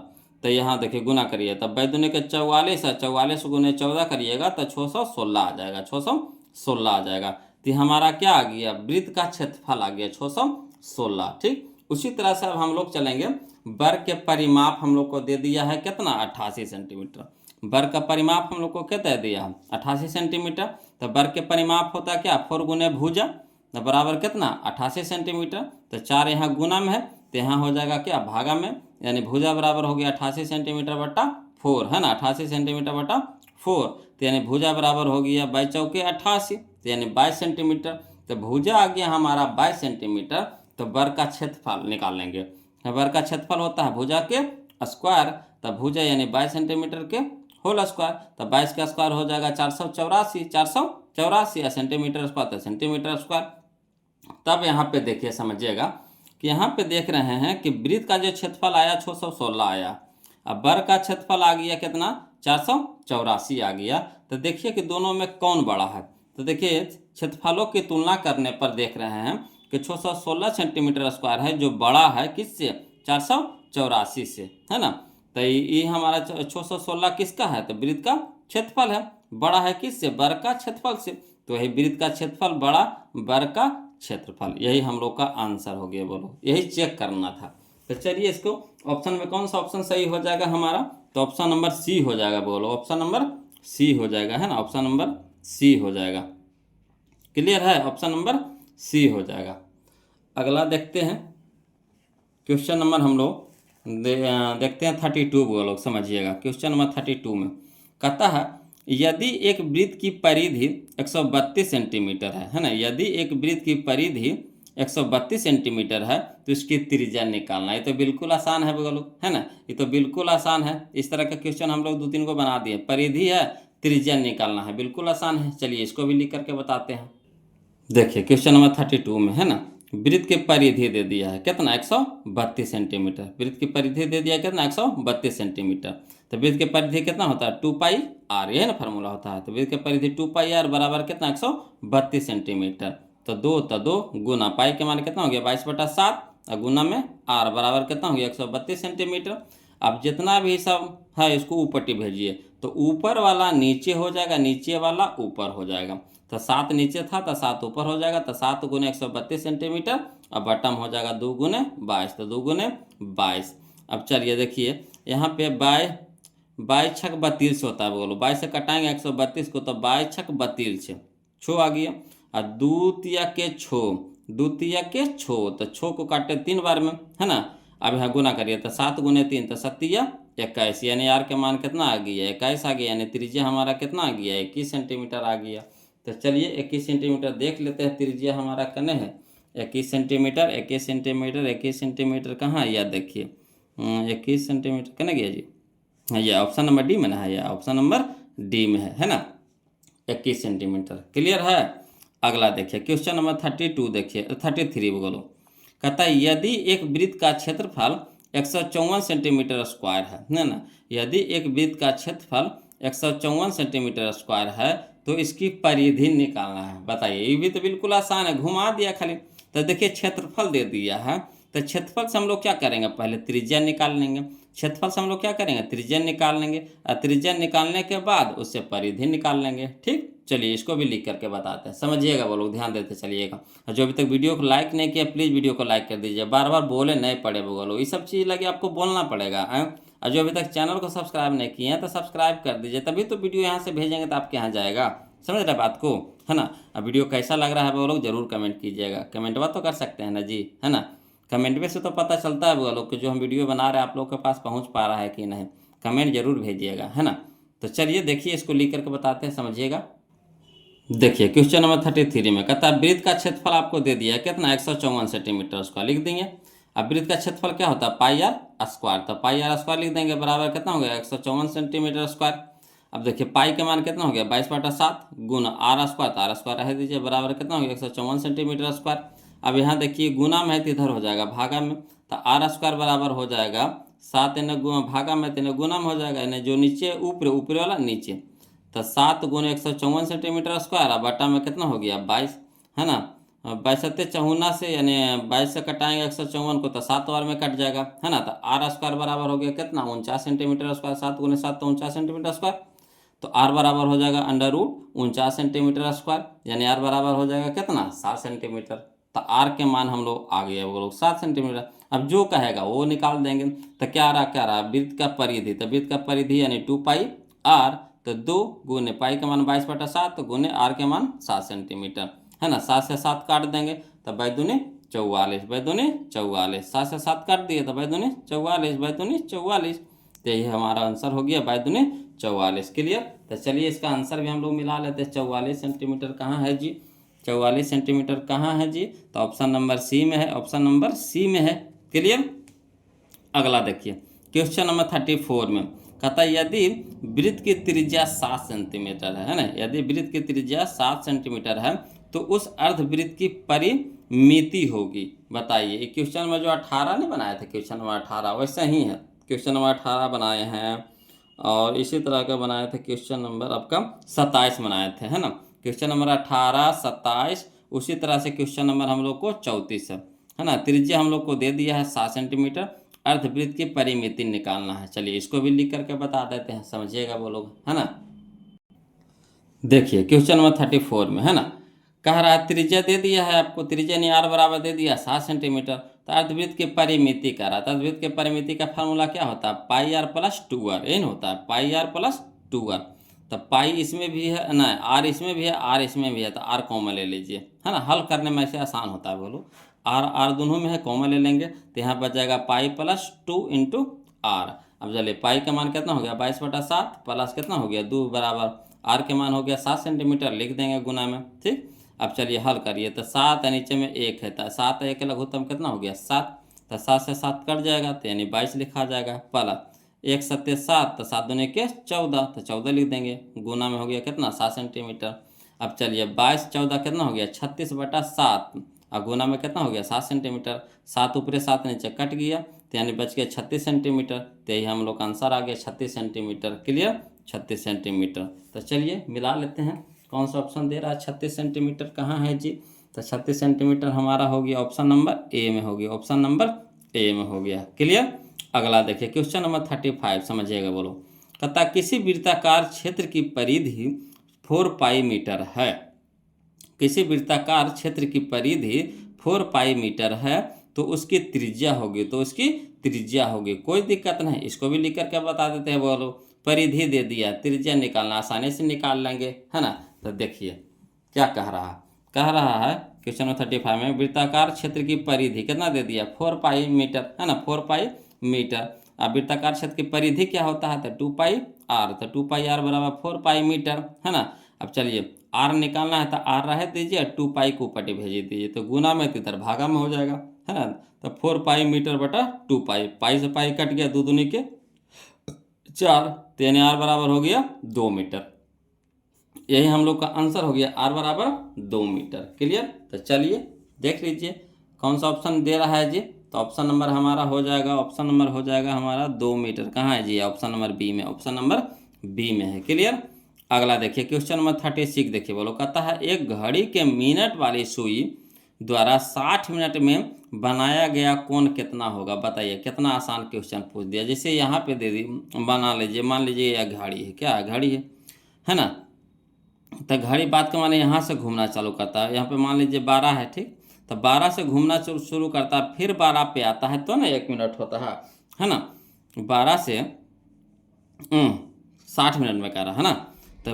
तो यहाँ देखिए गुना करिए, तब 22 दूनी के 44 है, 44 गुने 14 करिएगा तो 616 आ जाएगा, 616 आ जाएगा। तो हमारा क्या आ गया वृत्त का क्षेत्रफल आ गया 616, ठीक। उसी तरह से अब हम लोग चलेंगे, वर्ग के परिमाप हम लोग को दे दिया है कितना 88 सेंटीमीटर। वर्ग का परिमाप हम लोग को क्या दे दिया 88 सेंटीमीटर। तो वर्ग के परिमाप होता है क्या 4 गुने भुजा, तो बराबर कितना 88 सेंटीमीटर। तो 4 यहाँ गुना में है, तो यहाँ हो जाएगा क्या भागा में, यानी भुजा बराबर हो गया 88 सेंटीमीटर बटा 4, है ना, 88 सेंटीमीटर बटा 4। तो यानी भुजा बराबर हो गया 22 चौके 88, तो यानी 22 सेंटीमीटर। तो भुजा आ गया हमारा 22 सेंटीमीटर। तो वर्ग का क्षेत्रफल निकाल लेंगे। वर्ग का क्षेत्रफल होता है भुजा के स्क्वायर, तब भुजा यानी 22 सेंटीमीटर के होल स्क्वायर, तो 22 का स्क्वायर हो जाएगा 484, 484 सेंटीमीटर स्क्वायर, तो सेंटीमीटर स्क्वायर। तब यहाँ पे देखिए समझिएगा कि यहाँ पे देख रहे हैं कि वृत्त का जो क्षेत्रफल आया 616 आया, अब वर्ग का क्षेत्रफल आ गया कितना 484 आ गया। तो देखिए कि दोनों में कौन बड़ा है। तो देखिए क्षेत्रफलों की तुलना करने पर देख रहे हैं कि 616 सेंटीमीटर स्क्वायर है जो बड़ा है किससे 484 से, है ना। तो ये हमारा 616 किसका है, तो वृत्त का क्षेत्रफल है, बड़ा है किससे वर्ग का क्षेत्रफल से। तो यही वृत्त का क्षेत्रफल बड़ा वर्ग का क्षेत्रफल, यही हम लोग का आंसर हो गया। बोलो यही चेक करना था। तो चलिए इसको ऑप्शन में कौन सा ऑप्शन सही हो जाएगा हमारा, तो ऑप्शन नंबर सी हो जाएगा। बोलो ऑप्शन नंबर सी हो जाएगा, है ना, ऑप्शन नंबर सी हो जाएगा। क्लियर है, ऑप्शन नंबर सी हो जाएगा। अगला देखते हैं क्वेश्चन नंबर हम लोग देखते हैं 32। वो लोग समझिएगा क्वेश्चन नंबर 32 में कहता है यदि एक वृत्त की परिधि 132 सेंटीमीटर है ना, यदि एक वृत्त की परिधि 132 सेंटीमीटर है तो इसकी त्रिज्या निकालना। ये तो बिल्कुल आसान है बोलो, है ना, ये तो बिल्कुल आसान है। इस तरह का क्वेश्चन हम लोग 2-3 को बना दिए, परिधि है त्रिज्या निकालना है, बिल्कुल आसान है। चलिए इसको भी लिख करके बताते हैं। देखिए क्वेश्चन नंबर 32 में, है ना, वृत्त की परिधि दे दिया है कितना 132 सेंटीमीटर। वृत्त की परिधि दे दिया है कितना 132 सेंटीमीटर। तो वृत्त की परिधि कितना होता है 2πr, यही ना फार्मूला होता है। तो वृत्त की परिधि 2πr बराबर कितना 132 सेंटीमीटर। तो दो गुना पाई के मान कितना हो गया 22/7 और गुना में r बराबर कितना हो गया 132 सेंटीमीटर। अब जितना भी सब है इसको ऊपर भेजिए, तो ऊपर वाला नीचे हो जाएगा, नीचे वाला ऊपर हो जाएगा। तो 7 नीचे था तो 7 ऊपर हो जाएगा। तो 7 गुने 132 सेंटीमीटर और बटम हो जाएगा 2 गुने 22, तो 2 गुने 22। अब चलिए देखिए यहाँ पे 22 छक 32 होता है, बोलो 22 से कटाएंगे 132 को, तो 22 छक 32 छो आ गया। और द्वितीय के छो, तो छो को काटे 3 बार में, है ना। अब यहाँ गुना करिए, तो 7 गुने 3 तो 7 यानी आर के मान कितना आ गया 21 आ गया, यानी त्रिज्या हमारा कितना आ गया 21 सेंटीमीटर आ गया। तो चलिए 21 सेंटीमीटर देख लेते हैं, त्रिज्या हमारा कने है 21 सेंटीमीटर। 21 सेंटीमीटर 21 सेंटीमीटर कहाँ है यार, देखिए 21 सेंटीमीटर कने गया जी, हाँ ये ऑप्शन नंबर डी में ना है, यह ऑप्शन नंबर डी में है ना 21 सेंटीमीटर। क्लियर है। अगला देखिए क्वेश्चन नंबर 32 देखिए 33 बोलो। कहता है यदि एक वृत्त का क्षेत्रफल 154 सेंटीमीटर स्क्वायर है ना, यदि एक वृत्त का क्षेत्रफल 154 सेंटीमीटर स्क्वायर है तो इसकी परिधि निकालना है। बताइए, ये भी तो बिल्कुल आसान है, घुमा दिया खाली। तो देखिए क्षेत्रफल दे दिया है, तो क्षेत्रफल से हम लोग क्या करेंगे, पहले त्रिज्या निकाल लेंगे। क्षेत्रफल से हम लोग क्या करेंगे, त्रिज्या निकाल लेंगे, और त्रिज्या निकालने के बाद उससे परिधि निकाल लेंगे। ठीक, चलिए इसको भी लिख करके बताते हैं, समझिएगा वो लोग, ध्यान देते चलिएगा। और जो अभी तक वीडियो को लाइक नहीं किया प्लीज़ वीडियो को लाइक कर दीजिए, बार बार बोले नहीं पड़े वो लोग, ये सब चीज़ लगे आपको बोलना पड़ेगा। और जो अभी तक चैनल को सब्सक्राइब नहीं किए हैं तो सब्सक्राइब कर दीजिए, तभी तो वीडियो यहाँ से भेजेंगे तो आपके यहाँ जाएगा। समझ रहे बात को, है ना। अब वीडियो कैसा लग रहा है वो लोग जरूर कमेंट कीजिएगा, कमेंट बात तो कर सकते हैं ना जी, है ना। कमेंट में से तो पता चलता है वो लोग कि जो हम वीडियो बना रहे हैं आप लोग के पास पहुंच पा रहा है कि नहीं। कमेंट जरूर भेजिएगा, है ना। तो चलिए देखिए इसको लिख करके बताते हैं, समझिएगा। देखिए क्वेश्चन नंबर 33 में कहता है वृत्त का क्षेत्रफल आपको दे दिया है कितना 154 सेंटीमीटर स्क्वायर, लिख देंगे। अब वृत्त का क्षेत्रफल क्या होता है πr स्क्वायर, तो πr स्क्वायर लिख देंगे, बराबर कितना हो गया 154 सेंटीमीटर स्क्वायर। अब देखिए पाई का मान कितना हो गया 22/7 गुना आर स्क्वायर, तो आर स्क्वायर रह दीजिए, बराबर कितना हो गया 154 सेंटीमीटर स्क्वायर। अब यहाँ देखिए गुना में है तो इधर हो जाएगा भागा में, तो आर स्क्वायर बराबर हो जाएगा 7 इन्हें भागा में, तो गुना में हो जाएगा, यानी जो नीचे ऊपर ऊपर वाला नीचे, तो 7 गुने 154 सेंटीमीटर स्क्वायर। अब बटा में कितना हो गया 22, है ना। 22 सत्ते 54 से, यानी 22 से कटाएंगे 154 को तो 7 बार में कट जाएगा, है ना। तो आर स्क्वायर बराबर हो गया कितना 49 सेंटीमीटर स्क्वायर, 7 गुने 7 तो 49 सेंटीमीटर स्क्वायर। तो आर बराबर हो जाएगा √49 सेंटीमीटर स्क्वायर, यानी आर बराबर हो जाएगा कितना 7 सेंटीमीटर। तो आर के मान हम लोग आ गए वो लोग 7 सेंटीमीटर। अब जो कहेगा वो निकाल देंगे। तो क्या रहा वृत्त का परिधि, तो वृत्त का परिधि यानी 2πr, तो 2 गुने पाई का मान 22/7 तो गुने आर के मान 7 सेंटीमीटर, है ना। 7 से 7 काट देंगे तो 2×2 44, 2×2 44, 7 से 7 काट दिए तो 2×2 44, 2×2 44। तो ये हमारा आंसर हो गया 2×2 44। क्लियर। तो चलिए इसका आंसर भी हम लोग मिला लेते हैं। 44 सेंटीमीटर कहाँ है जी, 44 सेंटीमीटर कहाँ है जी, तो ऑप्शन नंबर सी में है, ऑप्शन नंबर सी में है। क्लियर। अगला देखिए क्वेश्चन नंबर 34 में कहता है यदि वृत्त की त्रिज्या 7 सेंटीमीटर है ना, यदि वृत्त की त्रिज्या 7 सेंटीमीटर है तो उस अर्धवृत्त की परिमिति होगी। बताइए, क्वेश्चन में जो 18 नहीं बनाए थे, क्वेश्चन नंबर 18 वैसे ही है। क्वेश्चन नंबर 18 बनाए हैं और इसी तरह का बनाए थे क्वेश्चन नंबर आपका 27 बनाए थे, है ना। क्वेश्चन नंबर 18, 27, उसी तरह से क्वेश्चन नंबर हम लोग को 34 है ना। त्रिज्या हम लोग को दे दिया है 7 सेंटीमीटर, अर्धवृत्त की परिमिति निकालना है। चलिए इसको भी लिख करके बता देते हैं, समझिएगा वो लोग, है ना। देखिए क्वेश्चन नंबर 34 में, है ना, कह रहा है त्रिज्या दे दिया है आपको, त्रिज्या ने आर बराबर दे दिया 7 सेंटीमीटर, तो अर्धवृत्त की परिमिति कह रहा था। अर्धवृत्त की परिमिति का फार्मूला क्या होता है πr + 2r, ये होता है πr + 2r। तो पाई इसमें भी है ना, आर इसमें भी है, आर इसमें भी है, तो आर कॉमन ले लीजिए, है ना। हल करने में ऐसे आसान होता है, बोलो आर दोनों में है, कॉमन ले लेंगे तो यहाँ बच जाएगा पाई + 2 × r। अब चलिए पाई का मान कितना हो गया 22/7 प्लस कितना हो गया 2 बराबर आर के मान हो गया 7 सेंटीमीटर, लिख देंगे गुना में। ठीक। अब चलिए हल करिए, तो 7 है, नीचे में 1 है, तो 7 1 लघुत्तम कितना हो गया 7, तो 7 से 7 कट जाएगा तो यानी 22 लिखा जाएगा, प्लस 1 7 7, तो 7 दूनी के 14, तो 14 लिख देंगे, गुना में हो गया कितना 7 सेंटीमीटर। अब चलिए 22 14 कितना हो गया 36/7, और गुना में कितना हो गया 7 सेंटीमीटर, 7 ऊपरे 7 नीचे कट गया, तो यानी बच गया 36 सेंटीमीटर। तो यही हम लोग का आंसर आ गया 36 सेंटीमीटर। Clear, 36 centimetre. तो चलिए मिला लेते हैं कौन सा ऑप्शन दे रहा है 36 सेंटीमीटर कहाँ है जी। तो 36 सेंटीमीटर हमारा हो गया ऑप्शन नंबर ए में हो गया, ऑप्शन नंबर ए में हो गया। क्लियर। अगला देखिए क्वेश्चन नंबर 35, समझिएगा। बोलो, कहता किसी वृत्ताकार क्षेत्र की परिधि 4 पाई मीटर है। किसी वृत्ताकार क्षेत्र की परिधि 4 पाई मीटर है तो उसकी त्रिज्या होगी, तो उसकी त्रिज्या होगी। कोई दिक्कत नहीं, इसको भी लिख करके बता देते हैं। बोलो, परिधि दे दिया, त्रिज्या निकालना आसानी से निकाल लेंगे, है ना। तो देखिए क्या कह रहा है क्वेश्चन नंबर 35 में वृत्ताकार क्षेत्र की परिधि कितना दे दिया 4 पाई मीटर, है ना, 4 पाई मीटर। अब वृत्ताकार क्षेत्र की परिधि क्या होता है तो 2 पाई आर, तो 2 पाई आर बराबर 4 पाई मीटर, है ना। अब चलिए आर निकालना है तो आर रह दीजिए, 2 पाई को ऊपर भेज दीजिए, तो गुना में तो इधर भागा में हो जाएगा, है ना। तो 4 पाई मीटर बटा 2 पाई, पाई से पाई कट गया, 2 दूनी के 4, तो यानी आर बराबर हो गया 2 मीटर। यही हम लोग का आंसर हो गया, आर बराबर 2 मीटर। क्लियर। तो चलिए देख लीजिए कौन सा ऑप्शन दे रहा है जी। तो ऑप्शन नंबर हमारा हो जाएगा, ऑप्शन नंबर हो जाएगा हमारा 2 मीटर। कहाँ है जी, ऑप्शन नंबर बी में, ऑप्शन नंबर बी में है। क्लियर। अगला देखिए क्वेश्चन नंबर 36 देखिए। बोलो, कहता है एक घड़ी के मिनट वाली सुई द्वारा 60 मिनट में बनाया गया कोण कितना होगा। बताइए, कितना आसान क्वेश्चन पूछ दिया। जैसे यहाँ पे दे दी, बना लीजिए, मान लीजिए यह घड़ी है, क्या घड़ी है ना। तो घड़ी बात के माने यहाँ से घूमना चालू करता है, यहाँ पे मान लीजिए 12 है, ठीक। तो 12 से घूमना शुरू करता है, फिर 12 पे आता है तो ना 1 मिनट होता है ना। 12 से 60 मिनट में कह रहा है ना। तो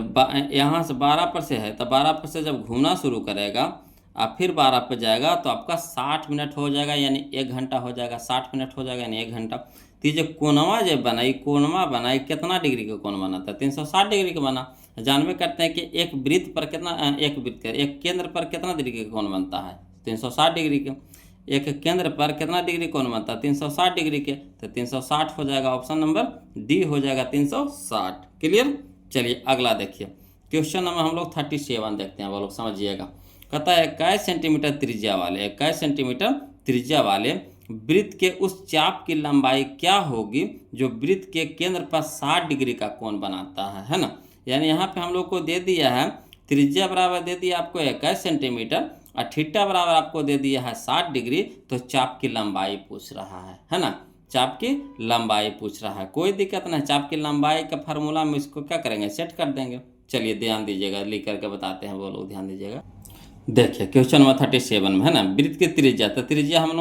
यहाँ से 12 पर से है, तो 12 पर से जब घूमना शुरू करेगा और फिर 12 पे जाएगा तो आपका 60 मिनट हो जाएगा, यानी 1 घंटा हो जाएगा। 60 मिनट हो जाएगा यानी 1 घंटा। तो ये जो कोणवा जो बनाई कितना डिग्री का कोण बना था 360 डिग्री का बना। जानबे करते हैं कि एक वृत्त पर कितना, एक केंद्र पर कितना डिग्री का कोण बनता है 360 डिग्री के। एक केंद्र पर कितना डिग्री कोण बनता है 360 डिग्री के, तो 360 हो जाएगा, ऑप्शन नंबर डी हो जाएगा 360। क्लियर। चलिए अगला देखिए क्वेश्चन नंबर हम लोग 37 देखते हैं। वो लोग समझिएगा। कहता है 21 सेंटीमीटर त्रिज्या वाले, 21 सेंटीमीटर त्रिज्या वाले वृत्त के उस चाप की लंबाई क्या होगी जो वृत्त के केंद्र पर 60 डिग्री का कोण बनाता है ना। यानी यहाँ पे हम लोग को दे दिया है त्रिज्या बराबर दे दिया आपको 21 सेंटीमीटर और थीटा बराबर आपको दे दिया है 60 डिग्री। तो चाप की लंबाई पूछ रहा है ना, चाप की लंबाई पूछ रहा है। कोई दिक्कत नहीं, चाप की लंबाई का फार्मूला में इसको क्या करेंगे, सेट कर देंगे। चलिए ध्यान दीजिएगा, लिख करके बताते हैं, वो लोग ध्यान दीजिएगा। देखिए क्वेश्चन नंबर 37 में है ना, वृत्त की त्रिज्या, तो त्रिज्या हम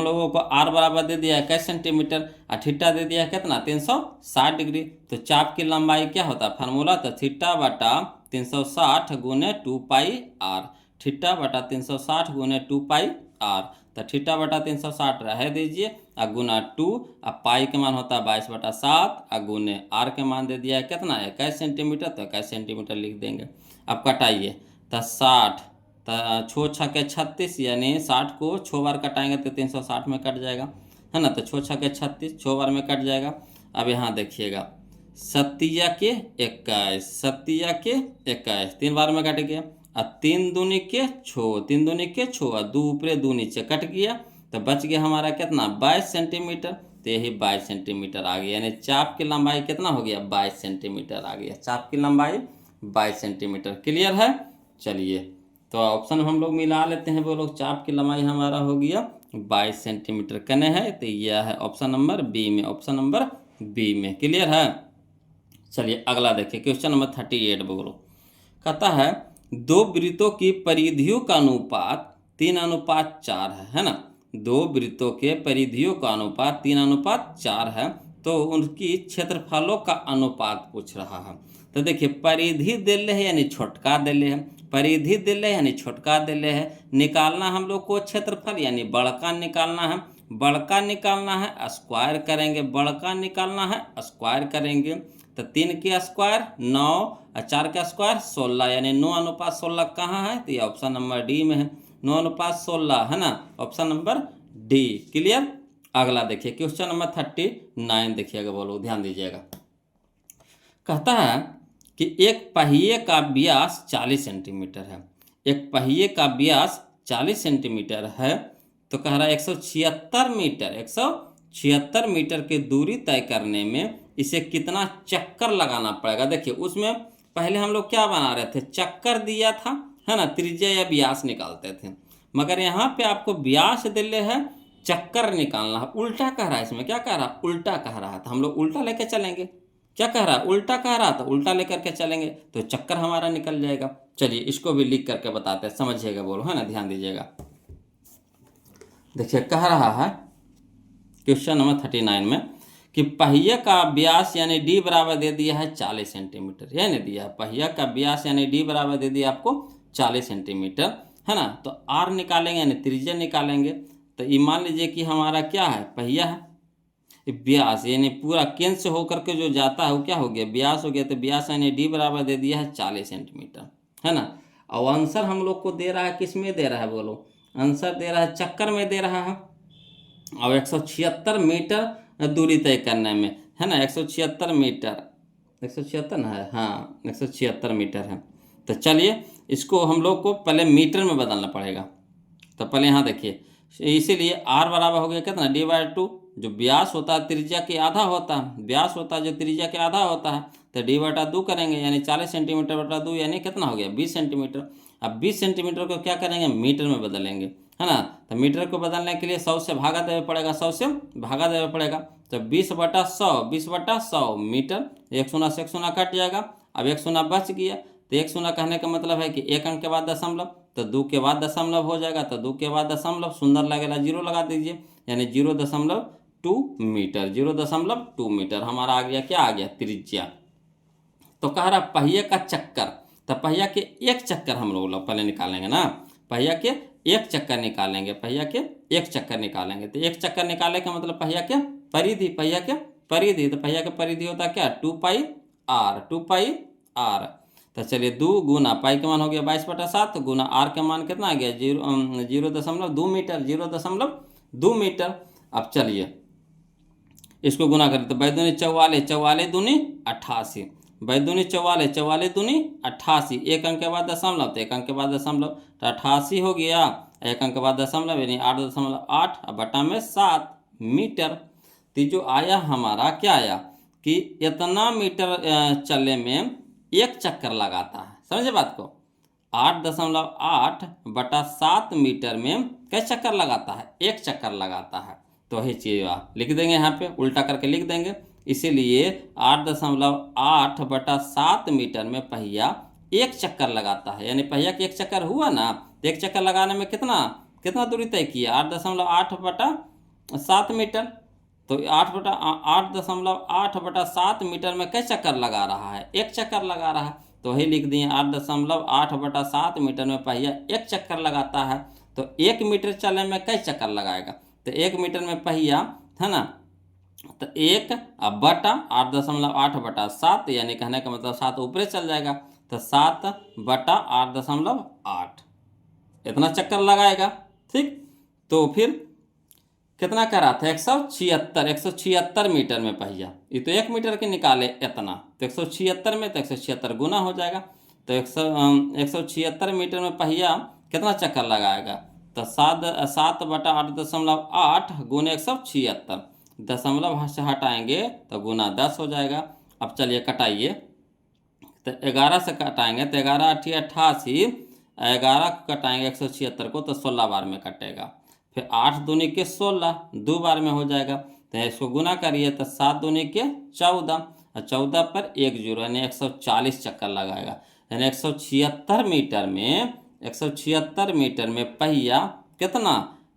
लोगों को आर बराबर दे दिया 21 सेंटीमीटर और थीटा दे दिया कितना 360 डिग्री। तो चाप की लंबाई क्या होता है फार्मूला, तो थीटा बटा 360 गुने 2 पाई आर, थीटा बटा 360 गुने 2 पाई आर। तो थीटा बटा 360 रह दीजिए और गुना 2 और पाई के मान होता है 22/7 और गुने आर के मान दे दिया है कितना 21 सेंटीमीटर, तो 21 सेंटीमीटर लिख देंगे। अब कटाइए, तो 60 तो 6 छके 36, यानी 60 को 6 बार कटाएंगे तो 360 में कट जाएगा, है ना। तो 6 छके 36, 6 बार में कट जाएगा। अब यहाँ देखिएगा 7 के 21, 7 के 21 3 बार में कट गया और 3 दूनी के 6, 3 दूनी के 6 और 2 ऊपरे 2 नीचे कट गया, तो बच गया हमारा कितना 22 सेंटीमीटर। तो यही 22 सेंटीमीटर आ गया, यानी चाप की लंबाई कितना हो गया 22 सेंटीमीटर आ गया, चाप की लंबाई 22 सेंटीमीटर। क्लियर है। चलिए तो ऑप्शन हम लोग मिला लेते हैं। वो लोग चाप की लंबाई हमारा हो गया 22 सेंटीमीटर कने है, तो यह है ऑप्शन नंबर बी में, ऑप्शन नंबर बी में। क्लियर है। चलिए अगला देखिए क्वेश्चन नंबर 38। बोलो, कहता है 2 वृत्तों की परिधियों का अनुपात 3:4 है ना। 2 वृत्तों के परिधियों का अनुपात 3:4 है, तो उनकी क्षेत्रफलों का अनुपात पूछ रहा है। तो देखिए परिधि दिले है यानी छोटका दिले है, परिधि दिले यानी छोटका दिले है। निकालना हम लोग को क्षेत्रफल यानी बड़का निकालना है, बड़का निकालना है स्क्वायर करेंगे, बड़का निकालना है स्क्वायर करेंगे। तो 3 के स्क्वायर 9 और 4 का स्क्वायर 16, यानी 9:16 कहाँ है, तो ये ऑप्शन नंबर डी में है, 9:16 है ना, ऑप्शन नंबर डी। क्लियर। अगला देखिए क्वेश्चन नंबर 39 देखिएगा। बोलो ध्यान दीजिएगा। कहता है कि एक पहिए का व्यास 40 सेंटीमीटर है, एक पहिए का व्यास 40 सेंटीमीटर है तो कह रहा है 176 मीटर, 176 मीटर की दूरी तय करने में इसे कितना चक्कर लगाना पड़ेगा। देखिए उसमें पहले हम लोग क्या बना रहे थे, चक्कर दिया था, है ना, त्रिज्या या व्यास निकालते थे, मगर यहाँ पे आपको व्यास दिले है, चक्कर निकालना है। उल्टा कह रहा है, इसमें क्या कह रहा है, उल्टा कह रहा है, तो हम लोग उल्टा लेके चलेंगे। क्या कह रहा है, उल्टा कह रहा है, तो उल्टा लेकर के चलेंगे तो चक्कर हमारा निकल जाएगा। चलिए इसको भी लिख करके बताते हैं, समझिएगा, बोलो, है ना, ध्यान दीजिएगा। देखिए कह रहा है क्वेश्चन नंबर 39 में कि पहिए का व्यास यानी डी बराबर दे दिया है 40 सेंटीमीटर, यह नहीं दिया है, पहिया का व्यास यानी डी बराबर दे दिया आपको 40 सेंटीमीटर, है ना। तो आर निकालेंगे यानी त्रिज्या निकालेंगे। तो ये मान लीजिए कि हमारा क्या है, पहिया है, व्यास यानी पूरा केंद्र से होकर के जो जाता है वो क्या हो गया, व्यास हो गया। तो व्यास यानी डी बराबर दे दिया है 40 सेंटीमीटर, है ना। और आंसर हम लोग को दे रहा है, किस में दे रहा है, बोलो, आंसर दे रहा है चक्कर में दे रहा है। और 176 मीटर दूरी तय करने में, है ना, 176 मीटर, 176 ना है, हाँ 176 मीटर है। तो चलिए इसको हम लोग को पहले मीटर में बदलना पड़ेगा। तो पहले यहाँ देखिए, इसीलिए आर बराबर हो गया कितना, डी/2, जो व्यास होता है त्रिज्या के आधा होता है, व्यास होता है जो त्रिज्या के आधा होता है, तो डी/2 करेंगे यानी 40 सेंटीमीटर बटा 2 यानी कितना हो गया, 20 सेंटीमीटर। अब 20 सेंटीमीटर को क्या करेंगे, मीटर में बदलेंगे, है ना। तो मीटर को बदलने के लिए 100 से भागा देना पड़ेगा, 100 से भागा देना पड़ेगा। तो 20/100, 20/100 मीटर, एक शून्य से एक शून्य कट जाएगा। अब एक शून्य बच गया, तो एक शून्य कहने का मतलब है कि एक अंक के बाद दशमलव, तो 2 के बाद दशमलव हो जाएगा, तो 2 के बाद दशमलव, सुंदर लगेगा, 0 लगा दीजिए, यानी 0.2 मीटर, 0.2 मीटर हमारा आ गया, क्या आ गया, त्रिज्या। तो कह रहा पहिए का चक्कर, तो पहिया के एक चक्कर हम लोग पहले निकालेंगे ना, पहिया के एक चक्कर निकालेंगे, पहिया के एक चक्कर निकालेंगे। तो एक चक्कर निकाले का मतलब पहिया के परिधि, पहिया के परिधि, तो पहिया के परिधि होता है क्या, 2πr, 2πr। तो चलिए 2 गुना पाई का मान हो गया 22/7 गुना आर का मान कितना आ गया, 0.2 मीटर, 0.2 मीटर। अब चलिए इसको गुना करें तो बैदूनी 44, 44 दूनी 88, बैदूनी 44, 44 दूनी 88, एक अंक के बाद दशमलव, तो एक अंक के बाद दशमलव, तो 88 हो गया, एक अंक के बाद दशमलव यानी 8.8 बटा में 7 मीटर। तो जो आया हमारा क्या आया कि इतना मीटर चलने में एक चक्कर लगाता है, समझे बात को, 8.8 बटा 7 मीटर में कैसे चक्कर लगाता है, एक चक्कर लगाता है। तो वही चीज़ लिख देंगे यहाँ पे, उल्टा करके लिख देंगे। इसीलिए 8.8 बटा 7 मीटर में पहिया एक चक्कर लगाता है, यानी पहिया के एक चक्कर हुआ ना, तो एक चक्कर लगाने में कितना कितना दूरी तय किया, 8.8 बटा 7 मीटर। तो 8.8 बटा 7 मीटर में कई चक्कर लगा रहा है, एक चक्कर लगा रहा है। तो वही लिख दिए 8.8 बटा 7 मीटर में पहिया एक चक्कर लगाता है। तो 1 मीटर चलने में कई चक्कर लगाएगा, तो 1 मीटर में पहिया, है ना, तो 1 बटा 8.8 बटा 7 यानी कहने का मतलब 7 ऊपर चल जाएगा, तो 7 बटा 8.8 इतना चक्कर लगाएगा। ठीक, तो फिर कितना करा था, 176 मीटर में पहिया, ये तो 1 मीटर के निकाले इतना, तो 176 में तो 176 गुना हो जाएगा। तो 176 मीटर में पहिया कितना चक्कर लगाएगा, तो 7 बटा 8.8 गुने 176, दशमलव से हटाएंगे तो गुना 10 हो जाएगा। अब चलिए कटाइए, तो 11 से कटाएंगे तो 11 × 88, 11 को कटाएंगे 176 को तो 16 बार में कटेगा। फिर 8 दूनी के 16 2 बार में हो जाएगा, तो इसको गुना करिए तो 7 दूनी के 14 और 14 पर 1 जीरो यानी 140 चक्कर लगाएगा, यानी 176 मीटर में पहिया कितना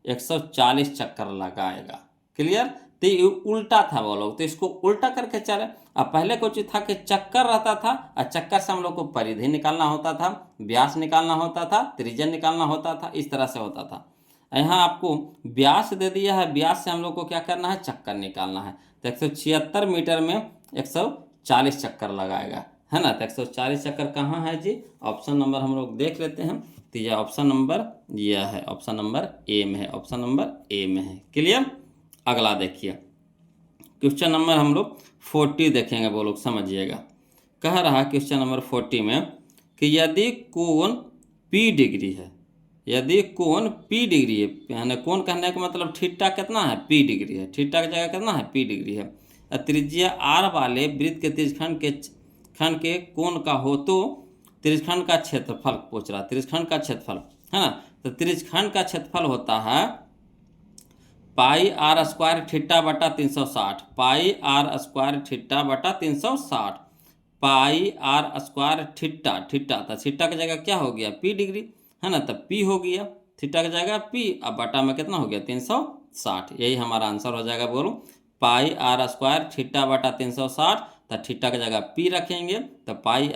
140 चक्कर लगाएगा। क्लियर, तो ये उल्टा था वो लोग, तो इसको उल्टा करके चले। अब पहले कुछ था कि चक्कर रहता था और चक्कर से हम लोग को परिधि निकालना होता था, व्यास निकालना होता था, त्रिज्या निकालना होता था, इस तरह से होता था। यहाँ आपको व्यास दे दिया है, व्यास से हम लोग को क्या करना है, चक्कर निकालना है। तो 176 मीटर में 140 चक्कर लगाएगा, है ना। तो 140 चक्कर कहाँ है जी, ऑप्शन नंबर हम लोग देख लेते हैं। तो यह ऑप्शन नंबर यह है, ऑप्शन नंबर ए में है, ऑप्शन नंबर ए में है। क्लियर, अगला देखिए क्वेश्चन नंबर हम लोग 40 देखेंगे, वो लोग समझिएगा। कह रहा है क्वेश्चन नंबर 40 में कि यदि कोण P डिग्री है, यदि कोण P डिग्री है, यानी कोण कहने का मतलब थीटा कितना है, P डिग्री है, थीटा की जगह कितना है, P डिग्री है। त्रिज्या R वाले वृत्त के त्रिज्यखंड के कोण का हो तो त्रिज्यखंड का क्षेत्रफल पूछ रहा, त्रिज्यखंड का क्षेत्रफल है ना। तो त्रिज्यखंड का क्षेत्रफल होता है पाई आर स्क्वायर थीटा बटा 360, पाई आर स्क्वायर थीटा बटा 360, पाई आर स्क्वायर थीटा, थीटा तो थीटा की जगह क्या हो गया, P डिग्री है ना, तब P हो गया, थीटा की जगह P, अब बटा में कितना हो गया 360, यही हमारा आंसर हो जाएगा। बोलो पाई आर स्क्वायर थीटा बटा 360, तो थीटा की जगह P रखेंगे तो पाई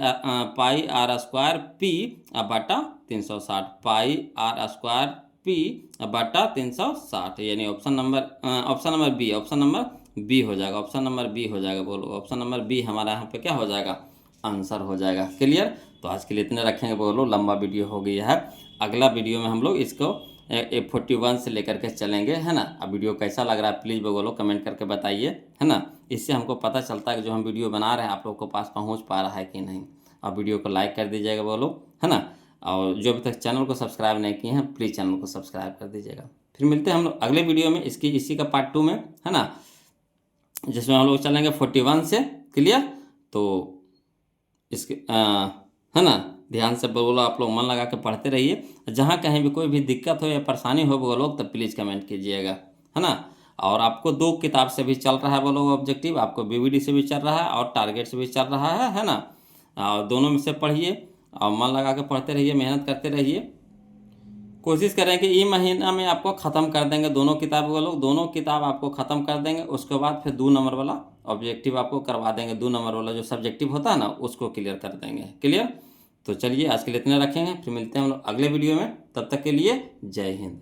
आर स्क्वायर P अब बटा 360, पाई आर स्क्वायर P अब बटा 360, यानी option number B, option number B हो जाएगा, ऑप्शन नंबर बी हो जाएगा। बोलो ऑप्शन नंबर बी हमारा यहाँ पे क्या हो जाएगा, आंसर हो जाएगा। क्लियर, तो आज के लिए इतने रखेंगे। बोलो लंबा वीडियो हो गया है, अगला वीडियो में हम लोग इसको F41 से लेकर के चलेंगे, है ना। अब वीडियो कैसा लग रहा है प्लीज़ बोलो कमेंट करके बताइए, है ना। इससे हमको पता चलता है कि जो हम वीडियो बना रहे हैं आप लोग को पास पहुंच पा रहा है कि नहीं। अब वीडियो को लाइक कर दीजिएगा बोलो, है ना। और जो अभी तक चैनल को सब्सक्राइब नहीं किए हैं प्लीज़ चैनल को सब्सक्राइब कर दीजिएगा। फिर मिलते हैं हम लोग अगले वीडियो में इसी का पार्ट 2 में, है ना, जिसमें हम लोग चलेंगे 41 से। क्लियर, तो इसके है ना, ध्यान से बोलो, आप लोग मन लगा के पढ़ते रहिए। जहाँ कहीं भी कोई भी दिक्कत हो या परेशानी हो वो लोग तो प्लीज़ कमेंट कीजिएगा, है ना। और आपको 2 किताब से भी चल रहा है वो लोग ऑब्जेक्टिव, आपको बीवीडी से भी चल रहा है और टारगेट से भी चल रहा है ना। और दोनों में से पढ़िए और मन लगा के पढ़ते रहिए, मेहनत करते रहिए। कोशिश करें कि ई महीना में आपको ख़त्म कर देंगे दोनों किताब, वो लोग दोनों किताब आपको ख़त्म कर देंगे। उसके बाद फिर 2 नंबर वाला ऑब्जेक्टिव आपको करवा देंगे, 2 नंबर वाला जो सब्जेक्टिव होता है ना उसको क्लियर कर देंगे। क्लियर, तो चलिए आज के लिए इतने रखेंगे, फिर मिलते हैं हम लोग अगले वीडियो में, तब तक के लिए जय हिंद।